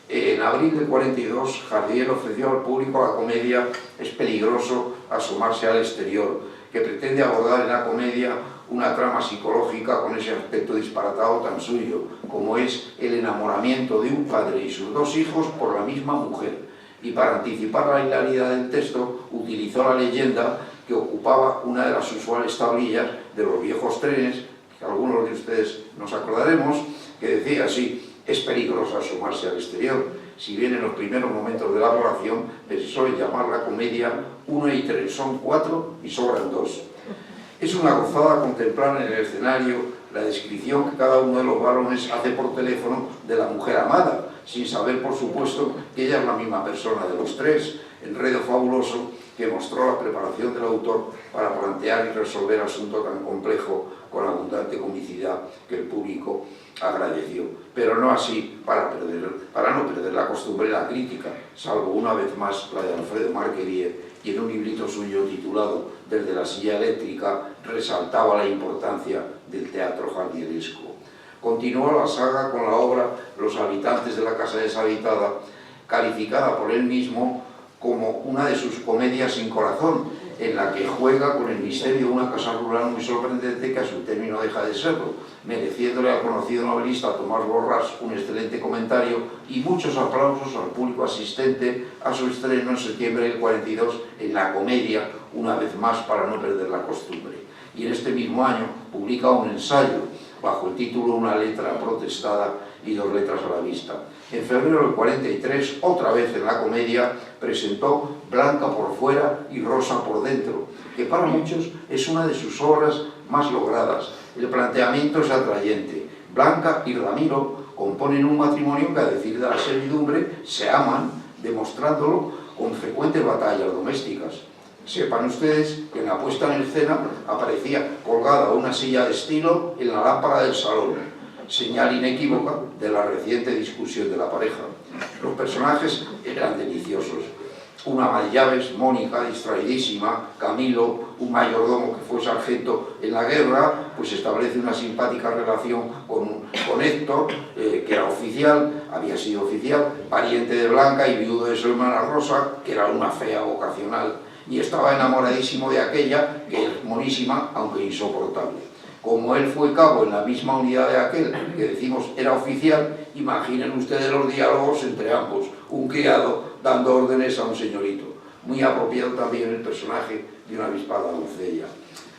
En abril del 42, Jardiel ofreció al público la comedia Es peligroso asomarse al exterior, que pretende abordar en la comedia una trama psicológica con ese aspecto disparatado tan suyo, como es el enamoramiento de un padre y sus dos hijos por la misma mujer. Y para anticipar la hilaridad del texto, utilizó la leyenda que ocupaba una de las usuales tablillas de los viejos trenes, que algunos de ustedes nos acordaremos, que decía así: es peligroso asomarse al exterior. Si bien en los primeros momentos de elaboración pensó en llamar la comedia 1 y 3, son 4 y sobran 2. Es una gozada contemplar en el escenario la descripción que cada uno de los varones hace por teléfono de la mujer amada, sin saber, por supuesto, que ella es la misma persona de los tres, enredo fabuloso que mostró la preparación del autor para plantear y resolver asunto tan complejo con abundante comicidad que el público agradeció, pero no así para no perder la costumbre de la crítica, salvo una vez más la de Alfredo Marquerie, y en un librito suyo titulado Desde la silla eléctrica resaltaba la importancia del teatro jardielesco. Continuó la saga con la obra Los habitantes de la casa deshabitada, calificada por él mismo como una de sus comedias sin corazón, en la que juega con el misterio de una casa rural muy sorprendente que a su término deja de serlo, mereciéndole al conocido novelista Tomás Borràs un excelente comentario y muchos aplausos al público asistente a su estreno en septiembre del 42 en la comedia, una vez más para no perder la costumbre. Y en este mismo año publica un ensayo bajo el título Una letra protestada y 2 letras a la vista. En febrero del 43, otra vez en la comedia, presentó Blanca por fuera y Rosa por dentro, que para muchos es una de sus obras más logradas. El planteamiento es atrayente. Blanca y Ramiro componen un matrimonio que, a decir de la servidumbre, se aman, demostrándolo con frecuentes batallas domésticas. Sepan ustedes que en la puesta en escena aparecía colgada una silla de estilo en la lámpara del salón, señal inequívoca de la reciente discusión de la pareja. Los personajes eran deliciosos. Una ama de llaves, Mónica, distraidísima, Camilo, un mayordomo que fue sargento en la guerra, pues establece una simpática relación con Héctor, que era oficial, había sido oficial, pariente de Blanca y viudo de su hermana Rosa, que era una fea vocacional, y estaba enamoradísimo de aquella, que es monísima, aunque insoportable. Como él fue cabo en la misma unidad de aquel, que decimos era oficial, imaginen ustedes los diálogos entre ambos, un criado dando órdenes a un señorito. Muy apropiado también el personaje de una avispada doncella.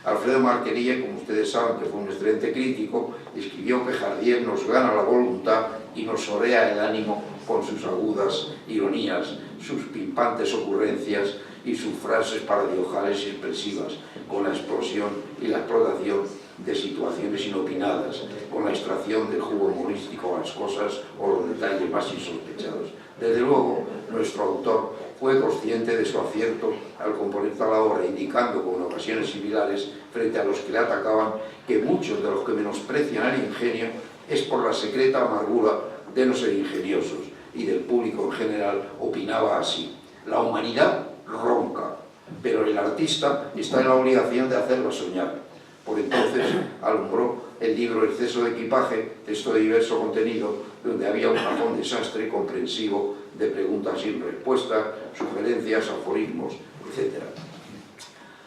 Alfredo Marquerie, como ustedes saben, que fue un excelente crítico, escribió que Jardiel nos gana la voluntad y nos orea el ánimo con sus agudas ironías, sus pimpantes ocurrencias y sus frases paradiojales y expresivas, con la explosión y la explotación de situaciones inopinadas, con la extracción del jugo humorístico a las cosas o los detalles más insospechados. Desde luego, nuestro autor fue consciente de su acierto al componer tal obra, indicando con ocasiones similares, frente a los que le atacaban, que muchos de los que menosprecian el ingenio es por la secreta amargura de no ser ingeniosos, y del público en general opinaba así: la humanidad ronca, pero el artista está en la obligación de hacerla soñar. Por entonces alumbró el libro Exceso de equipaje, texto de diverso contenido, donde había un cajón desastre comprensivo de preguntas sin respuesta, sugerencias, aforismos, etc.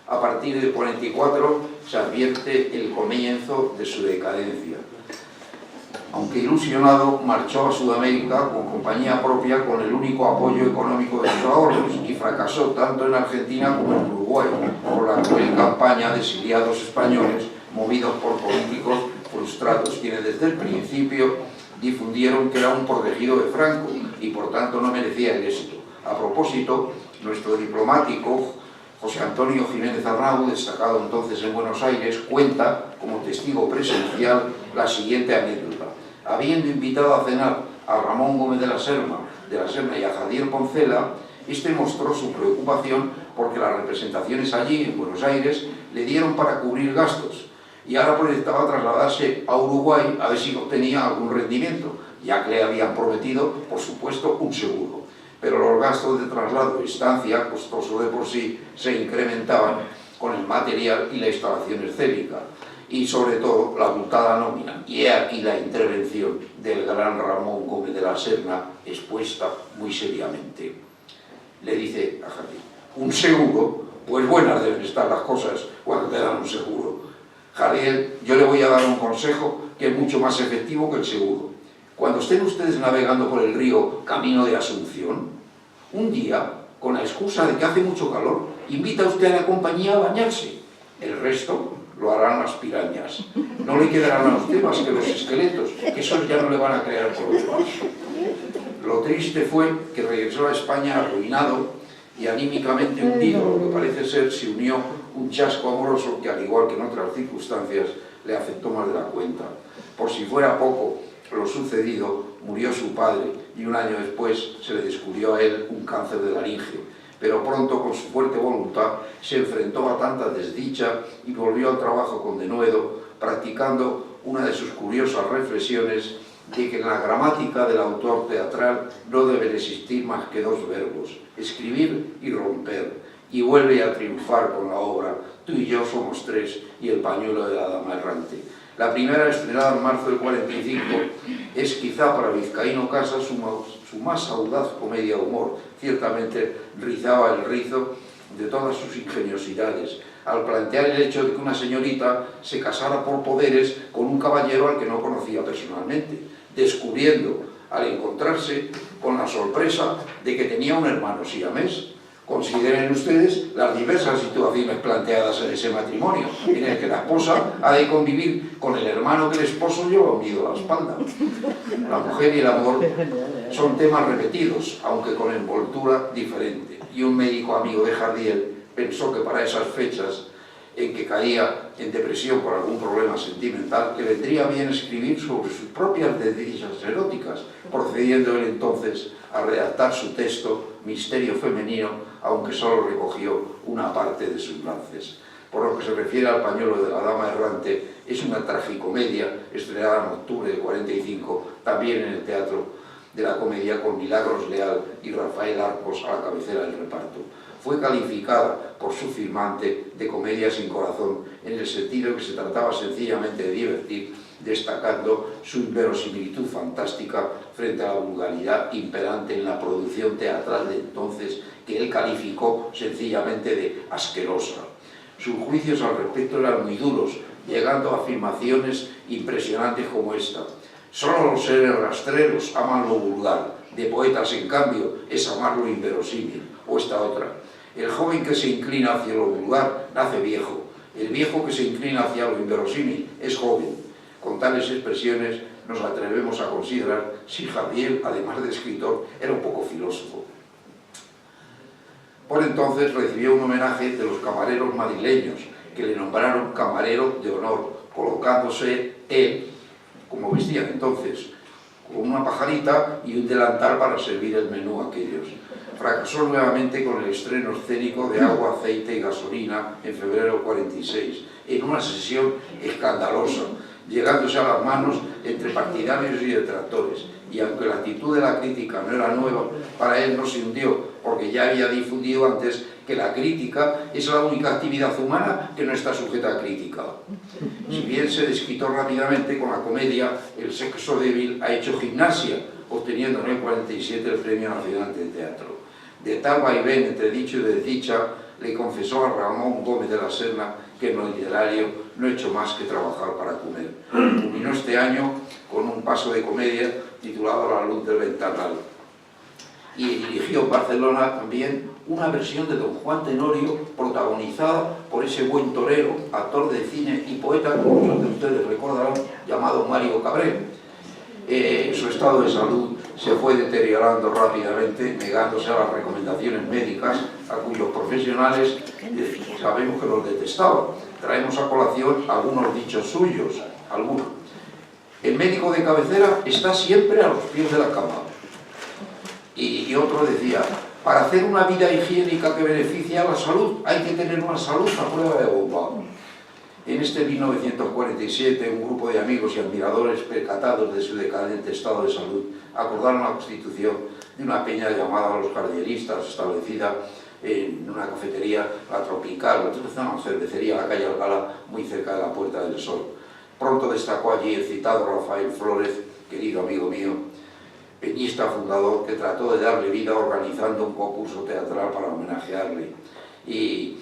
A partir del 44 se advierte el comienzo de su decadencia. Aunque ilusionado, marchó a Sudamérica con compañía propia con el único apoyo económico de sus ahorros y fracasó tanto en Argentina como en Uruguay por la cruel campaña de exiliados españoles movidos por políticos frustrados, quienes desde el principio difundieron que era un protegido de Franco y por tanto no merecía el éxito. A propósito, nuestro diplomático José Antonio Jiménez Arnau, destacado entonces en Buenos Aires, cuenta como testigo presencial la siguiente anécdota. Habiendo invitado a cenar a Ramón Gómez de la Serna y a Javier Poncela, este mostró su preocupación porque las representaciones allí, en Buenos Aires, le dieron para cubrir gastos y ahora proyectaba trasladarse a Uruguay a ver si obtenía algún rendimiento, ya que le habían prometido, por supuesto, un seguro. Pero los gastos de traslado y estancia, costoso de por sí, se incrementaban con el material y la instalación escénica, y sobre todo la abultada nómina. Y he aquí la intervención del gran Ramón Gómez de la Serna, expuesta muy seriamente. Le dice a Jardiel: ¿un seguro? Pues buenas deben estar las cosas cuando te dan un seguro. Jardiel, yo le voy a dar un consejo que es mucho más efectivo que el seguro. Cuando estén ustedes navegando por el río camino de Asunción, un día, con la excusa de que hace mucho calor, invita usted a la compañía a bañarse. El resto lo harán las pirañas. No le quedarán a usted más que los esqueletos, que esos ya no le van a crear problemas. Lo triste fue que regresó a España arruinado y anímicamente hundido. Lo que parece ser se unió un chasco amoroso que, al igual que en otras circunstancias, le afectó más de la cuenta. Por si fuera poco lo sucedido, murió su padre y un año después se le descubrió a él un cáncer de laringe. Pero pronto, con su fuerte voluntad, se enfrentó a tanta desdicha y volvió al trabajo con denuedo, practicando una de sus curiosas reflexiones de que en la gramática del autor teatral no deben existir más que dos verbos: escribir y romper, y vuelve a triunfar con la obra Tú y yo somos tres y El pañuelo de la dama errante. La primera, estrenada en marzo del 45, es quizá para Vizcaíno Casas su más audaz comedia de humor. Ciertamente rizaba el rizo de todas sus ingeniosidades al plantear el hecho de que una señorita se casara por poderes con un caballero al que no conocía personalmente, descubriendo al encontrarse con la sorpresa de que tenía un hermano siamés. Consideren ustedes las diversas situaciones planteadas en ese matrimonio, en el que la esposa ha de convivir con el hermano que el esposo lleva unido a la espalda. La mujer y el amor son temas repetidos, aunque con envoltura diferente. Y un médico amigo de Jardiel pensó que para esas fechas en que caía en depresión por algún problema sentimental, le vendría bien escribir sobre sus propias desdichas eróticas, procediendo él entonces a redactar su texto Misterio femenino, aunque solo recogió una parte de sus lances. Por lo que se refiere al pañuelo de la dama errante, es una tragicomedia estrenada en octubre de 45, también en el Teatro de la Comedia, con Milagros Leal y Rafael Arcos a la cabecera del reparto. Fue calificada por su firmante de comedia sin corazón, en el sentido que se trataba sencillamente de divertir, destacando su inverosimilitud fantástica frente a la vulgaridad imperante en la producción teatral de entonces, que él calificó sencillamente de asquerosa. Sus juicios al respecto eran muy duros, llegando a afirmaciones impresionantes como esta: solo los seres rastreros aman lo vulgar, de poetas, en cambio, es amar lo inverosímil. O esta otra: el joven que se inclina hacia lo vulgar nace viejo, el viejo que se inclina hacia lo inverosímil es joven. Con tales expresiones nos atrevemos a considerar si Jardiel, además de escritor, era un poco filósofo. Por entonces recibió un homenaje de los camareros madrileños, que le nombraron camarero de honor, colocándose él, como vestían entonces, con una pajarita y un delantal para servir el menú a aquellos. Fracasó nuevamente con el estreno escénico de Agua, Aceite y Gasolina en febrero del 46, en una sesión escandalosa, llegándose a las manos entre partidarios y detractores. Y aunque la actitud de la crítica no era nueva, para él no se hundió, porque ya había difundido antes que la crítica es la única actividad humana que no está sujeta a crítica. Si bien se desquitó rápidamente con la comedia El sexo débil, ha hecho gimnasia, obteniendo en el 47 el Premio Nacional de Teatro. De tal vaivén entre dicho y desdicha, le confesó a Ramón Gómez de la Serna que en lo literario no he hecho más que trabajar para comer. Culminó este año con un paso de comedia titulado La luz del ventanal. Y dirigió en Barcelona también una versión de Don Juan Tenorio protagonizada por ese buen torero, actor de cine y poeta, que muchos de ustedes recordarán, llamado Mario Cabré. Su estado de salud se fue deteriorando rápidamente, negándose a las recomendaciones médicas, a cuyos profesionales sabemos que los detestaban. Traemos a colación algunos dichos suyos, algunos. El médico de cabecera está siempre a los pies de la cama. Y otro decía, para hacer una vida higiénica que beneficie a la salud, hay que tener una salud a prueba de bomba. En este 1947, un grupo de amigos y admiradores percatados de su decadente estado de salud acordaron la constitución de una peña llamada Los Jardieristas, establecida en una cafetería, La Tropical, una cervecería, la calle Alcalá, muy cerca de la Puerta del Sol. Pronto destacó allí el citado Rafael Flórez, querido amigo mío, peñista fundador, que trató de darle vida organizando un concurso teatral para homenajearle. Y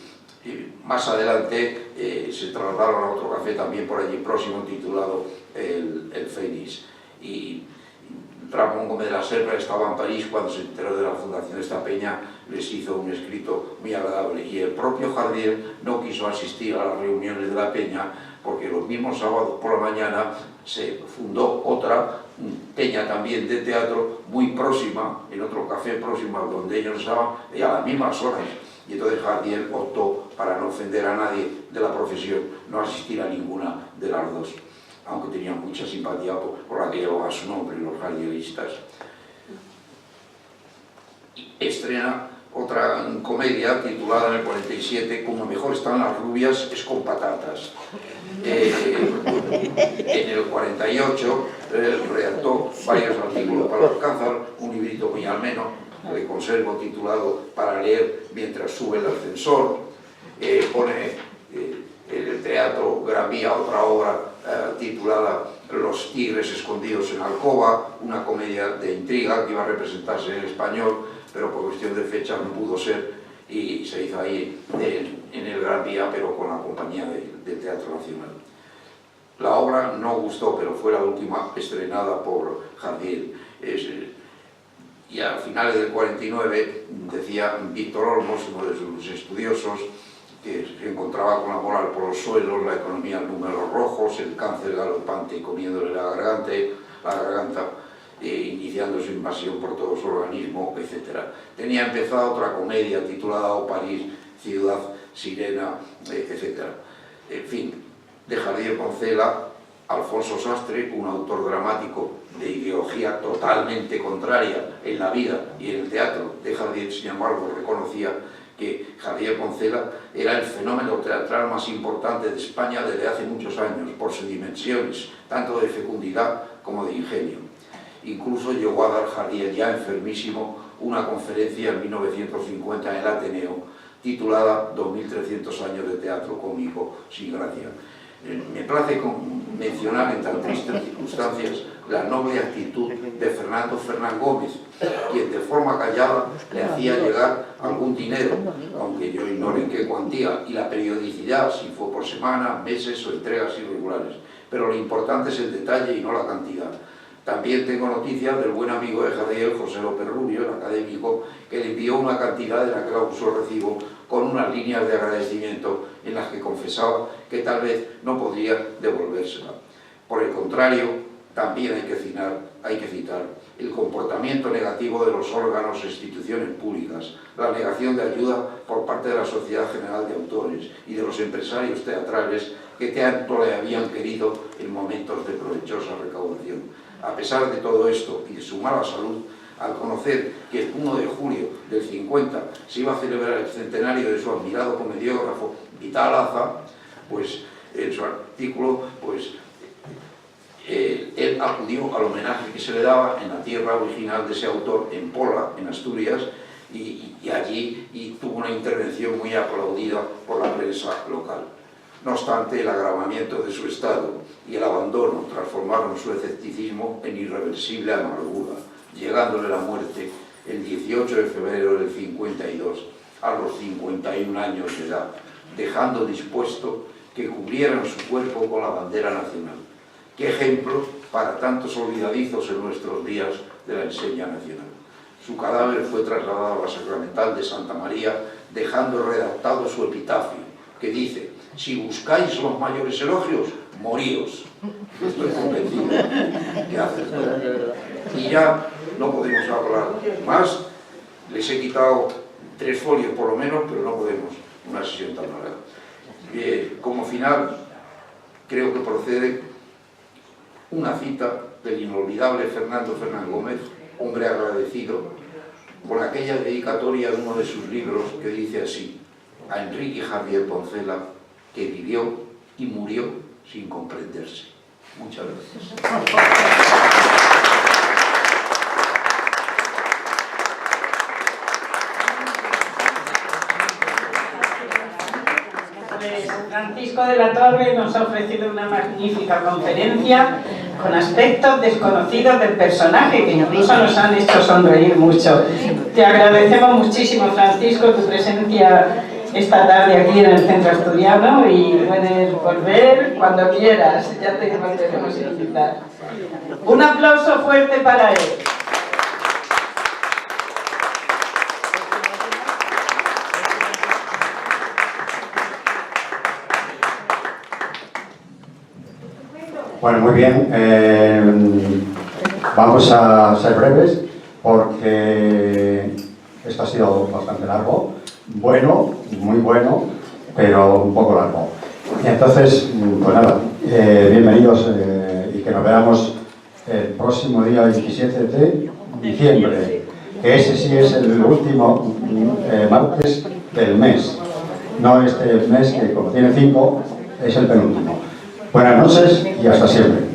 más adelante se trasladaron a otro café también por allí próximo, titulado el Fénix. Y Ramón Gómez de la Serra estaba en París cuando se enteró de la fundación de esta peña, les hizo un escrito muy agradable. Y el propio Jardiel no quiso asistir a las reuniones de la peña porque los mismos sábados por la mañana se fundó otra peña también de teatro muy próxima, en otro café próximo a donde ellos estaban, y a las mismas horas. Y entonces Jardiel optó, para no ofender a nadie de la profesión, no asistir a ninguna de las dos, aunque tenía mucha simpatía por la que llevaba su nombre, los jardielistas. Estrena otra comedia titulada en el 47, Como mejor están las rubias es con patatas. En el 48 redactó varios artículos para Alcázar, un librito muy ameno, que conservo, titulado Para leer mientras sube el ascensor. Pone en el Teatro Gran Vía otra obra titulada Los tigres escondidos en alcoba, una comedia de intriga que iba a representarse en español, pero por cuestión de fecha no pudo ser y se hizo ahí en el Gran Vía, pero con la compañía del Teatro Nacional. La obra no gustó, pero fue la última estrenada por Jardiel. Y a finales del 49 decía Víctor Olmos, uno de sus estudiosos, que se encontraba con la moral por los suelos, la economía en números rojos, el cáncer galopante comiéndole la garganta, iniciando su invasión por todo su organismo, etc. Tenía empezado otra comedia titulada O París, Ciudad Sirena, etc. En fin, de Jardiel Poncela, Alfonso Sastre, un autor dramático de ideología totalmente contraria en la vida y en el teatro de Jardiel, sin embargo, reconocía que Jardiel Poncela era el fenómeno teatral más importante de España desde hace muchos años, por sus dimensiones, tanto de fecundidad como de ingenio. Incluso llegó a dar Jardiel, ya enfermísimo, una conferencia en 1950 en el Ateneo, titulada 2300 años de teatro cómico sin gracia. Me place mencionar en tan tristes circunstancias la noble actitud de Fernando Fernán Gómez, quien de forma callada le hacía llegar algún dinero, aunque yo ignore en qué cuantía, y la periodicidad, si fue por semana, meses o entregas irregulares. Pero lo importante es el detalle y no la cantidad. También tengo noticias del buen amigo de Jardiel, José López Rubio, el académico, que le envió una cantidad de la que la usó recibo con unas líneas de agradecimiento en las que confesaba que tal vez no podría devolvérsela. Por el contrario, también hay que citar el comportamiento negativo de los órganos e instituciones públicas, la negación de ayuda por parte de la Sociedad General de Autores y de los empresarios teatrales que tanto le habían querido en momentos de provechosa recaudación. A pesar de todo esto y de su mala salud, al conocer que el 1 de julio del 50 se iba a celebrar el centenario de su admirado comediógrafo Vital Aza, pues en su artículo, él acudió al homenaje que se le daba en la tierra original de ese autor, en Pola, en Asturias, y allí tuvo una intervención muy aplaudida por la prensa local. No obstante, el agravamiento de su estado y el abandono transformaron su escepticismo en irreversible amargura, llegándole la muerte el 18 de febrero del 52, a los 51 años de edad, dejando dispuesto que cubrieran su cuerpo con la bandera nacional. Qué ejemplo para tantos olvidadizos en nuestros días de la enseña nacional. Su cadáver fue trasladado a la Sacramental de Santa María, dejando redactado su epitafio, que dice: si buscáis los mayores elogios, moríos. Estoy convencido que hace todo. Y ya no podemos hablar más. Les he quitado 3 folios por lo menos, pero no podemos una sesión tan larga. Como final, creo que procede una cita del inolvidable Fernando Fernán Gómez, hombre agradecido, con aquella dedicatoria de uno de sus libros que dice así: a Enrique Javier Poncela, que vivió y murió sin comprenderse. Muchas gracias. Francisco de la Torre nos ha ofrecido una magnífica conferencia con aspectos desconocidos del personaje que incluso nos han hecho sonreír mucho. Te agradecemos muchísimo, Francisco, tu presencia esta tarde aquí en el Centro Asturiano, y puedes volver cuando quieras, ya te volveremos a invitar. Un aplauso fuerte para él. Bueno, muy bien. Vamos a ser breves porque esto ha sido bastante largo. Bueno, muy bueno, pero un poco largo. Y entonces, pues nada, bienvenidos y que nos veamos el próximo día 27 de diciembre, que ese sí es el último martes del mes, no este mes que como tiene 5 es el penúltimo. Buenas noches y hasta siempre.